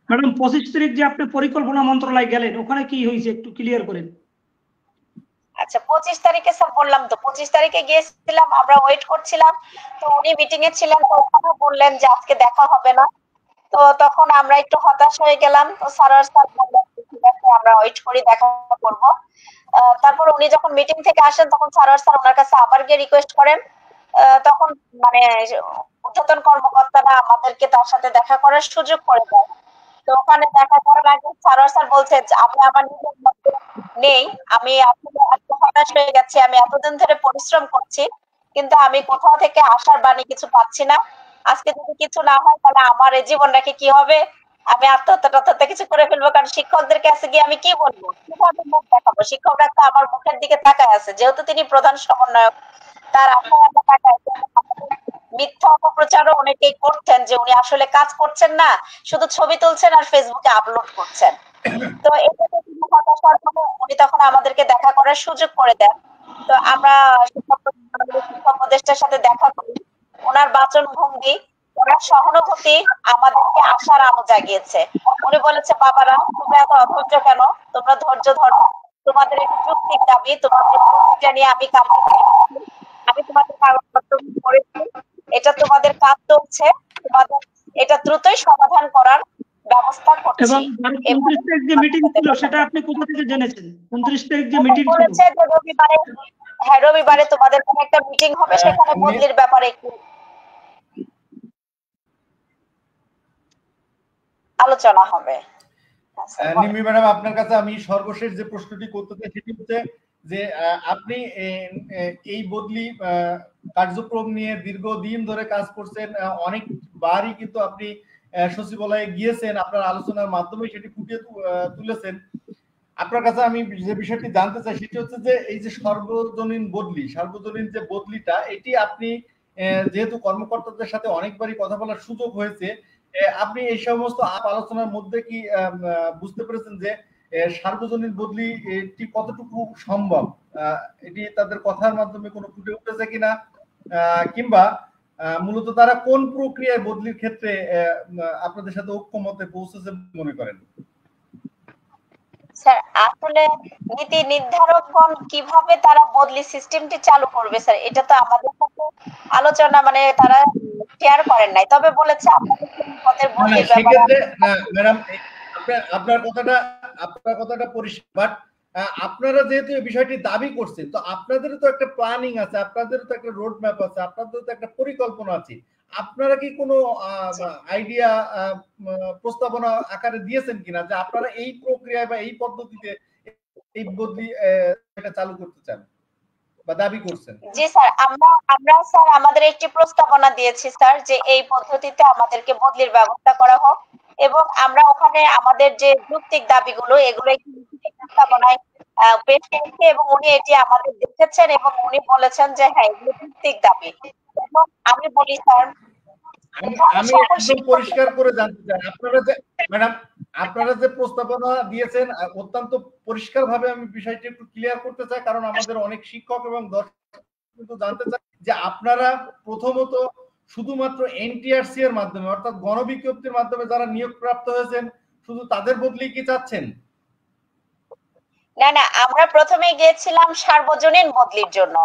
ম্যাডাম 25 তারিখ যে আপনি পরিকল্পনা মন্ত্রণালয়ে গেলেন, ওখানে কি হয়েছে একটু ক্লিয়ার করেন। আচ্ছা 25 তারিখে স্যার বললাম তো, 25 তারিখে গিয়েছিলাম, আমরা ওয়েট করছিলাম, তো উনি মিটিং এ ছিলেন, তো ওখানে বললেন যে আজকে দেখা হবে না। তো তখন আমরা একটু হতাশ হয়ে গেলাম। তো স্যার বললেন ঠিক আছে আমরা ওয়েট করি, দেখা করব। তারপর উনি যখন মিটিং থেকে আসেন তখন স্যার ওনার কাছে আবার গিয়ে রিকোয়েস্ট করেন। তখন মানে ঊর্ধ্বতন কর্মকর্তারা আমাদেরকে তার সাথে দেখা করার সুযোগ করে দেয়। তো ওখানে দেখা করার আগে স্যার বলছে আমি আমার নিজের মধ্যে নেই, আমি আসলে এত হতাশ হয়ে গেছি, আমি এতদিন ধরে পরিশ্রম করছি কিন্তু আমি কোথাও থেকে আশার বাণী কিছু পাচ্ছি না। আজকে যদি কিছু না হয় তাহলে আমার এই জীবনটাকে কি হবে, আমি আত্মহত্যা কিছু করে ফেলবো। কারণ শিক্ষকদের কাছে গিয়ে আমি কি বলবো, কিভাবে মুখ দেখাবো? শিক্ষকরা তো আমার মুখের দিকে তাকায় আছে, যেহেতু তিনি প্রধান সমন্বয়ক, তার আশায় আমরা তাকাই। মিথ্যা অপপ্রচারও অনেকেই করছেন যে উনি আসলে কাজ করছেন না, শুধু ছবি তুলছেন আর ফেসবুকে আপলোড করছেন। তো এটাতে তিনি হতাশার ফলে উনি তখন আমাদেরকে দেখা করার সুযোগ করে দেন। তো আমরা শিক্ষক উপদেষ্টার সাথে দেখা করি, ওনার বাচন ভঙ্গি, ওনার সহানুভূতি আমাদেরকে আশার আলো জাগিয়েছে। উনি বলেছে বাবারা তোমরা এত অধৈর্য কেন, তোমরা ধৈর্য ধরো, তোমাদের একটু যৌক্তিক দাবি, তোমাদের ভূমিকা নিয়ে আমি আমি তোমাদের কাগজপত্র করেছি, এটা তোমাদের কাজ চলছে, তোমাদের এটা দ্রুতই সমাধান করার ব্যবস্থা করছি। এবং 29 তারিখ যে মিটিং ছিল সেটা আপনি কোথা থেকে জেনেছেন? 29 তারিখ যে মিটিং ছিল বলেছে যে রবিবারে, হ্যাঁ রবিবারে তোমাদের কোনো একটা মিটিং হবে, সেখানে বদলির ব্যাপারে একটু আলোচনা হবে। নিমি ম্যাডাম, আপনার কাছে আমি সর্বশেষ যে প্রশ্নটি করতে চাই সেটি হচ্ছে যে আপনি এই বদলি কার্যক্রম নিয়ে দীর্ঘদিন ধরে কাজ করছেন, অনেকবারই কিন্তু আপনি সচিবালয়ে গিয়েছেন, আপনার আলোচনার মাধ্যমে সেটি ফুটিয়ে তুলেছেন। আপনার কাছে আমি যে বিষয়টি জানতে চাই সেটি হচ্ছে যে এই যে সার্বজনীন যে বদলিটা, এটি আপনি যেহেতু কর্মকর্তাদের সাথে অনেকবারই কথা বলার সুযোগ হয়েছে, আপনি এই সমস্ত আলোচনার মধ্যে কি বুঝতে পেরেছেন যে সার্বজনীন বদলি এটি কতটুকু সম্ভব? এটি তাদের কথার মাধ্যমে কোনো ফুটে উঠেছে কিনা, কিংবা মূলত তারা কোন প্রক্রিয়ায় বদলির ক্ষেত্রে আপনাদের সাথে ঐক্যমতে পৌঁছেছে মনে করেন? স্যার আসলে নীতি নির্ধারকগণ কিভাবে তারা বদলি সিস্টেমটি চালু করবে স্যার, এটা তো আমাদের সাথে আলোচনা মানে তারা শেয়ার করেন নাই, তবে বলেছে আপনাদের পদের বদলির ব্যাপারে। ম্যাডাম আপনার কথাটা পরিষ্কার, আপনারা যেহেতু এই বিষয়টি দাবি করছেন, তো আপনাদেরও তো একটা প্ল্যানিং আছে, আপনাদেরও তো একটা রোড ম্যাপ আছে, আপনাদেরও তো একটা পরিকল্পনা আছে। আপনারা কি কোনো আইডিয়া প্রস্তাবনা আকারে দিয়েছেন কিনা যে আপনারা এই প্রক্রিয়ায় বা এই পদ্ধতিতে এই বদলি এটা চালু করতে চান বা দাবি করছেন? জি স্যার, আমরা স্যার আমাদের একটি প্রস্তাবনা দিয়েছি স্যার, যে এই পদ্ধতিতে আমাদেরকে বদলির ব্যবস্থা করা হোক, এবং আমরা ওখানে আমাদের যে যৌক্তিক দাবিগুলো এগুলো একটি প্রস্তাবনায় পেশ করেছি, এবং উনি এটি আমাদের দেখেছেন এবং উনি বলেছেন যে হ্যাঁ এগুলো যৌক্তিক দাবি। এবং আমি বলি স্যার, আমি একদম পরিষ্কার করে জানতে চাই, আপনারা যে প্রস্তাবনা দিয়েছেন অত্যন্ত পরিষ্কার ভাবে আমি বিষয়টি একটু ক্লিয়ার করতে চাই, কারণ আমাদের অনেক শিক্ষক এবং দর্শক কিন্তু জানতে চায় যে আপনারা প্রথমত শুধুমাত্র এনটিআরসি এর মাধ্যমে অর্থাৎ গণবিজ্ঞপ্তির মাধ্যমে যারা নিয়োগপ্রাপ্ত হয়েছেন শুধু তাদের বদলি কি চাচ্ছেন? না আমরা প্রথমে গিয়েছিলাম সার্বজনীন বদলির জন্য,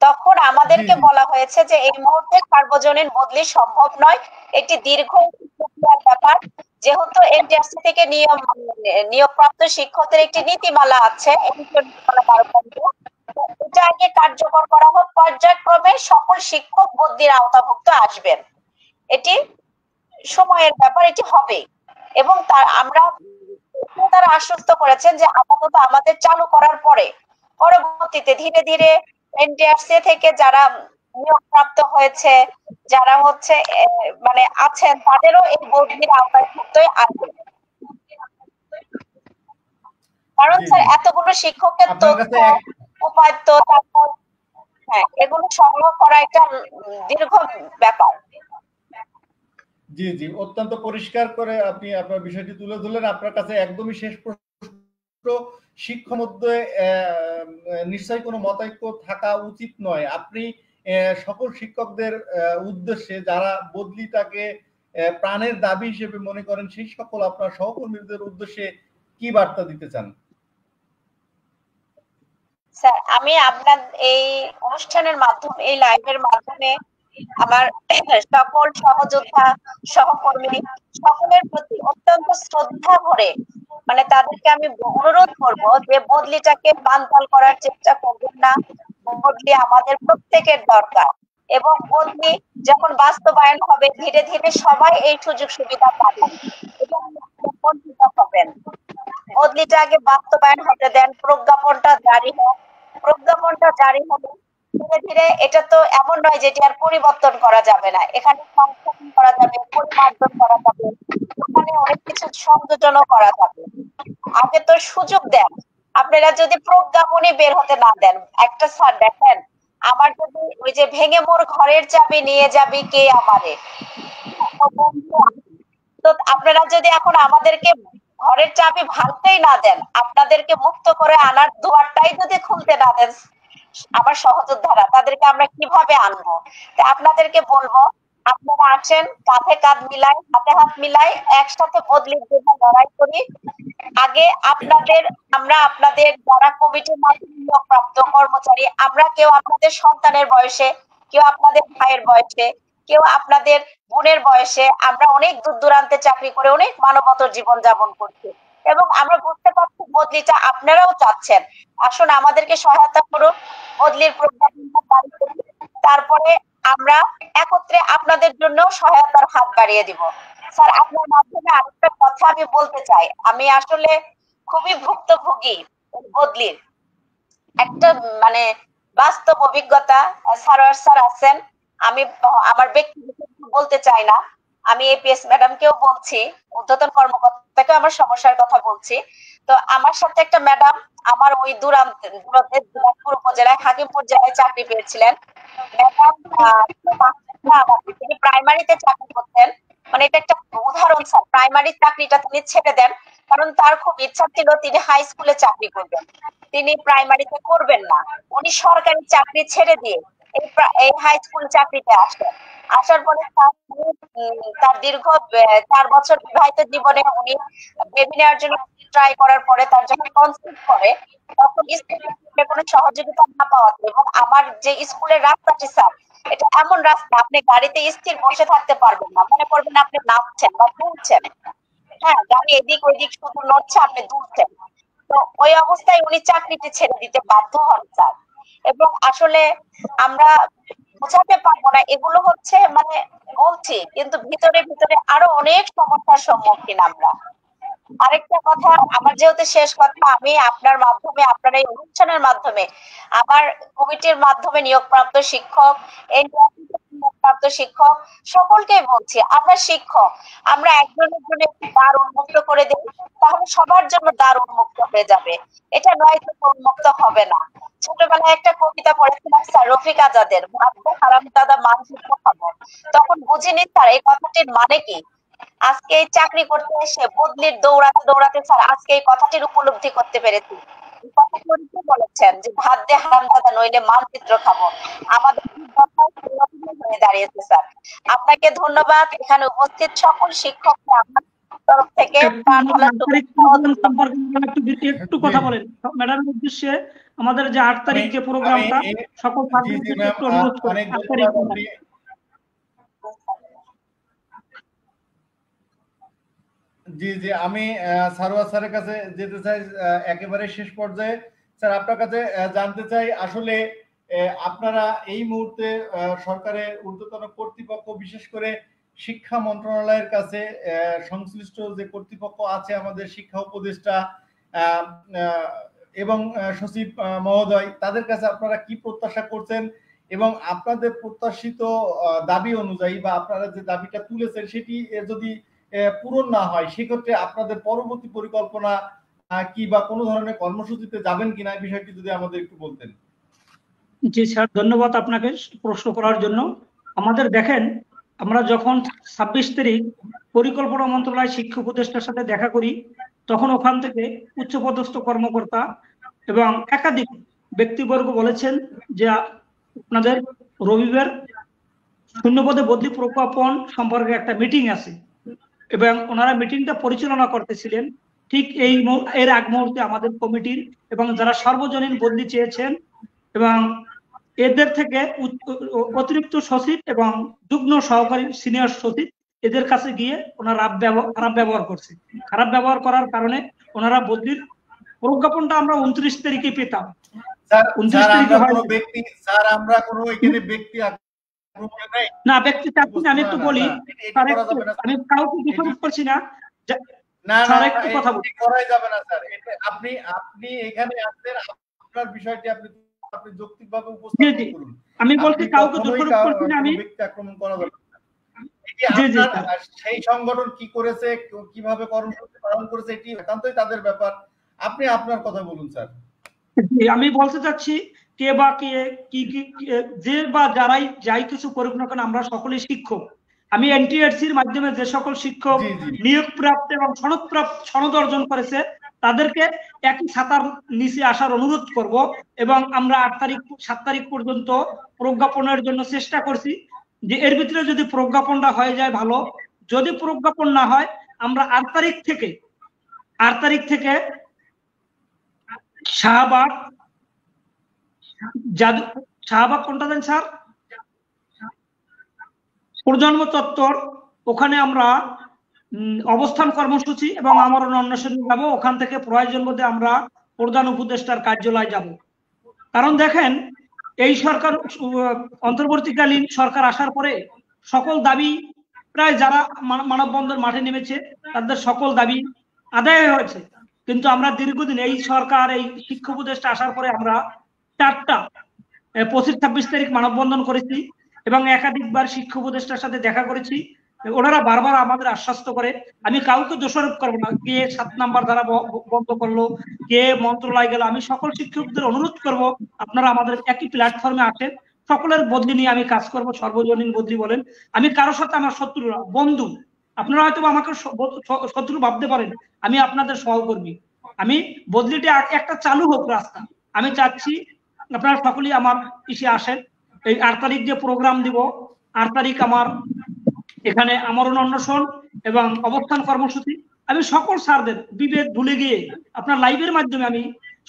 তখন আমাদেরকে বলা হয়েছে যে এই মুহূর্তে সার্বজনীন বদলি সম্ভব নয়, একটি দীর্ঘ প্রক্রিয়ার ব্যাপার, যেহেতু এনটিআরসি থেকে নিয়োগপ্রাপ্ত শিক্ষকদের একটি নীতিমালা আছে, এটা আগে কার্যকর করা হোক, পর্যায়ক্রমে সকল শিক্ষক বদলির আওতাভুক্ত আসবেন, এটি সময়ের ব্যাপার, এটি হবে। এবং তারা আশ্বস্ত করেছেন যে আপাতত আমাদের চালু করার পরে পরবর্তীতে ধীরে ধীরে এনটিআরসি থেকে যারা নিয়োগপ্রাপ্ত হয়েছে, যারা হচ্ছে মানে আছেন, তাদেরও এই বদলির আওতাভুক্তই আসবে। কারণ স্যার এতগুলো শিক্ষকের তথ্য উপাত্ত, তারপর হ্যাঁ এগুলো সংগ্রহ করা একটা দীর্ঘ ব্যাপার। জি জি, অত্যন্ত পরিষ্কার করে আপনি আপনার বিষয়টি তুলে ধরলেন। আপনার কাছে একদমই শেষ প্রশ্ন, শিক্ষার মধ্যে নিশ্চয়ই কোনো মতৈক্য থাকা উচিত নয়। আপনি সকল শিক্ষকদের উদ্দেশ্যে যারা বদলিটাকে প্রাণের দাবি হিসেবে মনে করেন, সেই সকল আপনার সহকর্মীদের উদ্দেশ্যে কি বার্তা দিতে চান? স্যার, আমি আপনার এই অনুষ্ঠানের মাধ্যমে, এই লাইভের মাধ্যমে আমার সকল সহযোদ্ধা, সহকর্মী সকলের প্রতি অত্যন্ত শ্রদ্ধা ভরে মানে তাদেরকে আমি অনুরোধ করব যে বদলিটাকে বানচাল করার চেষ্টা করবেন না। বদলি আমাদের প্রত্যেকের দরকার, এবং বদলি যখন বাস্তবায়ন হবে ধীরে ধীরে সবাই এই সুযোগ সুবিধা পাবেন এবং বঞ্চিত হবেন। বদলিটা আগে বাস্তবায়ন হতে দেন, প্রজ্ঞাপনটা জারি হোক। প্রজ্ঞাপনটা জারি হবে ধীরে ধীরে। এটা তো এমন নয় যেটি আর পরিবর্তন করা যাবে না, এখানে সংশোধন করা যাবে, পরিমার্জন করা যাবে, ওখানে অনেক কিছু সংযোজনও করা যাবে। আগে তো সুযোগ দেন। আপনারা যদি প্রজ্ঞাপনই বের হতে না দেন, একটা স্যার দেখেন, আমার যদি ওই যে ভেঙে মোর ঘরের চাবি নিয়ে যাবি কে আমারে, তো আপনারা যদি এখন আমাদেরকে ঘরের চাবি ভাঙতেই না দেন, আপনাদেরকে মুক্ত করে আনার দুয়ারটাই যদি খুলতে না দেন আমার সহযোদ্ধারা, তাদেরকে আমরা কিভাবে আনবো? আপনাদেরকে বলবো, আপনারা আসেন, কাঁধে কাঁধ মিলাই, হাতে হাত মিলাই, একসাথে বদলির জন্য লড়াই করি। আগে আমরা আপনাদের যারা কমিটির মাধ্যমে নিয়োগপ্রাপ্ত কর্মচারী, আমরা কেউ আপনাদের সন্তানের বয়সে, কেউ আপনাদের ভাইয়ের বয়সে, কেউ আপনাদের বোনের বয়সে, আমরা অনেক দূর দূরান্তে চাকরি করে অনেক মানবতর জীবন যাপন করছি, এবং আমরা বুঝতে পারছি বদলিটা আপনারাও চাচ্ছেন। আসুন আমাদেরকে সহায়তা করুন, বদলির প্রজ্ঞাপনটা জারি করুন, তারপরে আমরা একত্রে আপনাদের জন্য সহায়তার হাত বাড়িয়ে দিব। স্যার, আপনার মাধ্যমে আরেকটা কথা আমি বলতে চাই। আমি আসলে খুবই ভুক্তভোগী বদলির, একটা মানে বাস্তব অভিজ্ঞতা। সারোয়ার স্যার আছেন, আমি আমার ব্যক্তিগত বলতে চাই না, আমি এপিএস ম্যাডামকেও বলছি, ঊর্ধ্বতন কর্মকর্তাকে আমার সমস্যার কথা বলছি। তো আমার সাথে একটা ম্যাডাম আমার ওই দূরান্তের দিনাজপুর উপজেলায় হাকিমপুর জেলায় চাকরি পেয়েছিলেন। ম্যাডাম তিনি প্রাইমারিতে চাকরি করতেন, মানে এটা একটা উদাহরণ স্যার। প্রাইমারি চাকরিটা তিনি ছেড়ে দেন, কারণ তার খুব ইচ্ছা ছিল তিনি হাই স্কুলে চাকরি করবেন, তিনি প্রাইমারিতে করবেন না। উনি সরকারি চাকরি ছেড়ে দিয়ে এই হাই স্কুল চাকরিতে আসেন। আসার পরে তার দীর্ঘ 4 বছর বিবাহিত জীবনে উনি বেবি নেওয়ার জন্য ট্রাই করার পরে তার যখন কনসিভ করে, তখন স্কুলে কোনো সহযোগিতা না পাওয়াতে, এবং আমার যে স্কুলের রাস্তাটি স্যার, এটা এমন রাস্তা আপনি গাড়িতে স্থির বসে থাকতে পারবেন না, মনে করবেন আপনি নাচছেন বা দুলছেন। হ্যাঁ, গাড়ি এদিক ওইদিক শুধু নড়ছে, আপনি দুলছেন। তো ওই অবস্থায় উনি চাকরিটি ছেড়ে দিতে বাধ্য হন স্যার। এবং আসলে আমরা বোঝাতে পারবো না, এগুলো হচ্ছে মানে বলছি, কিন্তু ভিতরে ভিতরে আরো অনেক সমস্যার সম্মুখীন আমরা। আরেকটা কথা, আমার যেহেতু শেষ কথা, আমি আপনার মাধ্যমে, আপনার এই অনুষ্ঠানের মাধ্যমে আমার কমিটির মাধ্যমে নিয়োগপ্রাপ্ত শিক্ষক, নিয়োগপ্রাপ্ত শিক্ষক সকলকে বলছি, আমরা শিক্ষক, আমরা একজনের জন্য দ্বার উন্মুক্ত করে দিই, তাহলে সবার জন্য দ্বার উন্মুক্ত হয়ে যাবে। এটা নয় যে উন্মুক্ত হবে না। ছোটবেলায় একটা কবিতা পড়েছিলাম স্যার, রফিক আজাদের, ভাগ্য হারামজাদা মানচিত্র খাবো। তখন বুঝিনি স্যার এই কথাটির মানে কি। আজকে এই চাকরি করতে এসে বদলির দৌড়াতে দৌড়াতে স্যার আজকে এই কথাটির উপলব্ধি করতে পেরেছি। কথাটি বলেছেন যে ভাত দিয়ে হারামজাদা নইলে মানচিত্র খাবো। আমাদের হয়ে দাঁড়িয়েছে স্যার। আপনাকে ধন্যবাদ, এখানে উপস্থিত সকল শিক্ষককে আমার তরফ থেকে একটু কথা বলেন ম্যাডামের উদ্দেশ্যে। আমাদের যে 8 তারিখ যে প্রোগ্রামটা, সকল একটু অনুরোধ করি 8 তারিখ। জি জি, আমি সারোয়ার স্যারের কাছে যেতে চাই একেবারে শেষ পর্যায়ে। স্যার, আপনার কাছে জানতে চাই, আসলে আপনারা এই মুহূর্তে সরকারের ঊর্ধ্বতন কর্তৃপক্ষ, বিশেষ করে শিক্ষা মন্ত্রণালয়ের কাছে সংশ্লিষ্ট যে কর্তৃপক্ষ আছে, আমাদের শিক্ষা উপদেষ্টা এবং সচিব মহোদয়, তাদের কাছে আপনারা কি প্রত্যাশা করছেন, এবং আপনাদের প্রত্যাশিত দাবি অনুযায়ী বা আপনারা যে দাবিটা তুলেছেন সেটি যদি পূরণ না হয়, সেক্ষেত্রে আপনাদের পরবর্তী পরিকল্পনা কি বা কোনো ধরনের কর্মসূচিতে যাবেন কিনা, এই বিষয়টি যদি আমাদের একটু বলতেন। জি স্যার, ধন্যবাদ আপনাকে প্রশ্ন করার জন্য। আমাদের দেখেন, আমরা যখন 26 তারিখ পরিকল্পনা মন্ত্রণালয় শিক্ষা উপদেষ্টার সাথে দেখা করি, তখন ওখান থেকে উচ্চপদস্থ কর্মকর্তা এবং একাধিক ব্যক্তিবর্গ বলেছেন যে আপনাদের রবিবার শূন্যপদে বদলি প্রজ্ঞাপন সম্পর্কে একটা মিটিং আছে, এবং ওনারা মিটিংটা পরিচালনা করতেছিলেন। ঠিক এর আগ মুহূর্তে আমাদের কমিটির এবং যারা সর্বজনীন বদলি চেয়েছেন এবং এদের থেকে অতিরিক্ত সচিব এবং যুগ্ম সহকারী সিনিয়র সচিব এদের কাছে গিয়ে ওনারা খারাপ ব্যবহার করছে। খারাপ ব্যবহার করার কারণে ওনারা বদলির প্রজ্ঞাপনটা আমরা 29 তারিখে পেতাম। 29 তারিখে না ব্যক্তি চাচ্ছি না, আমি একটু বলি, আমি কাউকে দোষারোপ করছি না। একটু কথা বলি, করাই যাবে না স্যার। আপনি এখানে আসছেন, আপনার বিষয়টি আপনি যৌক্তিকভাবে উপস্থাপন করুন। আমি বলছি কাউকে দোষারোপ করছি না, আমি ব্যক্তি আক্রমণ করা যাবে না। সেই সংগঠন কি করেছে, কিভাবে কর্মসূচি পালন করেছে, এটি একান্তই তাদের ব্যাপার। আপনি আপনার কথা বলুন স্যার। আমি বলতে চাচ্ছি কে বা কে কি যে বা যারাই যাই কিছু করুক না কেন, আমরা সকলেই শিক্ষক। আমি এনটিআরসির মাধ্যমে যে সকল শিক্ষক নিয়োগ প্রাপ্ত এবং সনদ অর্জন করেছে তাদেরকে একই ছাতার নিচে আসার অনুরোধ করব, এবং আমরা 7 তারিখ পর্যন্ত প্রজ্ঞাপনের জন্য চেষ্টা করছি। যে এর ভিতরে যদি প্রজ্ঞাপনটা হয়ে যায় ভালো, যদি প্রজ্ঞাপন না হয় আমরা 8 তারিখ থেকে শাহবাগ কোনটা দেন স্যার, প্রজন্ম চত্বর, ওখানে আমরা অবস্থান কর্মসূচি এবং আমরণ অন্বেষণ যাবো। ওখান থেকে প্রয়োজন বোধে আমরা প্রধান উপদেষ্টার কার্যালয় যাব। কারণ দেখেন, এই সরকার অন্তর্বর্তীকালীন সরকার আসার পরে সকল দাবি প্রায় যারা মানববন্ধন মাঠে নেমেছে তাদের সকল দাবি আদায় হয়েছে, কিন্তু আমরা দীর্ঘদিন এই সরকার এই শিক্ষা উপদেষ্টা আসার পরে আমরা 4টা 25-26 তারিখ মানববন্ধন করেছি এবং একাধিকবার শিক্ষা উপদেষ্টার সাথে দেখা করেছি। ওনারা বারবার আমাদের আশ্বস্ত করে। আমি কাউকে দোষারোপ করবো না, কে 7 নাম্বার ধারা বন্ধ করলো, কে মন্ত্রণালয় গেল। আমি সকল শিক্ষকদের অনুরোধ করব আপনারা আমাদের একই প্ল্যাটফর্মে আসেন, সকলের বদলি নিয়ে আমি কাজ করব। সর্বজনীন বদলি বলেন, আমি কারোর সাথে আমার শত্রু না, বন্ধু। আপনারা হয়তো আমাকে শত্রু ভাবতে পারেন, আমি আপনাদের সহকর্মী। আমি বদলিটা একটা চালু হোক রাস্তা, আমি চাচ্ছি আপনারা সকলেই আমার ইসে আসেন। এই 8 তারিখ যে প্রোগ্রাম দিব, 8 তারিখ আমার এখানে আমরণ অন্বেষণ এবং অবস্থান কর্মসূচি। আমি সকল স্যারদের বিভেদ ভুলে গিয়ে আপনার লাইভের মাধ্যমে আমি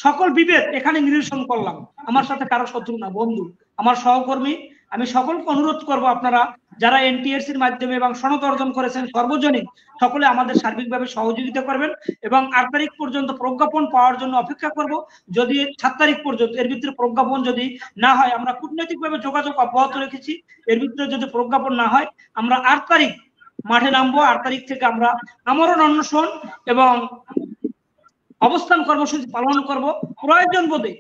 সকল বিভেদ এখানে নিরসন করলাম। আমার সাথে কারো শত্রু না, বন্ধু, আমার সহকর্মী। আমি সকলকে অনুরোধ করব আপনারা যারা এনটিআরসির মাধ্যমে এবং সনদ অর্জন করেছেন সর্বজনীন, সকলে আমাদের সার্বিকভাবে সহযোগিতা করবেন এবং 8 তারিখ পর্যন্ত প্রজ্ঞাপন পাওয়ার জন্য অপেক্ষা করব। যদি 7 তারিখ পর্যন্ত এর ভিতরে প্রজ্ঞাপন যদি না হয়, আমরা কূটনৈতিকভাবে যোগাযোগ অব্যাহত রেখেছি, এর ভিতরে যদি প্রজ্ঞাপন না হয় আমরা 8 তারিখ মাঠে নামবো। 8 তারিখ থেকে আমরা আমরণ অন্বেষণ এবং অবস্থান কর্মসূচি পালন করব। প্রয়োজন বোধে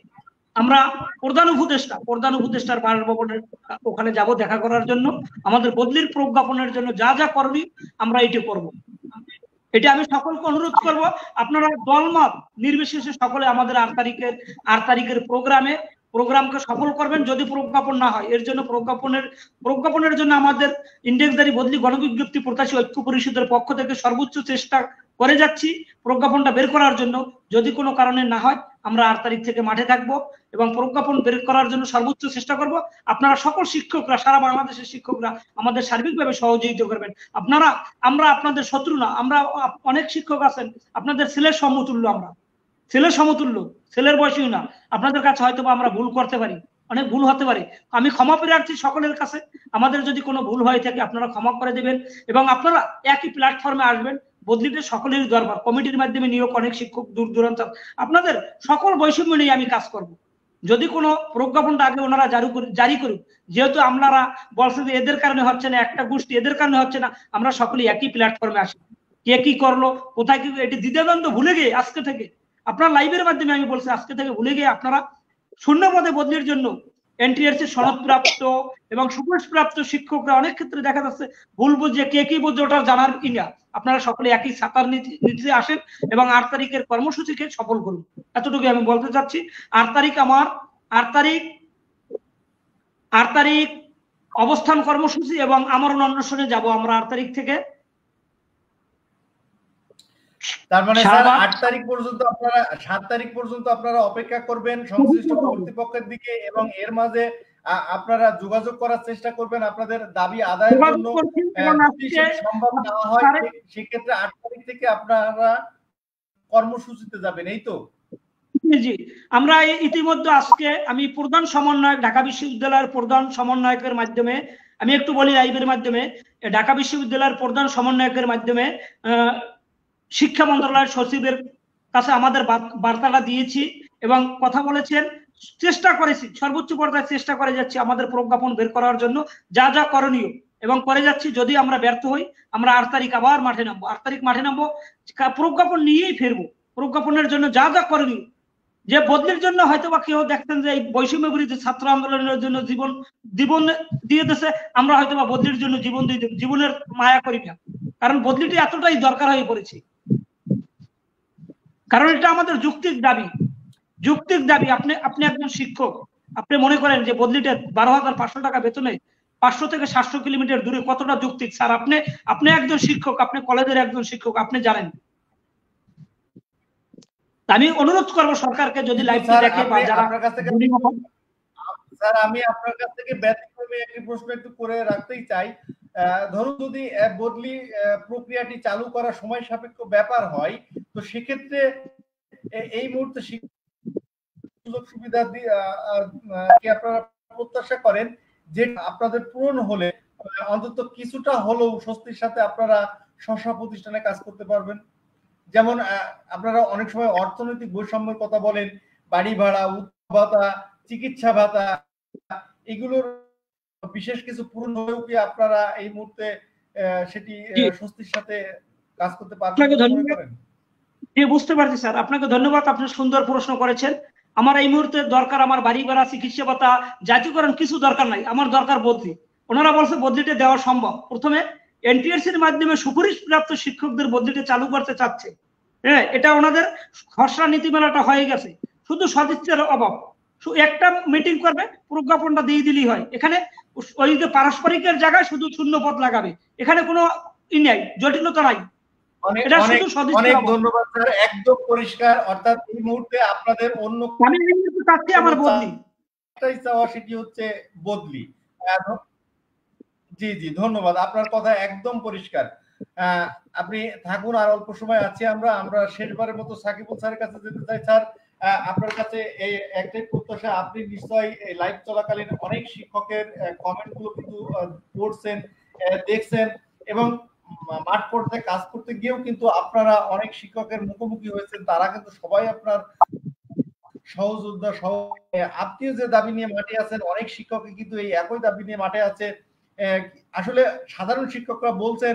আমরা প্রধান উপদেষ্টার বাসভবনের ওখানে যাব দেখা করার জন্য। আমাদের বদলির প্রজ্ঞাপনের জন্য যা যা করণীয় আমরা এটি করব। এটা আমি সকলকে অনুরোধ করব, আপনারা দলমত নির্বিশেষে সকলে আমাদের 8 তারিখের প্রোগ্রামকে সফল করবেন। যদি প্রজ্ঞাপন না হয়, এর জন্য প্রজ্ঞাপনের জন্য আমাদের ইন্ডেক্সধারী বদলি গণবিজ্ঞপ্তি প্রত্যাশী ঐক্য পরিষদের পক্ষ থেকে সর্বোচ্চ চেষ্টা করে যাচ্ছি প্রজ্ঞাপনটা বের করার জন্য। যদি কোনো কারণে না হয় আমরা 8 তারিখ থেকে মাঠে থাকবো এবং প্রজ্ঞাপন বের করার জন্য সর্বোচ্চ চেষ্টা করব। আপনারা সকল শিক্ষকরা, সারা বাংলাদেশের শিক্ষকরা আমাদের সার্বিকভাবে সহযোগিতা করবেন। আমরা আপনাদের শত্রু না, আমরা অনেক শিক্ষক আছেন আপনাদের ছেলের সমতুল্য, আমরা ছেলের সমতুল্য, ছেলের বয়সী না। আপনাদের কাছে হয়তো আমরা ভুল করতে পারি, অনেক ভুল হতে পারে। আমি ক্ষমা প্রার্থী সকলের কাছে, আমাদের যদি কোনো ভুল হয়ে থাকে আপনারা ক্ষমা করে দেবেন এবং আপনারা একই প্ল্যাটফর্মে আসবেন। বদলিতে সকলেরই দরবার, কমিটির মাধ্যমে নিয়োগ অনেক শিক্ষক দূর দূরান্ত, আপনাদের সকল বৈষম্য নিয়ে আমি কাজ করব। যদি কোনো প্রজ্ঞাপনটা আগে ওনারা জারি করুক, যেহেতু আপনারা বলছেন যে এদের কারণে হচ্ছে না, একটা গোষ্ঠী এদের কারণে হচ্ছে না, আমরা সকলেই একই প্ল্যাটফর্মে আসি। কে কি করলো, কোথায় কি, এটি দ্বিধাদ্বন্দ্ব ভুলে গিয়ে আজকে থেকে আপনার লাইভের মাধ্যমে আমি বলছি, আজকে থেকে ভুলে গিয়ে আপনারা শূন্যপদে বদলির জন্য এনটিআরসি সনদপ্রাপ্ত এবং সুপারিশপ্রাপ্ত শিক্ষকরা অনেক ক্ষেত্রে দেখা যাচ্ছে ভুল বুঝে কে কি বুঝে ওটা জানার ইয়া, আপনারা সকলে একই ছাতার নিচে আসেন এবং 8 তারিখের কর্মসূচিকে সফল করুন। এতটুকু আমি বলতে চাচ্ছি। 8 তারিখ অবস্থান কর্মসূচি এবং আমরণ অনশনে যাব আমরা 8 তারিখ থেকে। তার মানে স্যার 8 তারিখ পর্যন্ত আপনারা 7 তারিখ পর্যন্ত আপনারা অপেক্ষা করবেন সংশ্লিষ্ট কর্তৃপক্ষের দিকে, এবং এর মাঝে আপনারা যোগাযোগ করার চেষ্টা করবেন আপনাদের দাবি আদায়ের জন্য। যদি সম্ভব না হয় সেক্ষেত্রে 8 তারিখ থেকে আপনারা কর্মসূচিতে যাবেন, এই তো? জি, আমরা ইতিমধ্যে আজকে আমি প্রধান সমন্বয়ক, ঢাকা বিশ্ববিদ্যালয়ের প্রধান সমন্বয়কের মাধ্যমে, আমি একটু বলি লাইভের মাধ্যমে, ঢাকা বিশ্ববিদ্যালয়ের প্রধান সমন্বয়কের মাধ্যমে শিক্ষা মন্ত্রণালয়ের সচিবের কাছে আমাদের বার্তাটা দিয়েছি এবং কথা বলেছেন। চেষ্টা করেছি, সর্বোচ্চ পর্যায়ে চেষ্টা করে যাচ্ছি আমাদের প্রজ্ঞাপন বের করার জন্য, যা যা করণীয় এবং করে যাচ্ছি। যদি আমরা ব্যর্থ হই আমরা 8 তারিখ আবার মাঠে নামবো। 8 তারিখ মাঠে নামবো, প্রজ্ঞাপন নিয়েই ফিরবো। প্রজ্ঞাপনের জন্য যা যা করণীয়, যে বদলির জন্য হয়তো বা কেউ দেখতেন যে এই বৈষম্য বিরোধী ছাত্র আন্দোলনের জন্য জীবন দিয়ে দিয়েছে, আমরা হয়তো বা বদলির জন্য জীবন দিয়ে দেব, জীবনের মায়া করি না, কারণ বদলিটি এতটাই দরকার হয়ে পড়েছে। কারণ এটা আমাদের যৌক্তিক দাবি। আপনি একজন শিক্ষক, আপনি মনে করেন যে বদলিটা 12,500 টাকা বেতনে 500 থেকে 700 কিলোমিটার দূরে কতটা যৌক্তিক? স্যার আপনি একজন শিক্ষক, আপনি কলেজের একজন শিক্ষক, আপনি জানেন। আমি অনুরোধ করবো সরকারকে, যদি লাইভটি দেখে বা যারা স্যার, আমি আপনার কাছ থেকে ব্যতিক্রমী একটি প্রশ্ন একটু করে রাখতেই চাই। ধরুন যদি বদলি প্রক্রিয়াটি চালু করা সময় সাপেক্ষ ব্যাপার হয়, তো সেক্ষেত্রে এই মুহূর্তে সুযোগ সুবিধা কি আপনারা প্রত্যাশা করেন যে আপনাদের পূরণ হলে অন্তত কিছুটা হলেও স্বস্তির সাথে আপনারা স্ব প্রতিষ্ঠানে কাজ করতে পারবেন? যেমন আপনারা অনেক সময় অর্থনৈতিক বৈষম্যের কথা বলেন, বাড়ি ভাড়া, ভাতা, চিকিৎসা ভাতা, এগুলোর বিশেষ কিছু পূরণ হলেও কি আপনারা এই মুহূর্তে সেটি স্বস্তির সাথে কাজ করতে পারবেন? বুঝতে পারছি স্যার, আপনাকে ধন্যবাদ। আপনি সুন্দর প্রশ্ন করেছেন। আমার এই মুহূর্তে দরকার আমার বাড়ি ভাড়া, চিকিৎসা ভাতা, জাতীয়করণ কিছু দরকার নাই, আমার দরকার বদলি। ওনারা বলছে বদলিটা দেওয়া সম্ভব। প্রথমে এনটিআরসির মাধ্যমে সুপারিশ প্রাপ্ত শিক্ষকদের বদলিটা চালু করতে চাচ্ছে। হ্যাঁ, এটা ওনাদের খসড়া নীতিমালাটা হয়ে গেছে, শুধু সদিচ্ছার অভাব। একটা মিটিং করবে, প্রজ্ঞাপনটা দিয়ে দিলেই হয়। এখানে ওই যে পারস্পরিকের জায়গায় শুধু শূন্য পদ লাগাবে, এখানে কোনো নাই, জটিলতা নাই। অনেক ধন্যবাদ স্যার, একদম পরিষ্কার। অর্থাৎ এই মুহূর্তে আপনাদের অন্য আমার বদলি চাওয়া সেটি হচ্ছে বদলি। জি জি, ধন্যবাদ, আপনার কথা একদম পরিষ্কার। আপনি থাকুন, আর অল্প সময় আছে। আমরা শেষবারের মতো সাকিবুল স্যারের কাছে যেতে চাই। স্যার, আপনার কাছে এই একটাই প্রত্যাশা, আপনি নিশ্চয়ই এই লাইভ চলাকালীন অনেক শিক্ষকের কমেন্ট গুলো কিন্তু পড়ছেন, দেখছেন, এবং মাঠ পর্যায়ে কাজ করতে গিয়েও কিন্তু আপনারা অনেক শিক্ষকের মুখোমুখি হয়েছেন। তারা কিন্তু সবাই আপনার সহযোদ্ধা, আপনিও যে দাবি নিয়ে মাঠে আছেন, অনেক শিক্ষকই কিন্তু এই একই দাবি নিয়ে মাঠে আছে। আসলে সাধারণ শিক্ষকরা বলছেন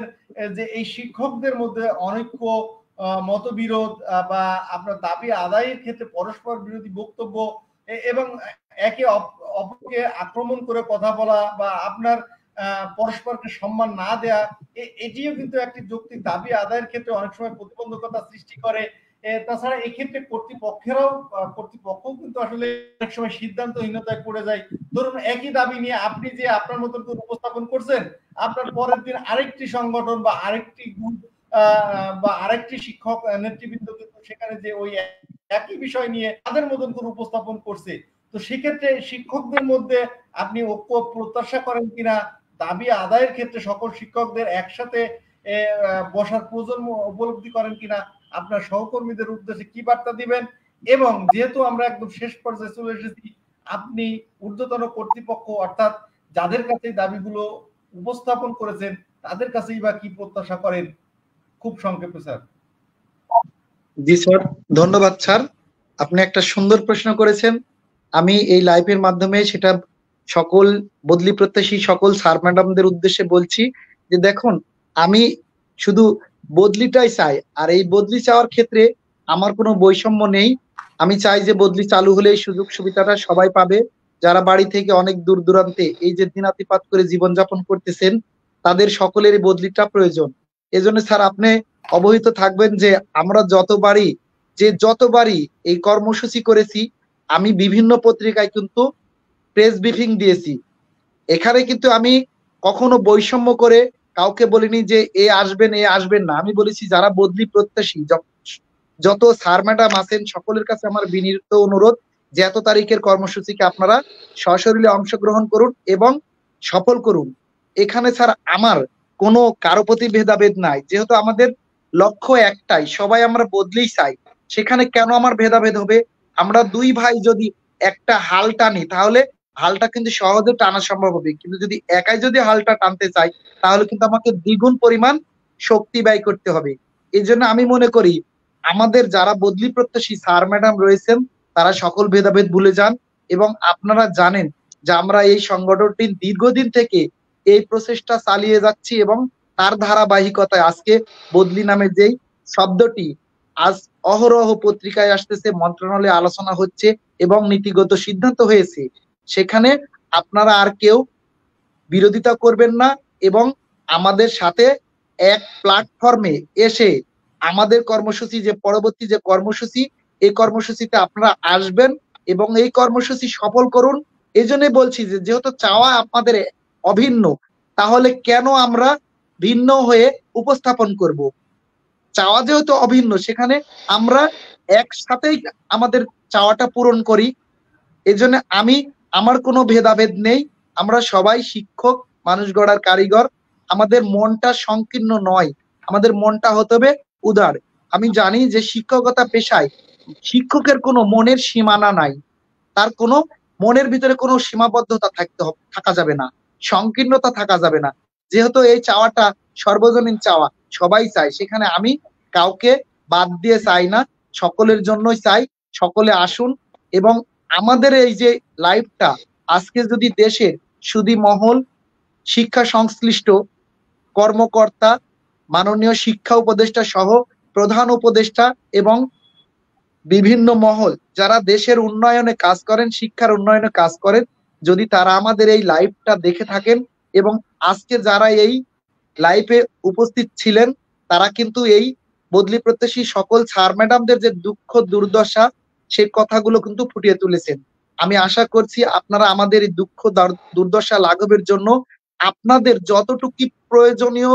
যে এই শিক্ষকদের মধ্যে অনৈক্য, মতবিরোধ বা আপনার দাবি আদায়ের ক্ষেত্রে পরস্পর বিরোধী বক্তব্য এবং একে অপরকে আক্রমণ করে কথা বলা বা আপনার পরস্পরকে সম্মান না দেয়া, এটিও কিন্তু একটি যৌক্তিক দাবি আদায়ের ক্ষেত্রে অনেক সময় প্রতিবন্ধকতা সৃষ্টি করে। তাছাড়া এক্ষেত্রে কর্তৃপক্ষও কিন্তু আসলে অনেক সময় সিদ্ধান্তহীনতায় পড়ে যায়। ধরুন একই দাবি নিয়ে আপনি যে আপনার মতন করে উপস্থাপন করছেন, আপনার পরের দিন আরেকটি সংগঠন বা আরেকটি গ্রুপ বা আরেকটি শিক্ষক নেতৃবৃন্দ কিন্তু সেখানে যে ওই একই বিষয় নিয়ে তাদের মতন করে উপস্থাপন করছে। তো সেক্ষেত্রে শিক্ষকদের মধ্যে আপনি ঐক্য প্রত্যাশা করেন কিনা? দাবি আদায়ের ক্ষেত্রে সকল শিক্ষকদের একসাথে বসার প্রয়োজন উপলব্ধি করেন কিনা? আপনার সহকর্মীদের উদ্দেশ্যে কি বার্তা দিবেন? এবং যেহেতু আমরা একদম শেষ পর্যায়ে চলে এসেছি, আপনি ঊর্ধ্বতন কর্তৃপক্ষ অর্থাৎ যাদের কাছে দাবিগুলো উপস্থাপন করেছেন তাদের কাছেই বা কি প্রত্যাশা করেন? খুব সংক্ষেপে স্যার। জি স্যার, ধন্যবাদ স্যার, আপনি একটা সুন্দর প্রশ্ন করেছেন। আমি এই লাইভের মাধ্যমে সেটা সকল বদলি প্রত্যাশী সকল স্যার ম্যাডামদের উদ্দেশ্যে বলছি যে দেখুন, আমি শুধু বদলিটাই চাই, আর এই বদলি চাওয়ার ক্ষেত্রে আমার কোনো বৈষম্য নেই। আমি চাই যে বদলি চালু হলে এই সুযোগ সুবিধাটা সবাই পাবে, যারা বাড়ি থেকে অনেক দূর দূরান্তে এই যে দিনাতিপাত করে জীবনযাপন করতেছেন তাদের সকলেরই বদলিটা প্রয়োজন। এজন্য স্যার আপনি অবহিত থাকবেন যে আমরা যতবারই এই কর্মসূচি করেছি, আমি বিভিন্ন পত্রিকায় কিন্তু প্রেস ব্রিফিং দিয়েছি। এখানে কিন্তু আমি কখনো বৈষম্য করে কাউকে বলিনি যে এ আসবেন এ আসবেন না। আমি বলেছি যারা বদলি প্রত্যাশী যত স্যার ম্যাডাম আছেন সকলের কাছে আমার বিনীত অনুরোধ যে এত তারিখের কর্মসূচিকে আপনারা সশরীরে অংশগ্রহণ করুন এবং সফল করুন। এখানে স্যার আমার কোনো কারো প্রতি ভেদাভেদ নাই, যেহেতু আমাদের লক্ষ্য একটাই, সবাই আমরা বদলেই চাই। সেখানে কেন আমার ভেদাভেদ হবে? আমরা দুই ভাই যদি একটা হাল টানি তাহলে হালটা কিন্তু সহজে টানা সম্ভব হবে, কিন্তু যদি একাই যদি হালটা টানতে চাই তাহলে কিন্তু আমাকে দ্বিগুণ পরিমাণ শক্তি ব্যয় করতে হবে। এই জন্য আমি মনে করি আমাদের যারা বদলি প্রত্যাশী স্যার ম্যাডাম রয়েছেন তারা সকল ভেদাভেদ ভুলে যান এবং আপনারা জানেন যে আমরা এই সংগঠনটি দীর্ঘদিন থেকে এই প্রচেষ্টা চালিয়ে যাচ্ছি এবং তার ধারাবাহিকতায় আজকে বদলি নামে যেই শব্দটি আজ অহরহ পত্রিকায় আসতেছে, মন্ত্রণালয়ে আলোচনা হচ্ছে এবং নীতিগত সিদ্ধান্ত হয়েছে, সেখানে আপনারা আর কেউ বিরোধিতা করবেন না এবং আমাদের সাথে এক প্ল্যাটফর্মে এসে আমাদের কর্মসূচি যে পরবর্তী যে কর্মসূচি এই কর্মসূচিতে আপনারা আসবেন এবং এই কর্মসূচি সফল করুন। এই জন্য বলছি যে যেহেতু চাওয়া আপনাদের অভিন্ন, তাহলে কেন আমরা ভিন্ন হয়ে উপস্থাপন করব? চাওয়া যেহেতু অভিন্ন, সেখানে আমরা একসাথেই আমাদের চাওয়াটা পূরণ করি। এই জন্য আমার কোনো ভেদাভেদ নেই, আমরা সবাই শিক্ষক, মানুষ গড়ার কারিগর। আমাদের মনটা সংকীর্ণ নয়, আমাদের মনটা হতে হবে উদার। আমি জানি যে শিক্ষকতা পেশায় শিক্ষকের কোনো মনের সীমানা নাই, তার কোনো মনের ভিতরে কোনো সীমাবদ্ধতা থাকা যাবে না, সংকীর্ণতা থাকা যাবে না। যেহেতু এই চাওয়াটা সর্বজনীন চাওয়া, সবাই চায়, সেখানে আমি কাউকে বাদ দিয়ে চাই না, সকলের জন্যই চাই সকলে আসুন। এবং আমাদের এই যে লাইভটা আজকে যদি দেশের সুধী মহল, শিক্ষা সংশ্লিষ্ট কর্মকর্তা, মাননীয় শিক্ষা উপদেষ্টা সহ প্রধান উপদেষ্টা এবং বিভিন্ন মহল যারা দেশের উন্নয়নে কাজ করেন, শিক্ষার উন্নয়নে কাজ করেন, যদি তারা আমাদের এই লাইভটা দেখে থাকেন এবং আজকে যারা এই লাইভে উপস্থিত ছিলেন তারা কিন্তু এই বদলি প্রত্যাশী সকল স্যার ম্যাডামদের যে দুঃখ দুর্দশা সেই কথাগুলো কিন্তু ফুটিয়ে তুলেছেন। আমি আশা করছি আপনারা আমাদের এই দুঃখ দুর্দশা লাঘবের জন্য আপনাদের যতটুকু প্রয়োজনীয়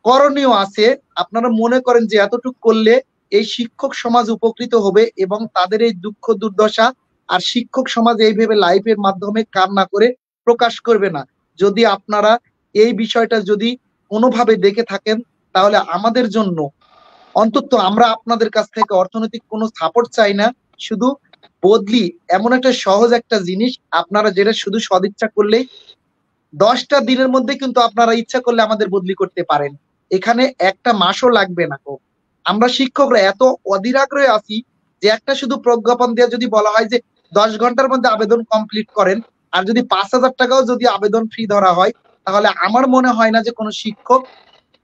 করণীয় আছে আপনারা মনে করেন যে এতটুকু করলে এই শিক্ষক সমাজ উপকৃত হবে এবং তাদের এই দুঃখ দুর্দশা আর শিক্ষক সমাজ এইভাবে লাইভের মাধ্যমে কান্না করে প্রকাশ করবে না। যদি আপনারা এই বিষয়টা যদি কোনোভাবে দেখে থাকেন তাহলে আমাদের জন্য অন্তত আমরা আপনাদের কাছ থেকে অর্থনৈতিক কোনো সাপোর্ট চাই না। শুধু বদলি এমন একটা সহজ একটা জিনিস, আপনারা যেটা শুধু সদিচ্ছা করলেই 10টা দিনের মধ্যে কিন্তু আপনারা ইচ্ছা করলে আমাদের বদলি করতে পারেন, এখানে একটা মাসও লাগবে না। আমরা শিক্ষকরা এত অধীর আগ্রহে আছি যে একটা শুধু প্রজ্ঞাপন দিয়ে যদি বলা হয় যে 10 ঘন্টার মধ্যে আবেদন কমপ্লিট করেন, আর যদি 5,000 টাকাও যদি আবেদন ফি ধরা হয়, তাহলে আমার মনে হয় না যে কোনো শিক্ষক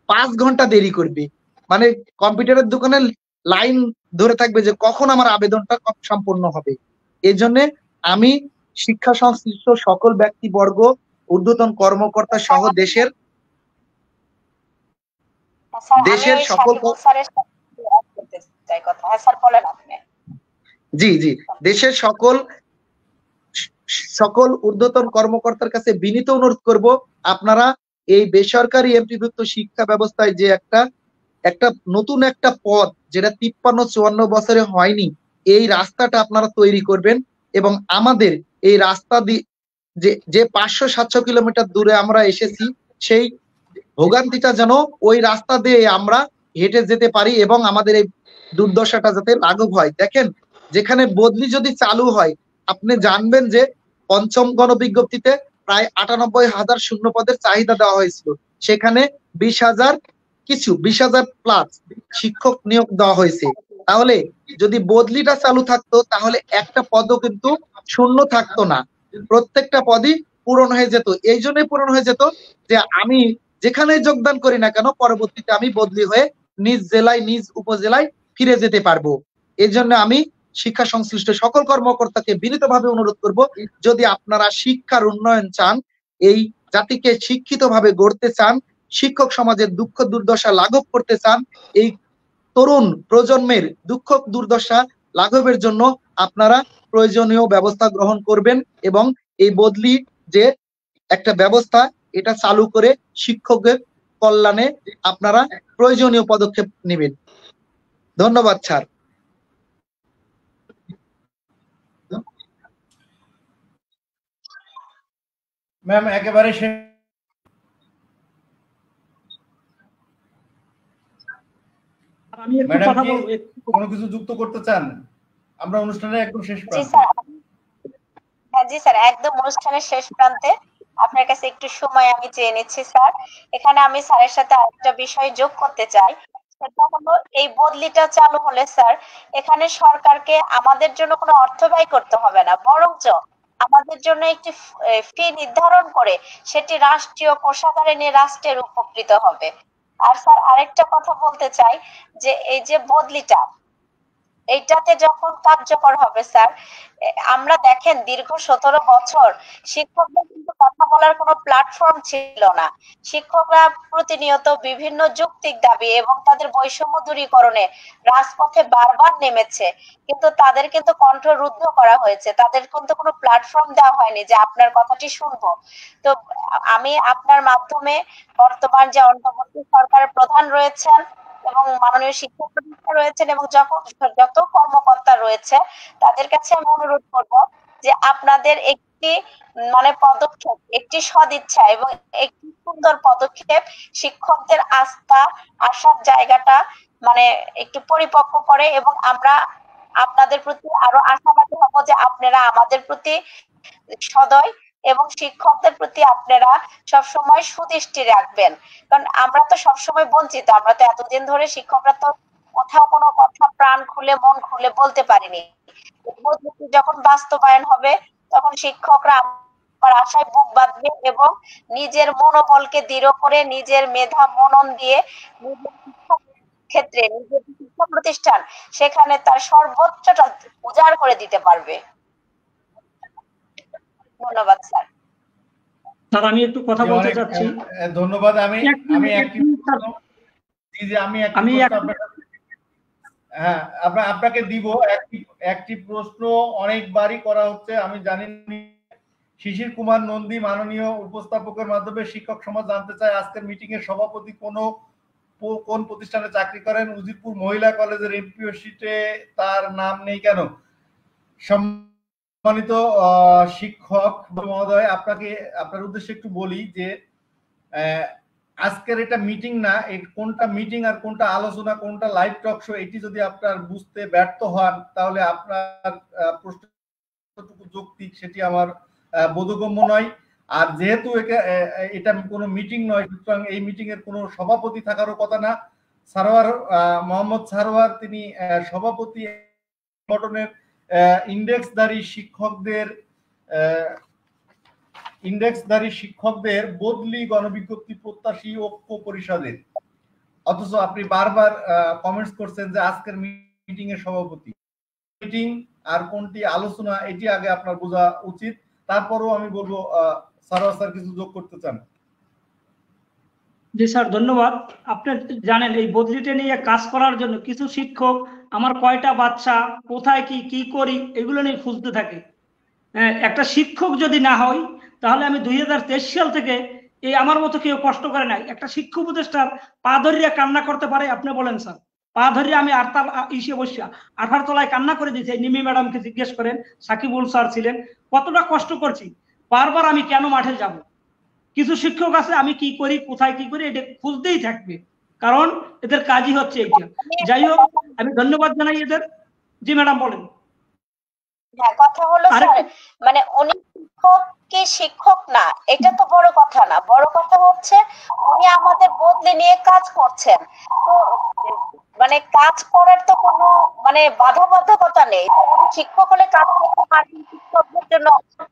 5 ঘন্টা দেরি করবে। মানে কম্পিউটারের দোকানে লাইন ধরে থাকবে যে কখন আমার আবেদনটা সম্পূর্ণ হবে। এই জন্য আমি শিক্ষা সংশ্লিষ্ট সকল ব্যক্তিবর্গ, ঊর্ধ্বতন কর্মকর্তা সহ দেশের সকল দেশের সকল ঊর্ধ্বতন কর্মকর্তার কাছে বিনীত অনুরোধ করব, আপনারা এই বেসরকারি এমপিভুক্ত শিক্ষা ব্যবস্থায় যে একটা নতুন একটা পদ যেটা 53-54 বছরে হয়নি, এই রাস্তাটা আপনারা তৈরি করবেন এবং আমাদের এই রাস্তা দিয়ে যে 500-700 কিলোমিটার দূরে আমরা এসেছি সেই ভোগান্তিটা যেন ওই রাস্তা দিয়ে আমরা হেঁটে যেতে পারি এবং আমাদের এই দুর্দশাটা যাতে লাঘব হয়। দেখেন, যেখানে বদলি যদি চালু হয় আপনি জানবেন যে পঞ্চম গণবিজ্ঞপ্তিতে প্রায় 98,000 শূন্য পদের চাহিদা দেওয়া হয়েছিল, সেখানে 20,000 প্লাস শিক্ষক নিয়োগ দেওয়া হয়েছে। তাহলে যদি বদলিটা চালু থাকতো তাহলে একটা পদও কিন্তু শূন্য থাকতো না, প্রত্যেকটা পদই পূরণ হয়ে যেত। এই জন্যই পূরণ হয়ে যেত যে আমি যেখানে যোগদান করি না কেন পরবর্তীতে আমি বদলি হয়ে নিজ জেলায় নিজ উপজেলায় ফিরে যেতে পারবো। এই জন্য আমি শিক্ষা সংশ্লিষ্ট সকল কর্মকর্তাকে বিনীতভাবে অনুরোধ করব, যদি আপনারা শিক্ষার উন্নয়ন চান, এই জাতিকে শিক্ষিতভাবে গড়তে চান, শিক্ষক সমাজের দুঃখ দুর্দশা লাঘব করতে চান, এই তরুণ প্রজন্মের দুঃখ দুর্দশা লাঘবের জন্য আপনারা প্রয়োজনীয় ব্যবস্থা গ্রহণ করবেন এবং এই বদলি যে একটা ব্যবস্থা এটা চালু করে শিক্ষকদের কল্যাণে আপনারা প্রয়োজনীয় পদক্ষেপ নেবেন। ধন্যবাদ স্যার। ম্যাম একেবারে আমি একটু ম্যাডাম কথা কি বলবো। কোনো কিছু যুক্ত করতে চান? আমরা অনুষ্ঠানের একদম শেষ জি প্রান্তে। স্যার, হ্যাঁ জি স্যার, একদম অনুষ্ঠানের শেষ প্রান্তে আপনার কাছে একটু সময় আমি চেয়ে নিচ্ছি স্যার। এখানে আমি স্যারের সাথে আরেকটা বিষয় যোগ করতে চাই, সেটা হলো এই বদলিটা চালু হলে স্যার এখানে সরকারকে আমাদের জন্য কোনো অর্থ ব্যয় করতে হবে না, বরঞ্চ আমাদের জন্য একটি ফি নির্ধারণ করে সেটি রাষ্ট্রীয় কোষাগারে নিয়ে রাষ্ট্রের উপকৃত হবে। আর স্যার আরেকটা কথা বলতে চাই যে এই যে বদলিটা এইটাতে যখন কার্যকর হবে স্যার, আমরা দেখেন দীর্ঘ 17 বছর শিক্ষকদের কিন্তু কথা বলার কোনো প্ল্যাটফর্ম ছিল না। শিক্ষকরা প্রতিনিয়ত বিভিন্ন যৌক্তিক দাবি এবং তাদের বৈষম্য দূরীকরণে রাজপথে বারবার নেমেছে, কিন্তু তাদের কিন্তু কণ্ঠ রুদ্ধ করা হয়েছে, তাদের কিন্তু কোনো প্ল্যাটফর্ম দেওয়া হয়নি যে আপনার কথাটি শুনবো। তো আমি আপনার মাধ্যমে বর্তমান যে অন্তর্বর্তী সরকারের প্রধান রয়েছেন এবং মাননীয় শিক্ষক প্রতিষ্ঠা রয়েছেন এবং যত কর্মকর্তা রয়েছে তাদের কাছে আমি অনুরোধ করব যে আপনাদের একটি মানে পদক্ষেপ, একটি সদিচ্ছা এবং একটি সুন্দর পদক্ষেপ শিক্ষকদের আস্থা আসার জায়গাটা মানে একটু পরিপক্ক করে, এবং আমরা আপনাদের প্রতি আরো আশাবাদী হব যে আপনারা আমাদের প্রতি সদয় এবং শিক্ষকদের প্রতি আপনারা সবসময় সুদৃষ্টি রাখবেন। কারণ আমরা তো সবসময় বঞ্চিত, আমরা তো এতদিন ধরে শিক্ষকরা তো কোথাও কোনো কথা প্রাণ খুলে মন খুলে বলতে পারিনি। যখন বাস্তবায়ন হবে তখন শিক্ষকরা আমার আশায় বুক বাঁধবে এবং নিজের মনোবলকে দৃঢ় করে নিজের মেধা মনন দিয়ে নিজের শিক্ষা ক্ষেত্রে নিজের শিক্ষা প্রতিষ্ঠান সেখানে তার সর্বোচ্চটা উজাড় করে দিতে পারবে। ধন্যবাদ স্যার। স্যার আমি একটু কথা বলতে চাচ্ছি। ধন্যবাদ। আমি হ্যাঁ আপনাকে দিব একটি প্রশ্ন অনেকবারই করা হচ্ছে, আমি জানি শিশির কুমার নন্দী মাননীয় উপস্থাপকের মাধ্যমে শিক্ষক সমাজ জানতে চায় আজকের মিটিং এর সভাপতি কোন প্রতিষ্ঠানে চাকরি করেন? উজিরপুর মহিলা কলেজের এমপিও শিটে তার নাম নেই কেন? সম্মানিত শিক্ষক মহোদয়, আপনার উদ্দেশ্যে একটু বলি যে আজকের এটা মিটিং না, কোনটা মিটিং আর কোনটা আলোচনা, কোনটা লাইভ টক শো, এটি যদি আপনার বুঝতে ব্যর্থ হন তাহলে আপনার প্রশ্নটুকু যৌক্তিক সেটি আমার বোধগম্য নয়। আর যেহেতু এটা কোনো মিটিং নয়, সুতরাং এই মিটিং এর কোনো সভাপতি থাকারও কথা না। সারোয়ার মোহাম্মদ সারোয়ার তিনি সভাপতি সংগঠনের ইন্ডেক্সধারী শিক্ষকদের বদলি গণবিজ্ঞপ্তি প্রত্যাশী ঐক্য পরিষদের, অথচ আপনি বারবার কমেন্টস করছেন যে আজকের মিটিং এর সভাপতি। মিটিং আর কোনটি আলোচনা এটি আগে আপনার বোঝা উচিত। তারপরও আমি বলবো সারোয়ার স্যার কিছু যোগ করতে চান? জি স্যার ধন্যবাদ। আপনি জানেন এই বদলিটা নিয়ে কাজ করার জন্য কিছু শিক্ষক আমার কয়টা বাচ্চা কোথায় কি করি এগুলো নিয়ে খুঁজতে থাকে। একটা শিক্ষক যদি না হয় তাহলে আমি 2023 সাল থেকে এই আমার মতো কেউ কষ্ট করে নাই। একটা শিক্ষক উপদেষ্টার পা ধরিয়া কান্না করতে পারে? আপনি বলেন স্যার। পা ধরিয়া আমি 18 তলায় কান্না করে দিয়েছি। নিমি ম্যাডামকে জিজ্ঞেস করেন, সাকিবুল স্যার ছিলেন, কতটা কষ্ট করছি। বারবার আমি কেন মাঠে যাব? কিছু শিক্ষক আছে আমি কি করি কোথায় কি করি এটা খুঁজতেই থাকবে, কারণ এদের কাজই হচ্ছে এইটা। যাই হোক, আমি ধন্যবাদ জানাই এদের। জি ম্যাডাম বলেন। হ্যাঁ, কথা হলো স্যার মানে উনি শিক্ষক কি শিক্ষক না এটা তো বড় কথা না, বড় কথা হচ্ছে উনি আমাদের বদলে নিয়ে কাজ করছেন। তো মানে কাজ করার তো কোনো মানে বাধ্যবাধকতা নেই। উনি শিক্ষক হলে কাজ করতে পারবেন, শিক্ষকদের জন্য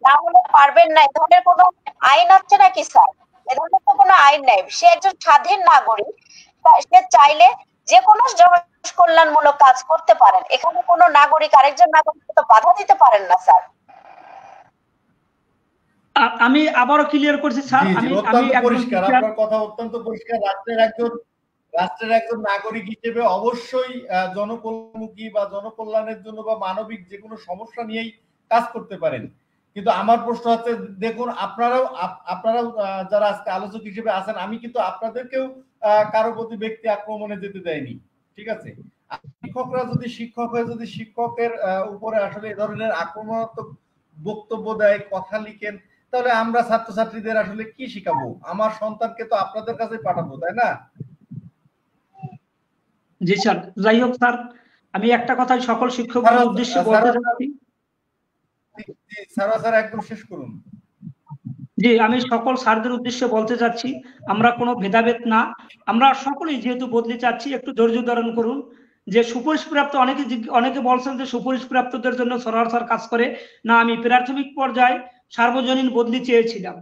না হলে পারবেন না, এ ধরনের কোনো আইন আছে নাকি স্যার? এ ধরনের তো কোনো আইন নেই। সে একজন স্বাধীন নাগরিক, সে চাইলে যে কোনো কল্যাণমূলক কাজ করতে পারেন। এখানে কোনো নাগরিক আরেকজন নাগরিককে তো বাধা দিতে পারেন না স্যার। আমি আবারও ক্লিয়ার করছি স্যার, আমি পরিষ্কার, আপনার কথা অত্যন্ত পরিষ্কার। রাষ্ট্রের একজন নাগরিক হিসেবে অবশ্যই জনকল্যাণমুখী বা জনকল্যাণের জন্য বা মানবিক যে কোনো সমস্যা নিয়েই কাজ করতে পারেন, কিন্তু আমার প্রশ্ন হচ্ছে, দেখুন আপনারাও যারা আজকে আলোচক হিসেবে আছেন, আমি কিন্তু আপনাদেরকেও কারো প্রতি ব্যক্তি আক্রমণে যেতে দেয়নি, ঠিক আছে? শিক্ষকরা যদি শিক্ষক হয়ে যদি শিক্ষকের উপরে আসলে এ ধরনের আক্রমণাত্মক বক্তব্য দেয়, কথা লিখেন, তাহলে আমরা ছাত্রছাত্রীদের আসলে কি শিখাবো? আমার সন্তানকে তো আপনাদের কাছে পাঠাবো, তাই না? জি স্যার, যাই হোক স্যার, আমি একটা কথাই সকল শিক্ষকদের উদ্দেশ্যে বলতে চাচ্ছি। স্যার একদম শেষ করুন। জি, আমি সকল স্যারদের উদ্দেশ্যে বলতে চাচ্ছি, আমরা কোনো ভেদাভেদ না, আমরা সকলেই যেহেতু বদলে চাচ্ছি, একটু ধৈর্য ধারণ করুন। যে সুপারিশপ্রাপ্ত অনেকে বলছেন যে সুপারিশপ্রাপ্তদের জন্য সরোয়ার স্যার কাজ করে না। আমি প্রাথমিক পর্যায়ে সার্বজনীন বদলি চেয়েছিলাম,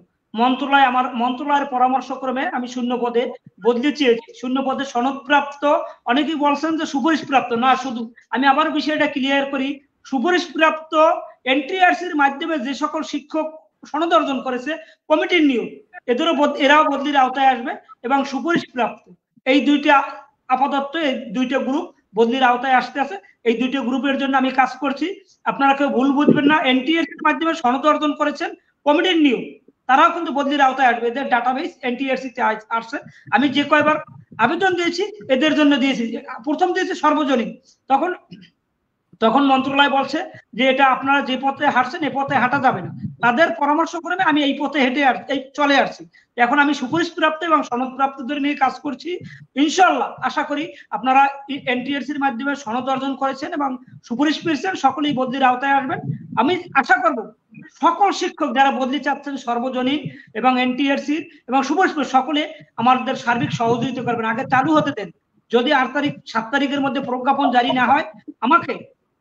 মন্ত্রণালয়ের পরামর্শক্রমে আমি শূন্য পদে বদলি চেয়েছি। শূন্য পদে সনদপ্রাপ্ত অনেকেই বলছেন যে সুপারিশপ্রাপ্ত না। শুধু আমি আবার বিষয়টা ক্লিয়ার করি, সুপারিশপ্রাপ্ত এনটিআরসির মাধ্যমে যে সকল শিক্ষক সনদ অর্জন করেছে কমিটির নিয়োগ, এরাও বদলির আওতায় আসবে। এবং সুপারিশপ্রাপ্ত এই দুইটা, আপাতত এই দুইটা গ্রুপ বদলির আওতায় আসতে আছে। এই দুইটা গ্রুপের জন্য আমি কাজ করছি, আপনারা কেউ ভুল বুঝবেন না। এনটিআরসির মাধ্যমে সনদ অর্জন করেছেন কমিটির নিয়োগ, তারাও কিন্তু বদলির আওতায় আসবে। এদের ডাটাবেস এনটিআরসি তে আসছে। আমি যে কয়বার আবেদন দিয়েছি এদের জন্য দিয়েছি, প্রথম দিয়েছি সর্বজনীন, তখন মন্ত্রণালয় বলছে যে এটা আপনারা যে পথে হাঁটছেন এই পথে হাঁটা যাবে না। তাদের পরামর্শ করে আমি এই পথে চলে আসছি। এখন আমি সুপারিশপ্রাপ্ত এবং সনদপ্রাপ্তদের নিয়ে কাজ করছি। ইনশাআল্লাহ আশা করি আপনারা এনটিআরসির মাধ্যমে সনদ অর্জন করেছেন এবং সুপারিশ পেয়েছেন, সকলেই বদলির আওতায় আসবেন। আমি আশা করব সকল শিক্ষক যারা বদলি চাচ্ছেন সর্বজনীন এবং এনটিআরসির এবং সুপারিশ সকলে আমাদের সার্বিক সহযোগিতা করবেন। আগে চালু হতে দেন, যদি 7 তারিখের মধ্যে প্রজ্ঞাপন জারি না হয়, আমাকে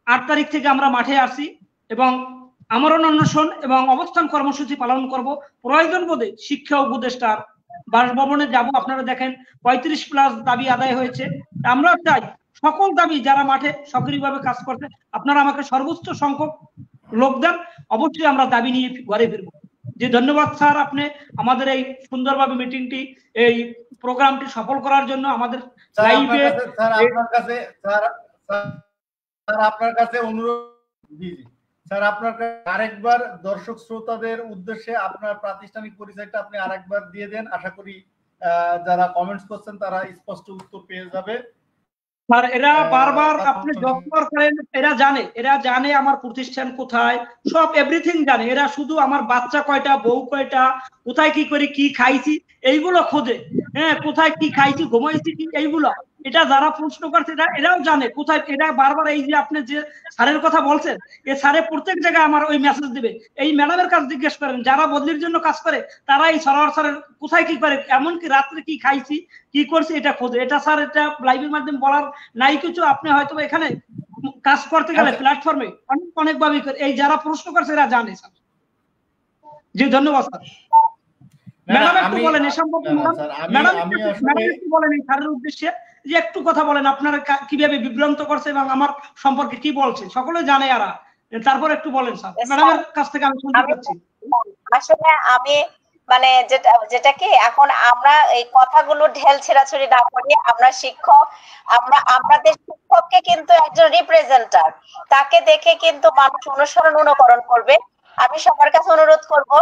8 তারিখ থেকে আমরা মাঠে আসি এবং আমরণ অনশন এবং অবস্থান কর্মসূচি পালন করব। প্রয়োজন বোধে শিক্ষা উপদেষ্টার বাসভবনে যাব। আপনারা দেখেন 35+ দাবি আদায় হয়েছে। আমরা চাই সকল দাবি যারা মাঠে সক্রিয়ভাবে কাজ করছে, আপনারা আমাকে সর্বোচ্চ সংখ্যক লোক দেন, অবশ্যই আমরা দাবি নিয়ে ঘরে ফিরবো। যে ধন্যবাদ স্যার, আপনি আমাদের এই সুন্দরভাবে মিটিংটি, এই প্রোগ্রামটি সফল করার জন্য আমাদের লাইভে আপনার কাছে অনুরোধ, স্যার আপনার আরেকবার দর্শক শ্রোতাদের উদ্দেশ্যে আপনার প্রাতিষ্ঠানিক পরিচয়টা আপনি আরেকবার দিয়ে দেন। আশা করি যারা কমেন্টস করছেন তারা স্পষ্ট উত্তর পেয়ে যাবে। স্যার এরা বারবার আপনি যতবার করেন এরা জানে আমার প্রতিষ্ঠান কোথায়, সব এভরিথিং জানে। এরা শুধু আমার বাচ্চা কয়টা, বউ কয়টা, কোথায় কি করে কি খাইছি এইগুলো খোঁজে। হ্যাঁ, কোথায় কি খাইছি, ঘুমাইছি কি, এইগুলো এটা যারা প্রশ্ন করছে এরাও জানে কোথায়। এরা বারবার এই যে আপনি যে স্যারের কথা বলছেন, এই স্যারে প্রত্যেক জায়গায় আমার ওই মেসেজ দিবে। এই ম্যাডামের কাছে জিজ্ঞেস করেন, যারা বদলির জন্য কাজ করে তারা এই সরোয়ার স্যারের কোথায় কি করে, এমনকি রাত্রে কি খাইছি কি করছি এটা খোঁজে। এটা স্যার এটা লাইভের মাধ্যমে বলার নাই কিছু। আপনি হয়তো এখানে কাজ করতে গেলে প্ল্যাটফর্মে অনেক ভাবে এই যারা প্রশ্ন করছে এরা জানে স্যার। জি ধন্যবাদ স্যার। ম্যাডাম একটু বলেন এ সম্পর্কে, ম্যাডাম একটু বলেন এই স্যারের উদ্দেশ্যে যে একটু কথা বলেন, আপনারা কিভাবে বিভ্রান্ত করছে এবং আমার সম্পর্কে কি বলছে, সকলে জানে এরা। তারপর একটু বলেন স্যার, ম্যাডামের কাছ থেকে আমি শুনতে পাচ্ছি। আসলে আমি মানে যেটা কি এখন আমরা এই কথাগুলো ঢেল ছেড়াছড়ি না করি, আমরা শিক্ষক, আমাদের শিক্ষককে কিন্তু একজন রিপ্রেজেন্টার, তাকে দেখে কিন্তু মানুষ অনুকরণ করবে। আমি সবার কাছে অনুরোধ করব,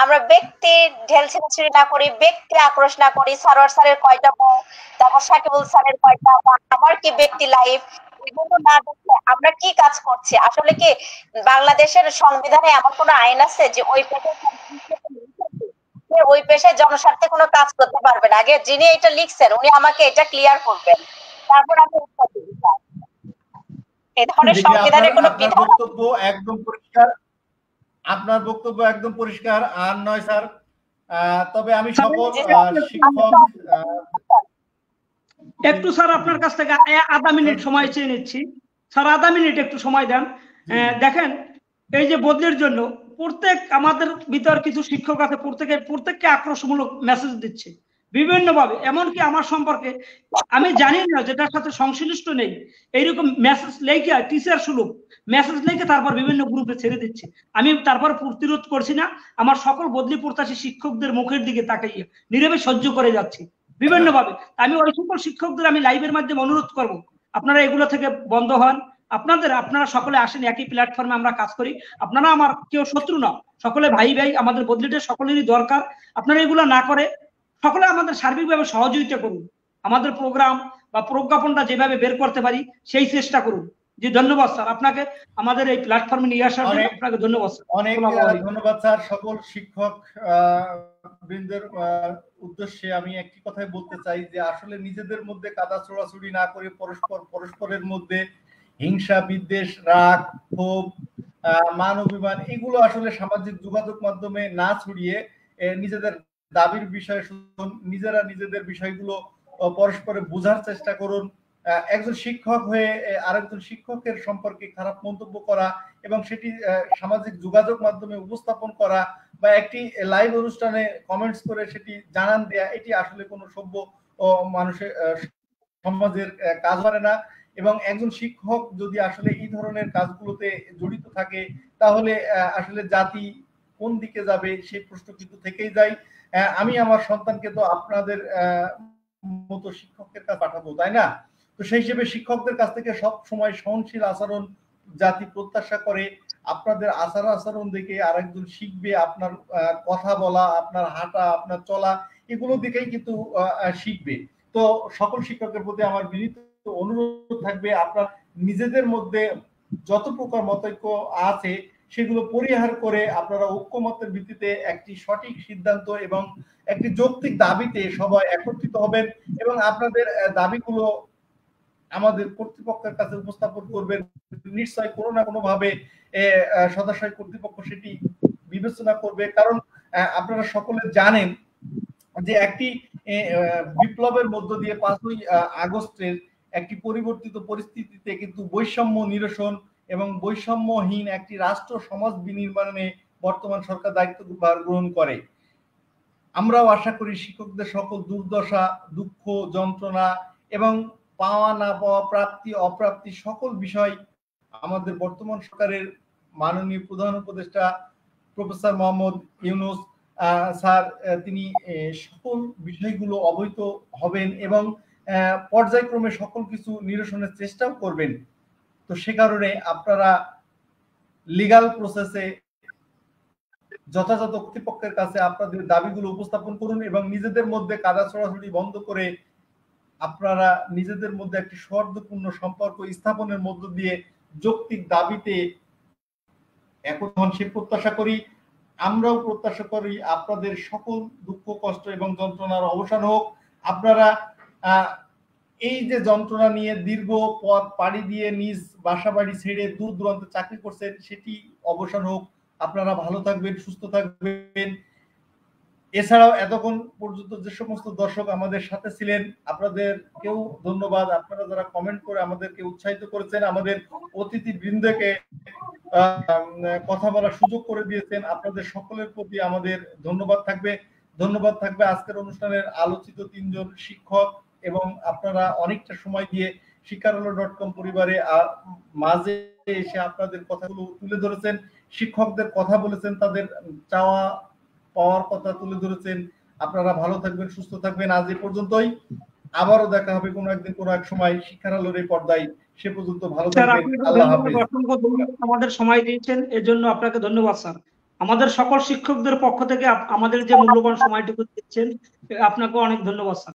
আমরা ব্যক্তি ঢেল ছেড়াছড়ি না করি, ব্যক্তি আক্রোশ না করি। সরোয়ার স্যারের কয়টা বউ, তারপর সাকিবুল স্যারের কয়টা, আমার কি ব্যক্তি লাইফ, এগুলো না দেখলে আমরা কি কাজ করছি। আসলে কি বাংলাদেশের সংবিধানে এমন কোন আইন আছে যে ওই পেশায় জনস্বার্থে কোনো কাজ করতে পারবে না? আগে যিনি এটা লিখছেন উনি আমাকে এটা ক্লিয়ার করবেন, তারপর আমি এই ধরনের সংবিধানের কোনো বক্তব্য একদম পরিষ্কার, আপনার বক্তব্য একদম পরিষ্কার আর নয় স্যার। তবে আমি সকল শিক্ষক একটু স্যার আপনার কাছ থেকে আধা মিনিট সময় চেয়ে নিচ্ছি স্যার, আধা মিনিট একটু সময় দেন। দেখেন এই যে বদলির জন্য প্রত্যেক আমাদের ভিতর কিছু শিক্ষক আছে, প্রত্যেককে আক্রোশমূলক মেসেজ দিচ্ছে বিভিন্ন ভাবে, এমনকি আমার সম্পর্কে আমি জানি না যেটার সাথে সংশ্লিষ্ট নেই এইরকম মেসেজ লেখে, টিচার সুলভ মেসেজ লেখে তারপর বিভিন্ন গ্রুপে ছেড়ে দিচ্ছে। আমি তারপর প্রতিরোধ করছি না, আমার সকল বদলি প্রত্যাশী শিক্ষকদের মুখের দিকে তাকাইয়ে নীরবে সহ্য করে যাচ্ছি বিভিন্ন ভাবে। আমি ওই সকল শিক্ষকদের আমি লাইভের মাধ্যমে অনুরোধ করব, আপনারা এগুলো থেকে বন্ধ হন, আপনারা সকলে আসেন, একই প্ল্যাটফর্মে আমরা কাজ করি। আপনারা আমার কেউ শত্রু না, সকলে ভাই ভাই, আমাদের বদলিটা সকলেরই দরকার। আপনারা এগুলো না করে সকলে আমাদের সার্বিকভাবে সহযোগিতা করুন, আমাদের প্রোগ্রাম বা প্রজ্ঞাপনটা যেভাবে বের করতে পারি সেই চেষ্টা করুন। জি ধন্যবাদ স্যার আপনাকে আমাদের এই প্ল্যাটফর্মে নিয়ে আসার জন্য, আপনাকে ধন্যবাদ স্যার। অনেক ধন্যবাদ স্যার। সকল শিক্ষক বৃন্দের উদ্দেশ্যে আমি একটি কথাই বলতে চাই যে আসলে নিজেদের মধ্যে কাদা ছোড়াছুড়ি না করে পরস্পরের মধ্যে হিংসা, বিদ্বেষ, রাগ, ক্ষোভ, মান অভিমান এগুলো আসলে সামাজিক যোগাযোগ মাধ্যমে না ছড়িয়ে নিজেদের দাবির বিষয়ে নিজেরা নিজেদের বিষয়গুলো পরস্পরে বোঝার চেষ্টা করুন। একজন শিক্ষক হয়ে আরেকজন শিক্ষকের সম্পর্কে খারাপ মন্তব্য করা এবং সেটি সামাজিক যোগাযোগ মাধ্যমে উপস্থাপন করা বা একটি লাইভ অনুষ্ঠানে কমেন্টস করে সেটি জানান দেয়া, এটি আসলে কোনো সভ্য মানুষের সমাজের কাজ করে না। এবং একজন শিক্ষক যদি আসলে এই ধরনের কাজগুলোতে জড়িত থাকে তাহলে আসলে জাতি কোন দিকে যাবে সেই প্রশ্ন কিন্তু থেকেই যায়। আমি আমার সন্তানকে তো আপনাদের মতো শিক্ষকের কাছে পাঠাবো, তাই না? তো সেই হিসেবে শিক্ষকদের কাছ থেকে সব সময় সহনশীল আচরণ জাতি প্রত্যাশা করে। আপনাদের আচরণ দেখে আরেকজন শিখবে, আপনার কথা বলা, আপনার হাঁটা, আপনার চলা, এগুলো দেখেই কিন্তু শিখবে। তো সকল শিক্ষকের প্রতি আমার বিনীত অনুরোধ থাকবে, আপনার নিজেদের মধ্যে যত প্রকার মতৈক্য আছে সেগুলো পরিহার করে আপনারা ঐক্যমতের ভিত্তিতে একটি সঠিক সিদ্ধান্ত এবং একটি যৌক্তিক দাবিতে সবাই একত্রিত হবেন এবং আপনাদের দাবিগুলো আমাদের কর্তৃপক্ষের কাছে উপস্থাপন করবেন। নিশ্চয় কোনো না কোনো ভাবে সদাশয় কর্তৃপক্ষ সেটি বিবেচনা করবে, কারণ আপনারা সকলে জানেন যে একটি বিপ্লবের মধ্য দিয়ে 5ই আগস্টের একটি পরিবর্তিত পরিস্থিতিতে কিন্তু বৈষম্য নিরসন এবং বৈষম্যহীন একটি রাষ্ট্র সমাজ বিনির্মাণে বর্তমান সরকার দায়িত্বভার গ্রহণ করে। আমরাও আশা করি শিক্ষকদের সকল দুর্দশা, দুঃখ, যন্ত্রণা এবং পাওয়া না পাওয়া, প্রাপ্তি অপ্রাপ্তি সকল বিষয় আমাদের বর্তমান সরকারের মাননীয় প্রধান উপদেষ্টা প্রফেসর মোহাম্মদ ইউনূস স্যার তিনি সকল বিষয়গুলো অবহিত হবেন এবং পর্যায়ক্রমে সকল কিছু নিরসনের চেষ্টাও করবেন। তো সে কারণে আপনারা লিগ্যাল প্রসেসে যথাযথ কর্তৃপক্ষের কাছে আপনাদের দাবিগুলো উপস্থাপন করুন এবং নিজেদের মধ্যে কাদা ছড়াছড়ি বন্ধ করে আপনারা নিজেদের মধ্যে একটি সৌহার্দ্যপূর্ণ সম্পর্ক স্থাপনের মধ্য দিয়ে যৌক্তিক দাবিতে একত্র হন সে প্রত্যাশা করি। আমরাও প্রত্যাশা করি আপনাদের সকল দুঃখ, কষ্ট এবং যন্ত্রণার অবসান হোক। আপনারা এই যে যন্ত্রণা নিয়ে দীর্ঘ পথ পাড়ি দিয়ে নিজ বাসা বাড়ি ছেড়ে দূর দূরান্তে চাকরি করছেন সেটি অবসান হোক। আপনারা ভালো থাকবেন, সুস্থ থাকবেন। এছাড়াও এতক্ষণ পর্যন্ত যে সমস্ত দর্শক আমাদের সাথে ছিলেন আপনাদেরকেও ধন্যবাদ। আপনারা যারা কমেন্ট করে আমাদেরকে উৎসাহিত করেছেন, আমাদের অতিথি বৃন্দকে কথা বলার সুযোগ করে দিয়েছেন, আপনাদের সকলের প্রতি আমাদের ধন্যবাদ থাকবে। আজকের অনুষ্ঠানের আলোচিত 3 জন শিক্ষক এবং আপনারা অনেকটা সময় দিয়ে শিক্ষারোল.com পরিবারে মাঝে এসে আপনাদের কথাগুলো তুলে ধরেছেন, শিক্ষকদের কথা বলেছেন, তাদের চাওয়া পাওয়ার কথা তুলে ধরেছেন। আপনারা ভালো থাকবেন, সুস্থ থাকবেন। আজ এই পর্যন্তই, আবারও দেখা হবে কোনো একদিন কোনো এক সময় শিক্ষার আলোর এই পর্দায়। সে পর্যন্ত ভালো থাকবেন। আল্লাহ হাফেজ। আমাদের সময় দিয়েছেন এর জন্য আপনাকে ধন্যবাদ স্যার। আমাদের সকল শিক্ষকদের পক্ষ থেকে আমাদের যে মূল্যবান সময়টুকু দিচ্ছেন আপনাকে অনেক ধন্যবাদ স্যার।